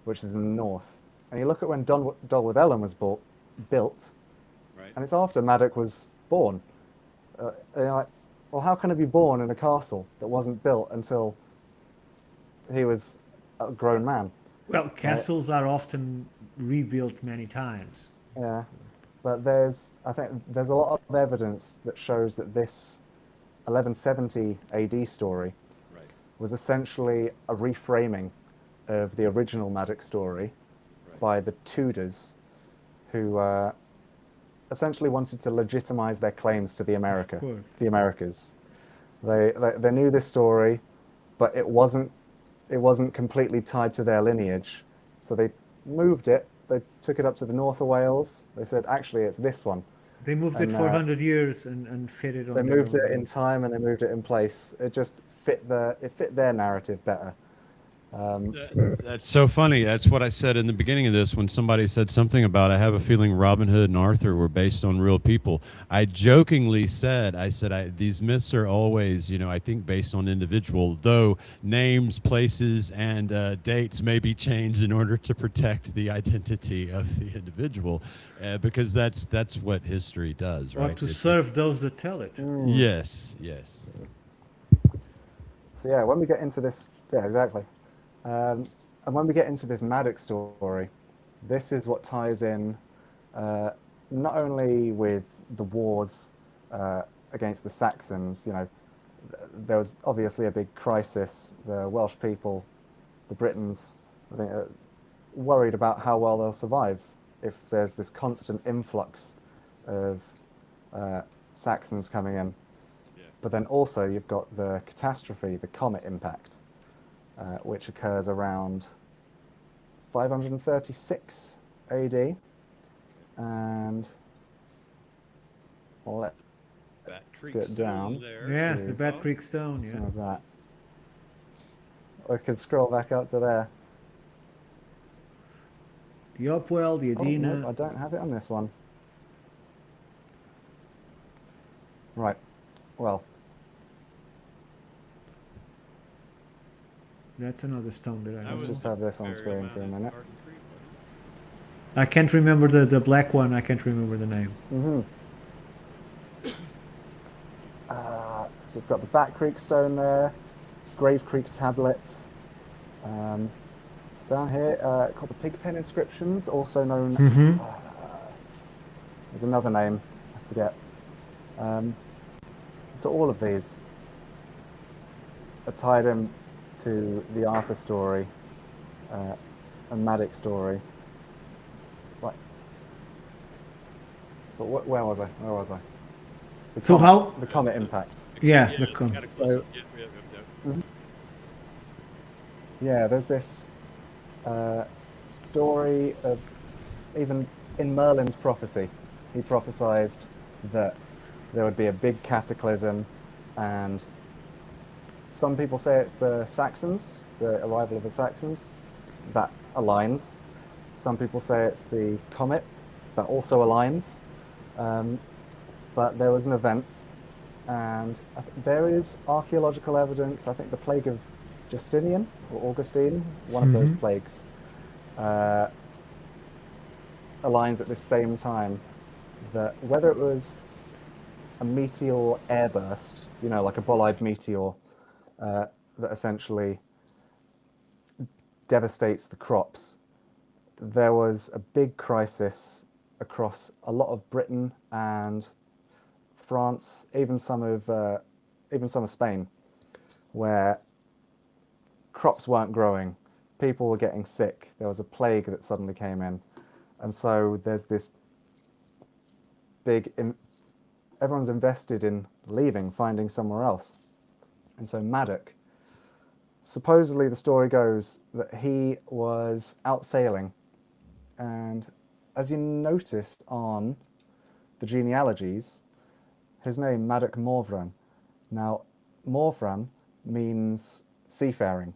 which is in the north. And you look at when Dolwyddelyn was built, Right. and it's after Madoc was born. And you're like, well, how can it be born in a castle that wasn't built until he was a grown man? Well, castles are often rebuilt many times. Yeah, but I think there's a lot of evidence that shows that this 1170 AD story Right. was essentially a reframing of the original Madoc story Right. by the Tudors, who essentially wanted to legitimize their claims to the course. the Americas. They knew this story, but it wasn't completely tied to their lineage, so they moved it. They took it up to the north of Wales. They said, actually, it's this one. They moved And, it for 100 years and fit it on They their moved own it in rules. time and they moved it in place. It just fit their narrative better. That's so funny. That's what I said in the beginning of this when somebody said something about I have a feeling Robin Hood and Arthur were based on real people. I jokingly said, these myths are always, I think based on individual, though names, places, and dates may be changed in order to protect the identity of the individual, because that's what history does, Or right? to serve those that tell it. Yes, yes. So yeah, when we get into this, yeah, exactly. And when we get into this Madoc story, this is what ties in not only with the wars against the Saxons. There was obviously a big crisis. The Welsh people, the Britons, I think, are worried about how well they'll survive if there's this constant influx of Saxons coming in. But then also you've got the catastrophe, the comet impact, which occurs around 536 AD. And let's get down Yeah, to the Bat Creek Stone, some yeah. of that. We can scroll back up to there. The Upwell, the Oh, Adena. no, I don't have it on this one. Right. Well, That's another stone that I let's know. just have this on screen for a minute. I can't remember the black one. I can't remember the name. Mm-hmm. So we've got the Bat Creek Stone there, Grave Creek Tablet. Down here, called the Pigpen Inscriptions, also known. There's another name, I forget. So all of these are tied in to the Arthur story and Madoc story. Right. But where was I? The comet impact. Yeah, the con. So, yeah, there's this story of, even in Merlin's prophecy, he prophesied that there would be a big cataclysm, and some people say it's the Saxons, the arrival of the Saxons, that aligns. Some people say it's the comet, that also aligns. But there was an event, and there is archaeological evidence. I think the plague of Justinian or Augustine, one of those plagues, aligns at the same time. That whether it was a meteor airburst, like a bolide meteor, that essentially devastates the crops, there was a big crisis across a lot of Britain and France, even some of Spain, where crops weren't growing, people were getting sick, there was a plague that suddenly came in, and so there's this big, everyone's invested in leaving, finding somewhere else. And so Madoc, supposedly the story goes that he was out sailing, and as you noticed on the genealogies, his name Madoc Morvran. Now, Morvran means seafaring.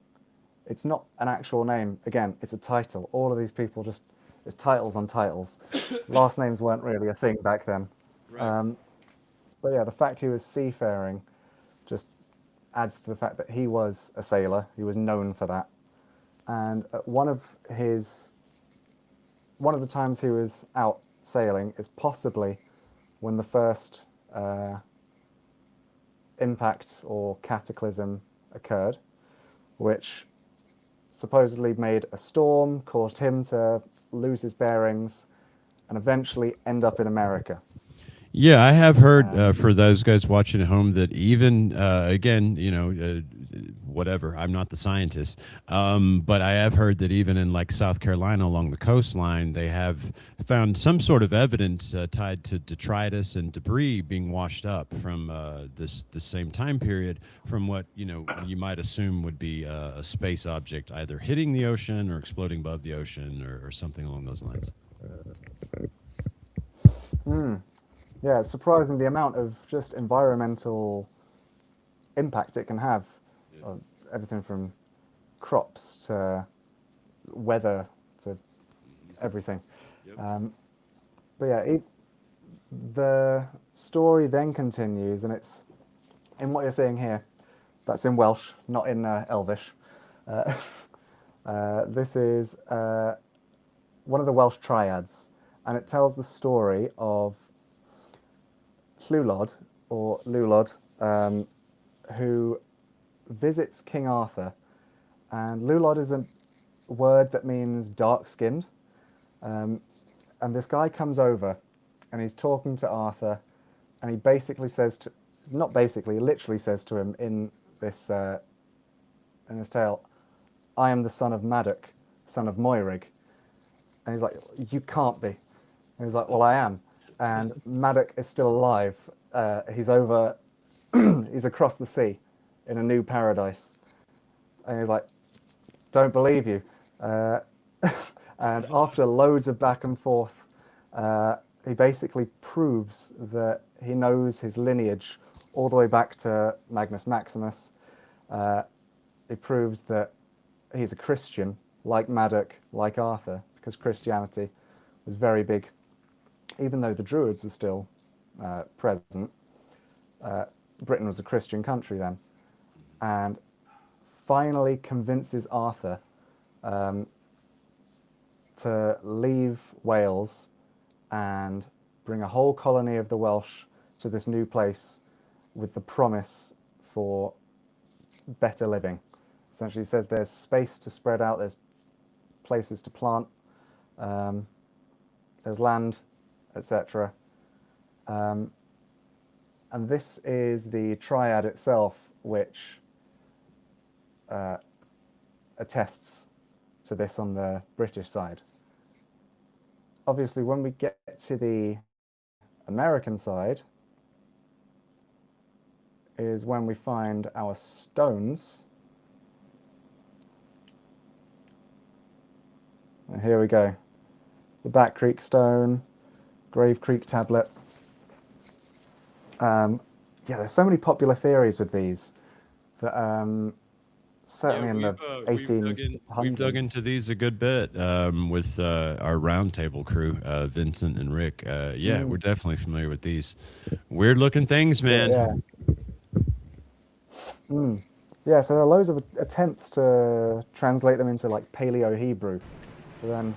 It's not an actual name. Again, it's a title. All of these people just, it's titles on titles. Last names weren't really a thing back then. Right. But yeah, the fact he was seafaring just adds to the fact that he was a sailor. He was known for that. And at one of the times he was out sailing is possibly when the first impact or cataclysm occurred, which supposedly made a storm, caused him to lose his bearings, and eventually end up in America. Yeah, I have heard for those guys watching at home that even again, whatever. I'm not the scientist, but I have heard that even in like South Carolina along the coastline, they have found some sort of evidence tied to detritus and debris being washed up from this same time period, from what you might assume would be a space object either hitting the ocean or exploding above the ocean or something along those lines. Yeah, it's surprising the amount of just environmental impact it can have. Everything from crops to weather to everything. Yep. But yeah, the story then continues, and it's in what you're seeing here. That's in Welsh, not in Elvish. This is one of the Welsh triads, and it tells the story of Llywelyn, or Lulod, who visits King Arthur. And Lulod is a word that means dark-skinned. And this guy comes over, and he's talking to Arthur, and he basically says to, not basically, he literally says to him in this tale, "I am the son of Madoc, son of Moirig." And he's like, "You can't be." And he's like, "Well, I am." And Madoc is still alive. He's over, he's across the sea in a new paradise. And he's like, "Don't believe you." And after loads of back and forth, he basically proves that he knows his lineage all the way back to Magnus Maximus. He proves that he's a Christian, like Madoc, like Arthur, because Christianity was very big. Even though the Druids were still present, Britain was a Christian country then, and finally convinces Arthur to leave Wales and bring a whole colony of the Welsh to this new place with the promise for better living. Essentially, he says there's space to spread out, there's places to plant, there's land, etc. And this is the triad itself, which attests to this on the British side. Obviously, when we get to the American side, is when we find our stones. And here we go. The Back Creek stone, Grave Creek tablet. Yeah, there's so many popular theories with these that certainly in the 1800s. We've dug into these a good bit with our roundtable crew, Vincent and Rick. Yeah, we're definitely familiar with these weird looking things, man. Yeah. Yeah, so there are loads of attempts to translate them into like Paleo Hebrew, but then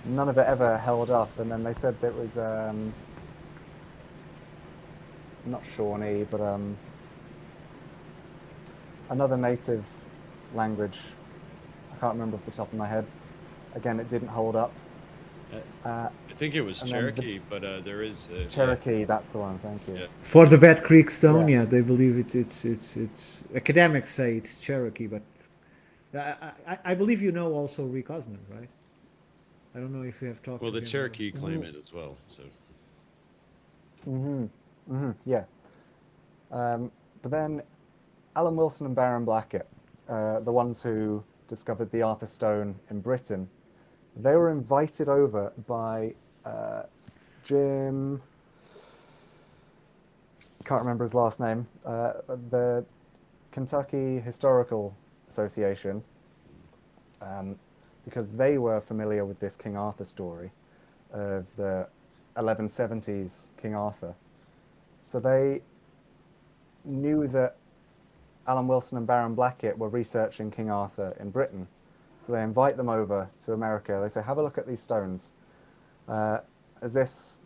none of it ever held up. And then they said that it was not Shawnee, but another native language. I can't remember off the top of my head. Again, it didn't hold up. I think it was and then the Cherokee, but there is Cherokee, that's the one, thank you. Yeah. For the Bat Creek Stone, Yeah. yeah, they believe it's academics say it's Cherokee, but I believe you know also Rick Osmond, right? I don't know if you have talked Well, to the him. Cherokee claim it as well. So Yeah. But then Alan Wilson and Baron Blackett, the ones who discovered the Arthur Stone in Britain, they were invited over by Jim. Can't remember his last name. The Kentucky Historical Association, because they were familiar with this King Arthur story of the 1170s King Arthur. So they knew that Alan Wilson and Baron Blackett were researching King Arthur in Britain. So they invite them over to America. They say, have a look at these stones. Is this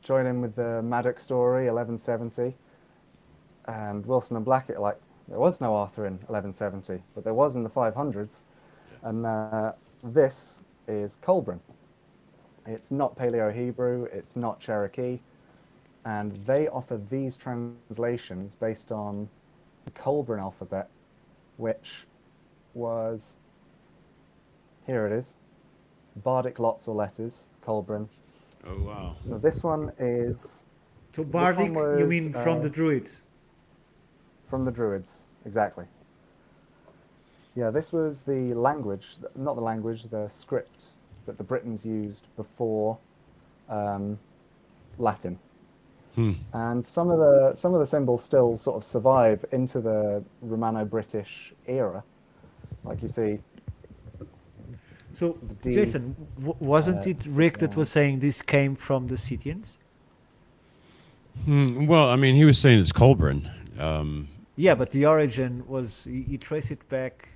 join in with the Madoc story, 1170? And Wilson and Blackett are like, there was no Arthur in 1170, but there was in the 500s. And this is Colburn. It's not Paleo-Hebrew, it's not Cherokee. And they offer these translations based on the Colburn alphabet, which was, here it is, Bardic lots or letters, Colburn. oh wow. Now this one is... So Bardic, you was, mean from the Druids? From the Druids, exactly. Yeah, this was the language, not the language, the script that the Britons used before Latin. And some of the symbols still sort of survive into the Romano-British era, like you see. So, D, Jason, wasn't it Rick that was saying this came from the Scythians? Well, I mean, he was saying it's Colburn. Yeah, but the origin was, he traced it back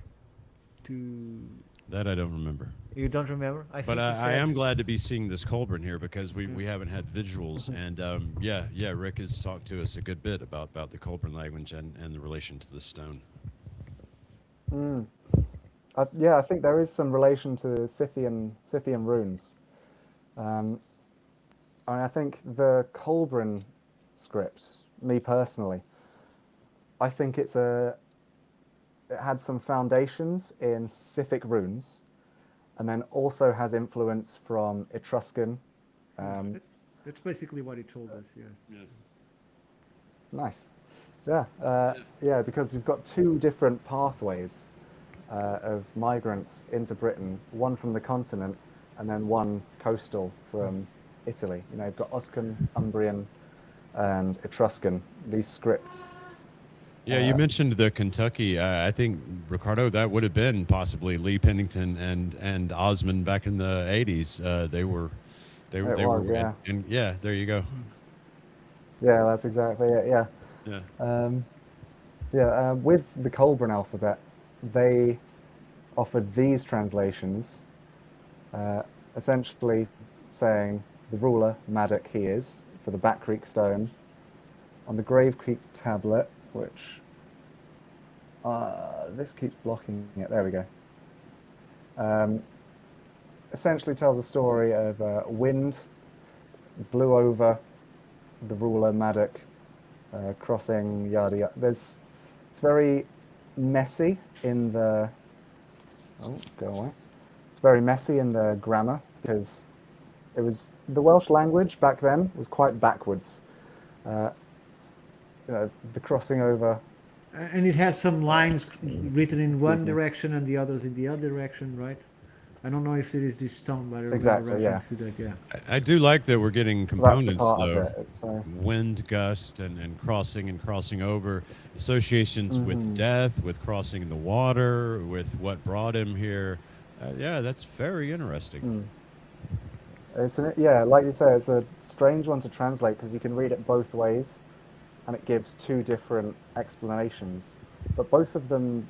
to... That I don't remember. You don't remember? I But think he I said- am glad to be seeing this Colburn here because we haven't had visuals. And yeah, Rick has talked to us a good bit about the Colburn language and the relation to the stone. Yeah, I think there is some relation to Scythian runes. I think the Colburn script, me personally, I think it had some foundations in Scythic runes, and then also has influence from Etruscan. That's basically what he told us, yes. Yeah. Nice. Yeah, because you've got two different pathways of migrants into Britain, one from the continent and then one coastal from Italy. You know, you've got Oscan, Umbrian, and Etruscan, these scripts. Yeah, you mentioned the Kentucky. I think, Ricardo, that would have been possibly Lee Pennington and Osmond back in the 80s. They were, yeah. And yeah, there you go. Yeah, that's exactly it, yeah. Yeah. With the Colburn alphabet, they offered these translations, essentially saying the ruler, Madoc, he is, for the Bat Creek Stone, on the Grave Creek tablet, which this keeps blocking it. There we go. Essentially tells a story of wind blew over the ruler Madoc, crossing yada yada. It's very messy in the. Oh, go away. It's very messy in the grammar because it was the Welsh language back then was quite backwards. The crossing over. And it has some lines written in one direction and the others in the other direction, right? I don't know if it is this stone, but I remember Exactly, yeah. reference to that, yeah. I do like that we're getting That's the components, part of though. it. It's, Wind, gust, and crossing over. Associations with death, with crossing the water, with what brought him here. Yeah, that's very interesting. Yeah, like you say, it's a strange one to translate because you can read it both ways, and it gives two different explanations. But both of them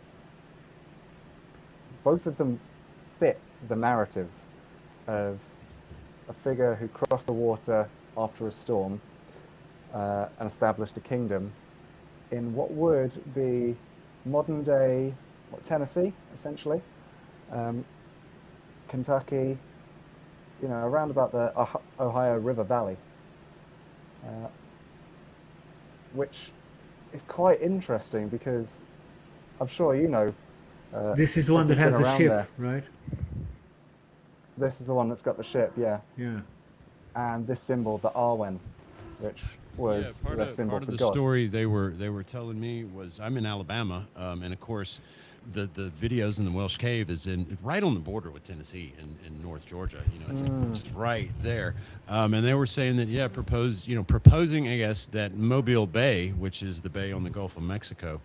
fit the narrative of a figure who crossed the water after a storm and established a kingdom in what would be modern day Tennessee, essentially, Kentucky, around about the Ohio River Valley, which is quite interesting because I'm sure you know. This is the one if that you've been has the around ship, there. right? This is the one that's got the ship, yeah. Yeah. And this symbol, the Arwen, which was the symbol part for of the God. story they were telling me was I'm in Alabama, and of course, the videos in the Welsh Cave is right on the border with Tennessee and North Georgia. It's like just right there. And they were saying that proposing, I guess, that Mobile Bay, which is the bay on the Gulf of Mexico.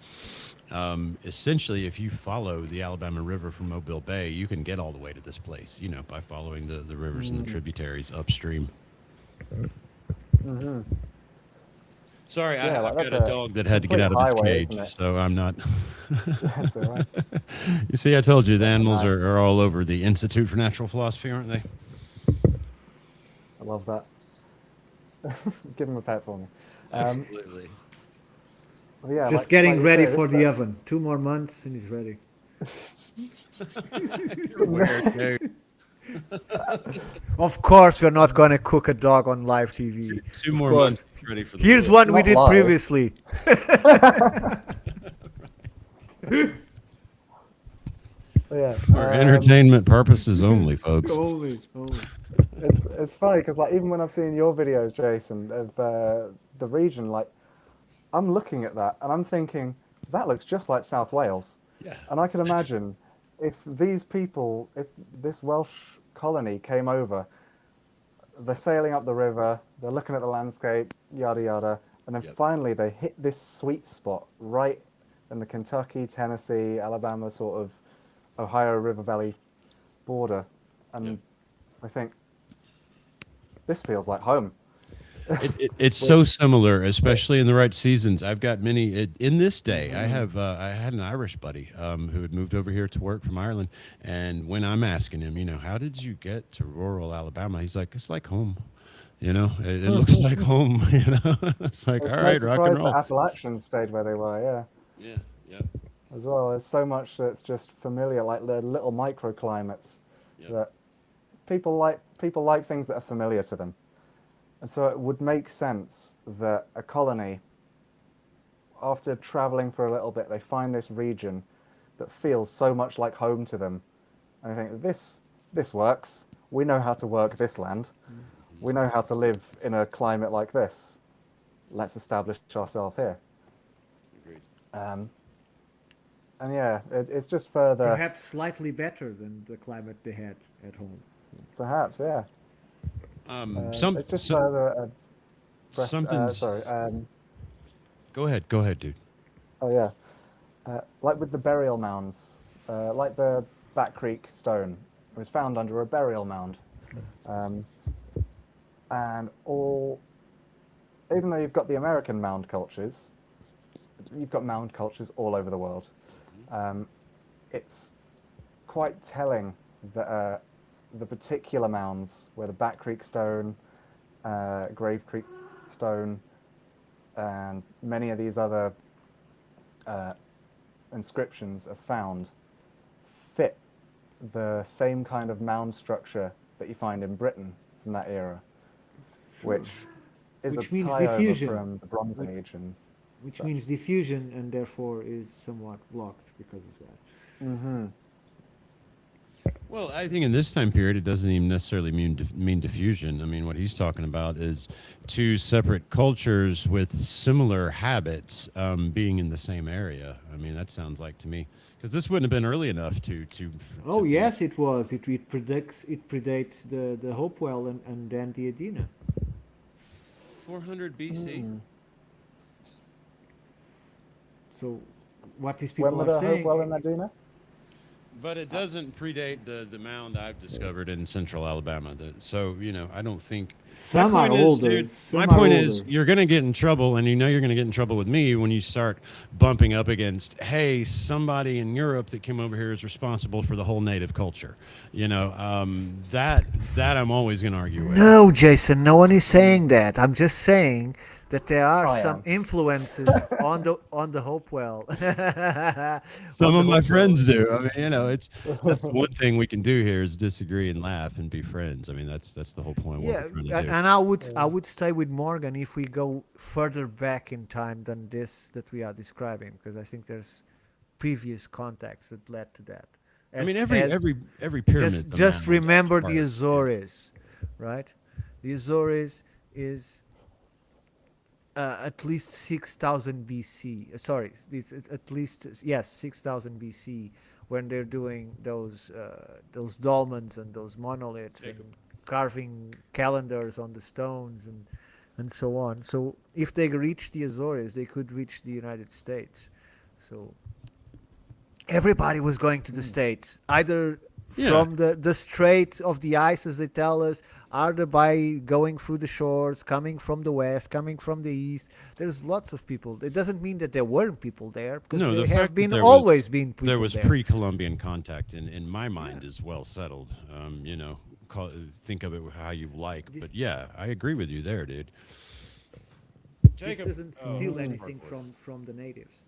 Essentially, if you follow the Alabama River from Mobile Bay, you can get all the way to this place, by following the rivers and the tributaries upstream. Mm-hmm. Sorry, Yeah, I've that's got a dog that had to get complete out of its highway, cage, isn't it? so I'm not. That's all right. You see, I told you the animals nice. are all over the Institute for Natural Philosophy, aren't they? I love that. Give him a pet for me. Absolutely. Yeah, Just like getting you ready say, for this, the oven. 2 more months and he's ready. You're weird, dude. Of course, we're not going to cook a dog on live TV. Two Of more course. months ready for the Here's world. one we Not did live. previously. Yeah, For entertainment purposes only, folks. Only. it's funny because like even when I've seen your videos, Jason, of the region, like I'm looking at that and I'm thinking that looks just like South Wales. Yeah. And I can imagine if this Welsh colony came over, they're sailing up the river, they're looking at the landscape, yada yada, and then finally they hit this sweet spot right in the Kentucky, Tennessee, Alabama sort of Ohio River Valley border, and I think this feels like home. It's so similar, especially in the right seasons. I've got many in this day. I had an Irish buddy who had moved over here to work from Ireland, and when I'm asking him, how did you get to rural Alabama? He's like, it's like home. It looks like home. It's like, It's all no right, rock and surprise roll. the Appalachians stayed where they were, Yeah. as well. There's so much that's just familiar, like the little microclimates that people like things that are familiar to them. And so it would make sense that a colony, after traveling for a little bit, they find this region that feels so much like home to them. And I think this works. We know how to work this land. We know how to live in a climate like this. Let's establish ourselves here. Agreed. And yeah, it's just further. Perhaps slightly better than the climate they had at home. Perhaps, yeah. It's just further. Something's. Sorry. Go ahead, dude. Oh yeah. Like with the burial mounds, like the Back Creek stone, it was found under a burial mound, and even though you've got the American mound cultures, you've got mound cultures all over the world. It's quite telling that the particular mounds where the Back Creek stone, Grave Creek stone, and many of these other inscriptions are found fit the same kind of mound structure that you find in Britain from that era, which Which a means tie over diffusion. from the Bronze Age and Which means diffusion and therefore is somewhat blocked because of that. mm-hmm. Well, I think in this time period, it doesn't even necessarily mean diffusion. I mean, what he's talking about is two separate cultures with similar habits being in the same area. I mean, that sounds like to me, because this wouldn't have been early enough to Oh yes, it was. It predates the Hopewell and then the Edina. 400 BC. So, what these When people were are the saying? Hopewell and Medina? But it doesn't predate the mound I've discovered in central Alabama. So, I don't think... Some are older. My point is, you're going to get in trouble, and you're going to get in trouble with me when you start bumping up against, hey, somebody in Europe that came over here is responsible for the whole native culture. That That I'm always going to argue with. No, Jason, no one is saying that. I'm just saying that there are I some am. influences on the Hopewell. Some On the of my Hopewell. friends do. I mean, it's that's the one thing we can do here is disagree and laugh and be friends. I mean, that's the whole point of what Yeah, we're trying to do. and I would stay with Morgan if we go further back in time than this that we are describing, because I think there's previous context that led to that. I mean, As every pyramid. just remember the Azores, right? The Azores is at least 6,000 BC. Sorry, it's at least, yes, 6,000 BC, when they're doing those dolmens and those monoliths and carving calendars on the stones and so on. So if they reach the Azores, they could reach the United States. So everybody was going to the States, either Yeah. from the strait of the ice, as they tell us, either by going through the shores, coming from the west, coming from the east. There's lots of people. It doesn't mean that there weren't people there, because No, the there fact have that been there always been people there was there. pre-Columbian contact in my mind is well settled. Think of it how you like, This- but yeah, I agree with you there, dude. This doesn't steal anything from the natives.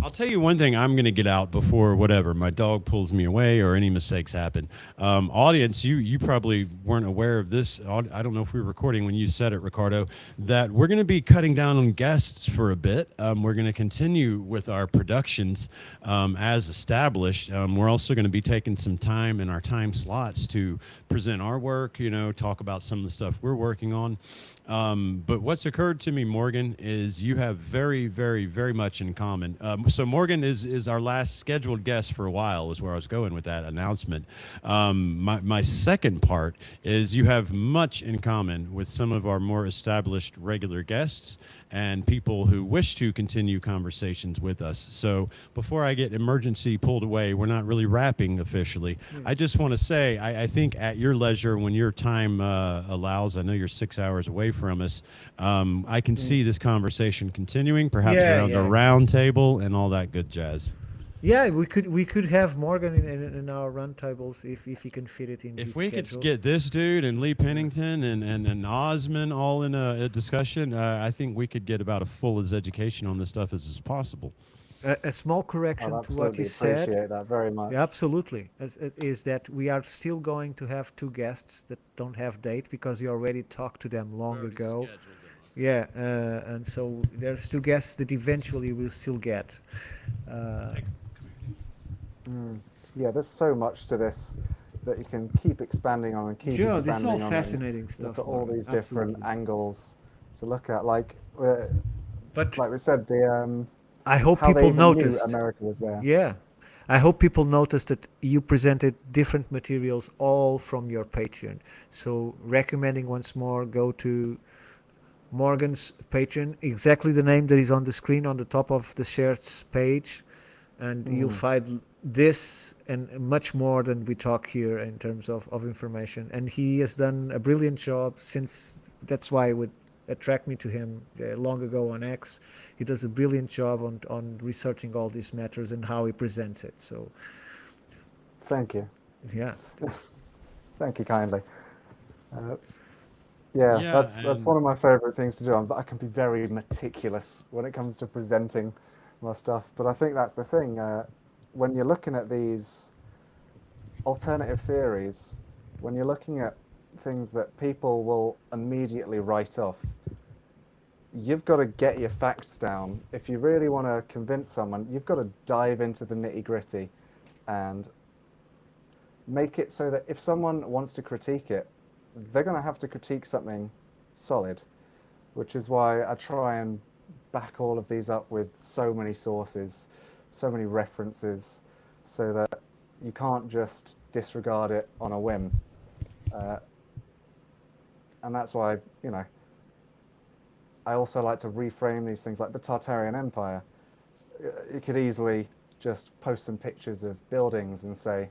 I'll tell you one thing I'm going to get out before whatever my dog pulls me away or any mistakes happen. Audience, you probably weren't aware of this. I don't know if we were recording when you said it, Ricardo, that we're going to be cutting down on guests for a bit. We're going to continue with our productions as established. We're also going to be taking some time in our time slots to present our work, talk about some of the stuff we're working on. But what's occurred to me, Morgan, is you have very, very, very much in common. So Morgan is our last scheduled guest for a while, is where I was going with that announcement. My second part is you have much in common with some of our more established regular guests and people who wish to continue conversations with us. So before I get emergency pulled away, we're not really wrapping officially. I just want to say, I think at your leisure, when your time allows, I know you're 6 hours away from us, I can see this conversation continuing, perhaps around a round table and all that good jazz. Yeah, we could have Morgan in our run tables if he can fit it in. If his we schedule. could get this dude and Lee Pennington and Osman all in a discussion, I think we could get about as full as education on this stuff as is possible. A small correction I'd to what you absolutely said. appreciate that very much. Yeah, absolutely. Is that we are still going to have two guests that don't have date because you already talked to them long ago. Yeah, and so there's two guests that eventually we'll still get. Yeah, there's so much to this that you can keep expanding on and keep Sure, expanding this is all on and fascinating stuff. Look at all Morgan, these different absolutely. angles to look at. Like But we said, the I hope how they people even knew noticed. America was there. Yeah. I hope people noticed that you presented different materials all from your Patreon. So recommending once more, go to Morgan's Patreon, exactly the name that is on the screen on the top of the shared page, and you'll find this and much more than we talk here in terms of information. And he has done a brilliant job, since that's why it would attract me to him long ago on X. He does a brilliant job on researching all these matters and how he presents it. So Thank you. yeah, Thank you kindly. Yeah, Yeah, that's and- one of my favorite things to do. I can be very meticulous when it comes to presenting my stuff, but I think that's the thing. When you're looking at these alternative theories, when you're looking at things that people will immediately write off, you've got to get your facts down. If you really want to convince someone, you've got to dive into the nitty-gritty and make it so that if someone wants to critique it, they're going to have to critique something solid, which is why I try and back all of these up with so many sources, so many references, so that you can't just disregard it on a whim. And that's why, I also like to reframe these things, like the Tartarian Empire. You could easily just post some pictures of buildings and say,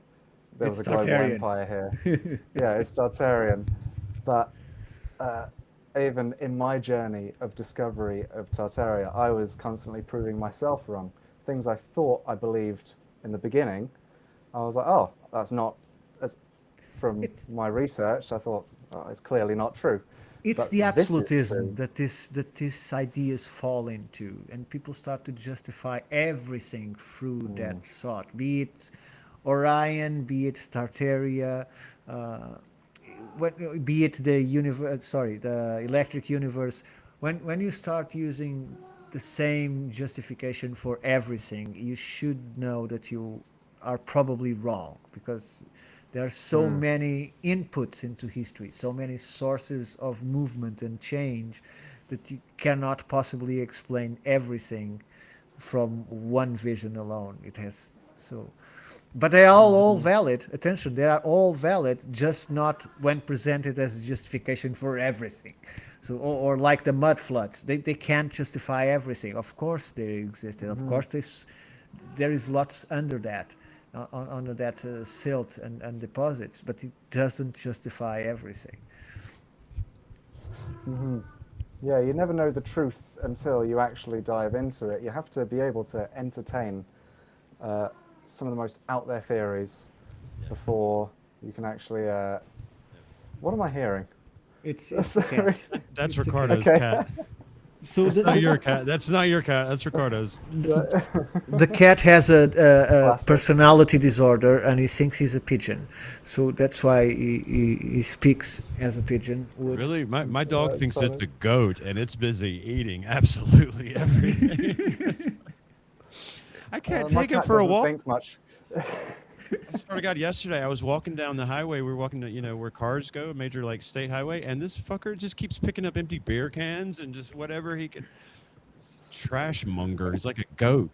there was It's a global Tartarian. empire here. Yeah, it's Tartarian. But even in my journey of discovery of Tartaria, I was constantly proving myself wrong. Things I thought I believed in the beginning, I was like, oh, that's not from It's my research, I thought, oh, it's clearly not true. it's But the this is absolutism true. that these ideas fall into, and people start to justify everything through that thought, be it Orion, be it Tartaria, uh, be it the universe, sorry, the electric universe. When you start using the same justification for everything, you should know that you are probably wrong, because there are so many inputs into history, so many sources of movement and change, that you cannot possibly explain everything from one vision alone. It has so, but they are all valid. Attention, they are all valid, just not when presented as justification for everything. So, or like the mud floods, they can't justify everything. Of course, they existed. Of course, there is lots under that, under that silt and deposits, but it doesn't justify everything. Yeah, you never know the truth until you actually dive into it. You have to be able to entertain some of the most out there theories before you can actually. What am I hearing? It's a cat. That's It's a Ricardo's Okay. cat. So That's not your cat. That's not your cat. That's Ricardo's. the cat has a Classic. personality disorder, and he thinks he's a pigeon. So that's why he speaks as a pigeon would. Really? My dog That's thinks it's funny. a goat and it's busy eating absolutely everything. I can't My take it cat for a doesn't walk. think much. I swear to God, yesterday I was walking down the highway. We were walking to, where cars go, major like state highway, and this fucker just keeps picking up empty beer cans and just whatever he can. Trash monger. He's like a goat.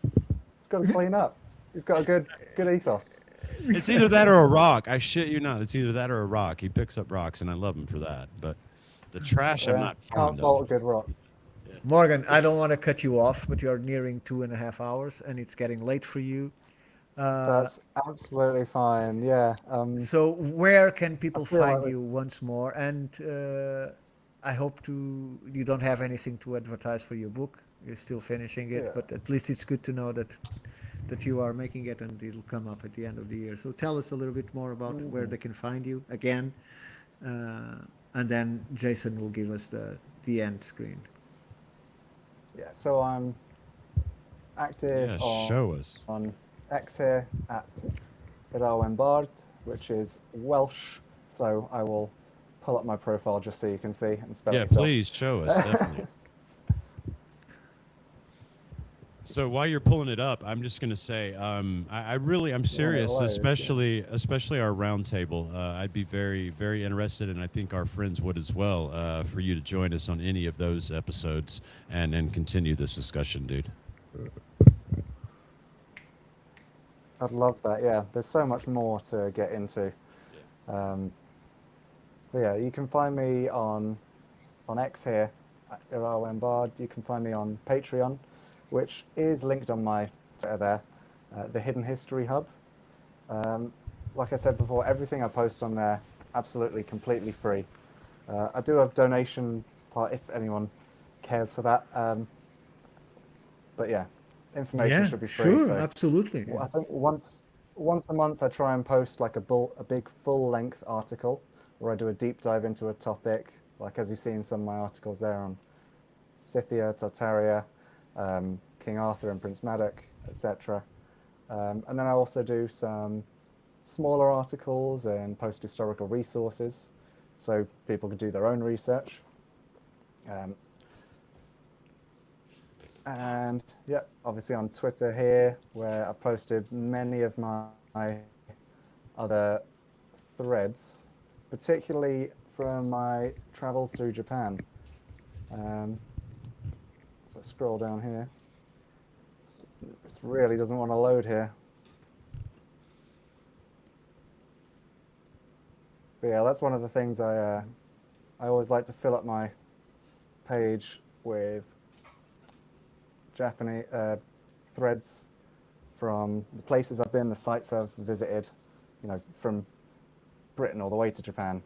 He's got to clean up. He's got a good ethos. It's either that or a rock. I shit you not. It's either that or a rock. He picks up rocks, and I love him for that. But the trash, I'm Yeah, not can't fond fault a of. good rock. Morgan, I don't want to cut you off, but you're nearing 2.5 hours, and it's getting late for you. That's absolutely fine. Yeah. So where can people feel like find you once more? And I hope you don't have anything to advertise for your book. You're still finishing it, Yeah. but at least it's good to know that you are making it, and it'll come up at the end of the year. So tell us a little bit more about where they can find you again, and then Jason will give us the end screen. Yeah. So I'm active Yeah, show us. on X here at Embard, which is Welsh. So I will pull up my profile just so you can see and spell Yeah, it yourself. please show us, definitely. So while you're pulling it up, I'm just going to say, I'm serious, loads, especially our roundtable. I'd be very, very interested, and I think our friends would as well, for you to join us on any of those episodes and continue this discussion, dude. I'd love that. Yeah, there's so much more to get into. But yeah, you can find me on X here at Embard. You can find me on Patreon, which is linked on my Twitter there, the Hidden History Hub. Like I said before, everything I post on there, absolutely completely free. I do have donation part if anyone cares for that. But yeah, information should be free. Sure, So absolutely. I think once a month I try and post like a big full-length article where I do a deep dive into a topic, like as you see in some of my articles there on Scythia, Tartaria, King Arthur and Prince Madoc, etc. And then I also do some smaller articles and post historical resources, so people can do their own research. And yeah, obviously on Twitter here, where I posted many of my other threads, particularly from my travels through Japan. Let's scroll down here. This really doesn't want to load here. But yeah, that's one of the things I always like to fill up my page with Japanese threads from the places I've been, the sites I've visited, from Britain all the way to Japan,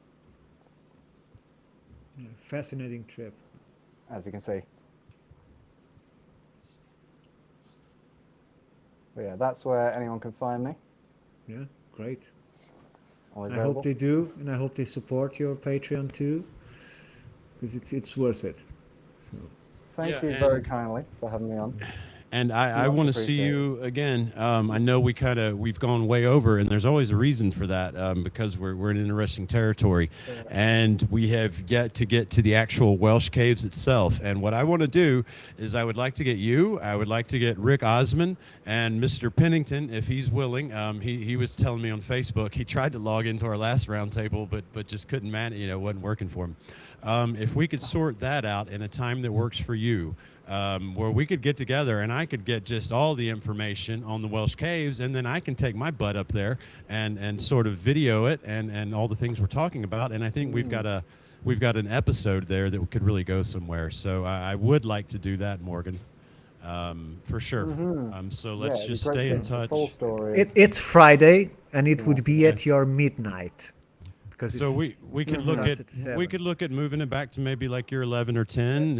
Yeah, fascinating trip. as you can see. But yeah, that's where anyone can find me. Yeah, great. Always I available. hope they do, and I hope they support your Patreon too, because it's worth it. So Thank Yeah, you very and kindly for having me on. And I Much want to see appreciated. you again. I know we've gone way over, and there's always a reason for that because we're in interesting territory, and we have yet to get to the actual Welsh caves itself. And what I want to do is I would like to get you, I would like to get Rick Osman and Mr. Pennington if he's willing. He was telling me on Facebook he tried to log into our last roundtable, but just couldn't manage. Wasn't working for him. If we could sort that out in a time that works for you. Where we could get together and I could get just all the information on the Welsh caves, and then I can take my butt up there and sort of video it and all the things we're talking about. And I think we've got an episode there that could really go somewhere. So I would like to do that, Morgan, for sure. So let's it'd be just great stay to in get the touch. full story. it's Friday, and it would be Okay. at your midnight, because So we it could look starts at 7. we could look at moving it back to maybe like your 11 or 10.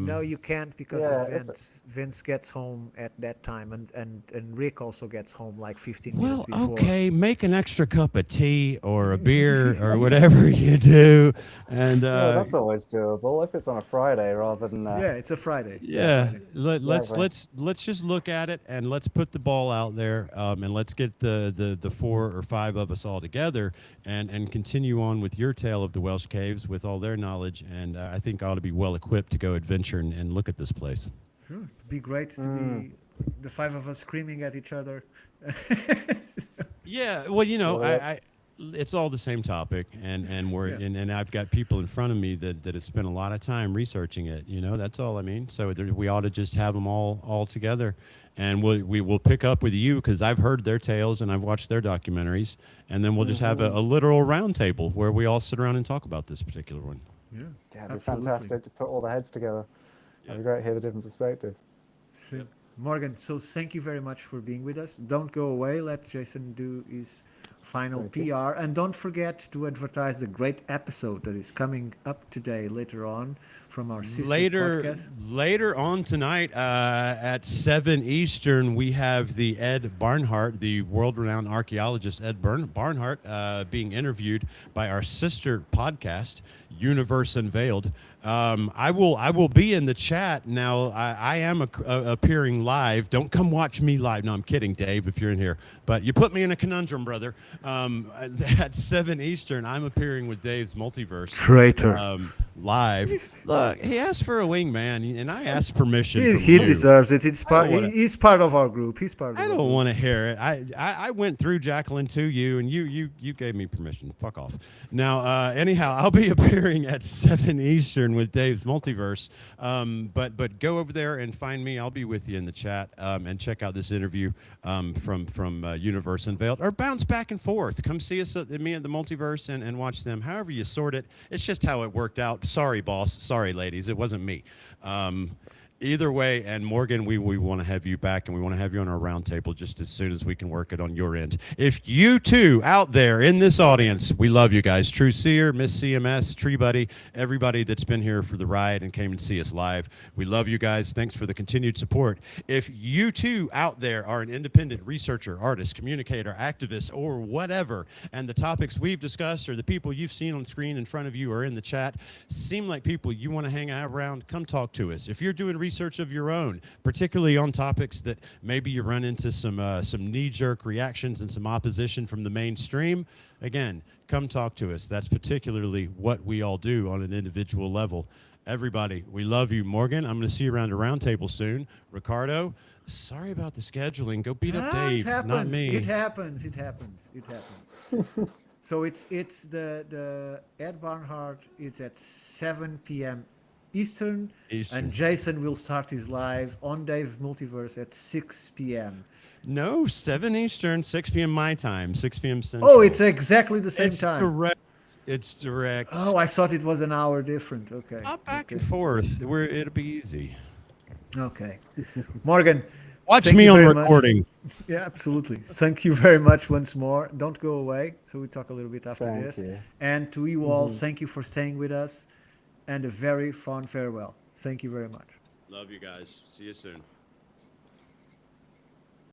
No, you can't, because Yeah, of if Vince. Vince gets home at that time, and Rick also gets home like 15 Well, minutes before. okay, make an extra cup of tea or a beer or whatever you do, and Yeah, that's always doable if it's on a Friday rather than. Yeah, it's a Friday. yeah, let's Whatever. let's just look at it and let's put the ball out there, and let's get the 4 or 5 of us all together and continue on with your tale of the Welsh caves with all their knowledge, and I think I ought to be well equipped to go adventure and look at this place. Sure. It'd be great to be the 5 of us screaming at each other. Yeah, well, Yeah. I it's all the same topic, and we're Yeah. and I've got people in front of me that have spent a lot of time researching it. That's all I mean. So we ought to just have them all together, and we will pick up with you because I've heard their tales and I've watched their documentaries, and then we'll just have a literal round table where we all sit around and talk about this particular one. Yeah, Yeah, it'd be absolutely. fantastic to put all the heads together. It'd be great to hear the different perspectives. So, Morgan, so thank you very much for being with us. Don't go away. Let Jason do his final Thank you. PR. And don't forget to advertise the great episode that is coming up today, later on, from our sister podcast. Later on tonight at 7 Eastern, we have the Ed Barnhart, the world-renowned archaeologist Ed Barnhart, being interviewed by our sister podcast, Universe Unveiled. I will be in the chat now. I am appearing live. Don't come watch me live. No, I'm kidding, Dave, if you're in here. But you put me in a conundrum, brother. At 7 Eastern, I'm appearing with Dave's Multiverse. Traitor. Live. Look, he asked for a wingman, and I asked permission. He, from he you. deserves it. It's part. don't wanna- He's part of our group. He's part of I our don't group. want to hear it. I went through Jacqueline to you, and you gave me permission. Fuck off. Now, anyhow, I'll be appearing at 7 Eastern with Dave's Multiverse. But go over there and find me. I'll be with you in the chat and check out this interview from Universe Unveiled. Or bounce back and forth. Come see us at me at the Multiverse and watch them. However you sort it. It's just how it worked out. Sorry, boss. Sorry, ladies. It wasn't me. Either way, and Morgan, we want to have you back, and we want to have you on our roundtable just as soon as we can work it on your end. If you too out there in this audience, we love you guys. True Seer, Miss CMS, Tree Buddy, everybody that's been here for the ride and came to see us live. We love you guys. Thanks for the continued support. If you too out there are an independent researcher, artist, communicator, activist, or whatever, and the topics we've discussed or the people you've seen on screen in front of you or in the chat seem like people you want to hang out around, come talk to us. If you're doing research of your own, particularly on topics that maybe you run into some knee-jerk reactions and some opposition from the mainstream, again, come talk to us. That's particularly what we all do on an individual level. Everybody, we love you. Morgan, I'm going to see you around the round table soon. Ricardo, sorry about the scheduling. Go beat up Dave, It happens. not me. It happens. It happens. It happens. So it's the Ed Barnhart. It's at 7 p.m. Eastern, and Jason will start his live on Dave's Multiverse at 6 p.m. No, 7 Eastern, 6 p.m. my time, 6 p.m. Central. Oh, it's exactly the same It's time. direct. It's direct. Oh, I thought it was an hour different. Okay. Up back okay. and forth. It'll be easy. Okay. Morgan. Watch thank me you on very much. recording. Yeah, absolutely. Thank you very much once more. Don't go away. So we talk a little bit after Thank this. you. And to you all, thank you for staying with us, and a very fond farewell. Thank you very much. Love you guys. See you soon.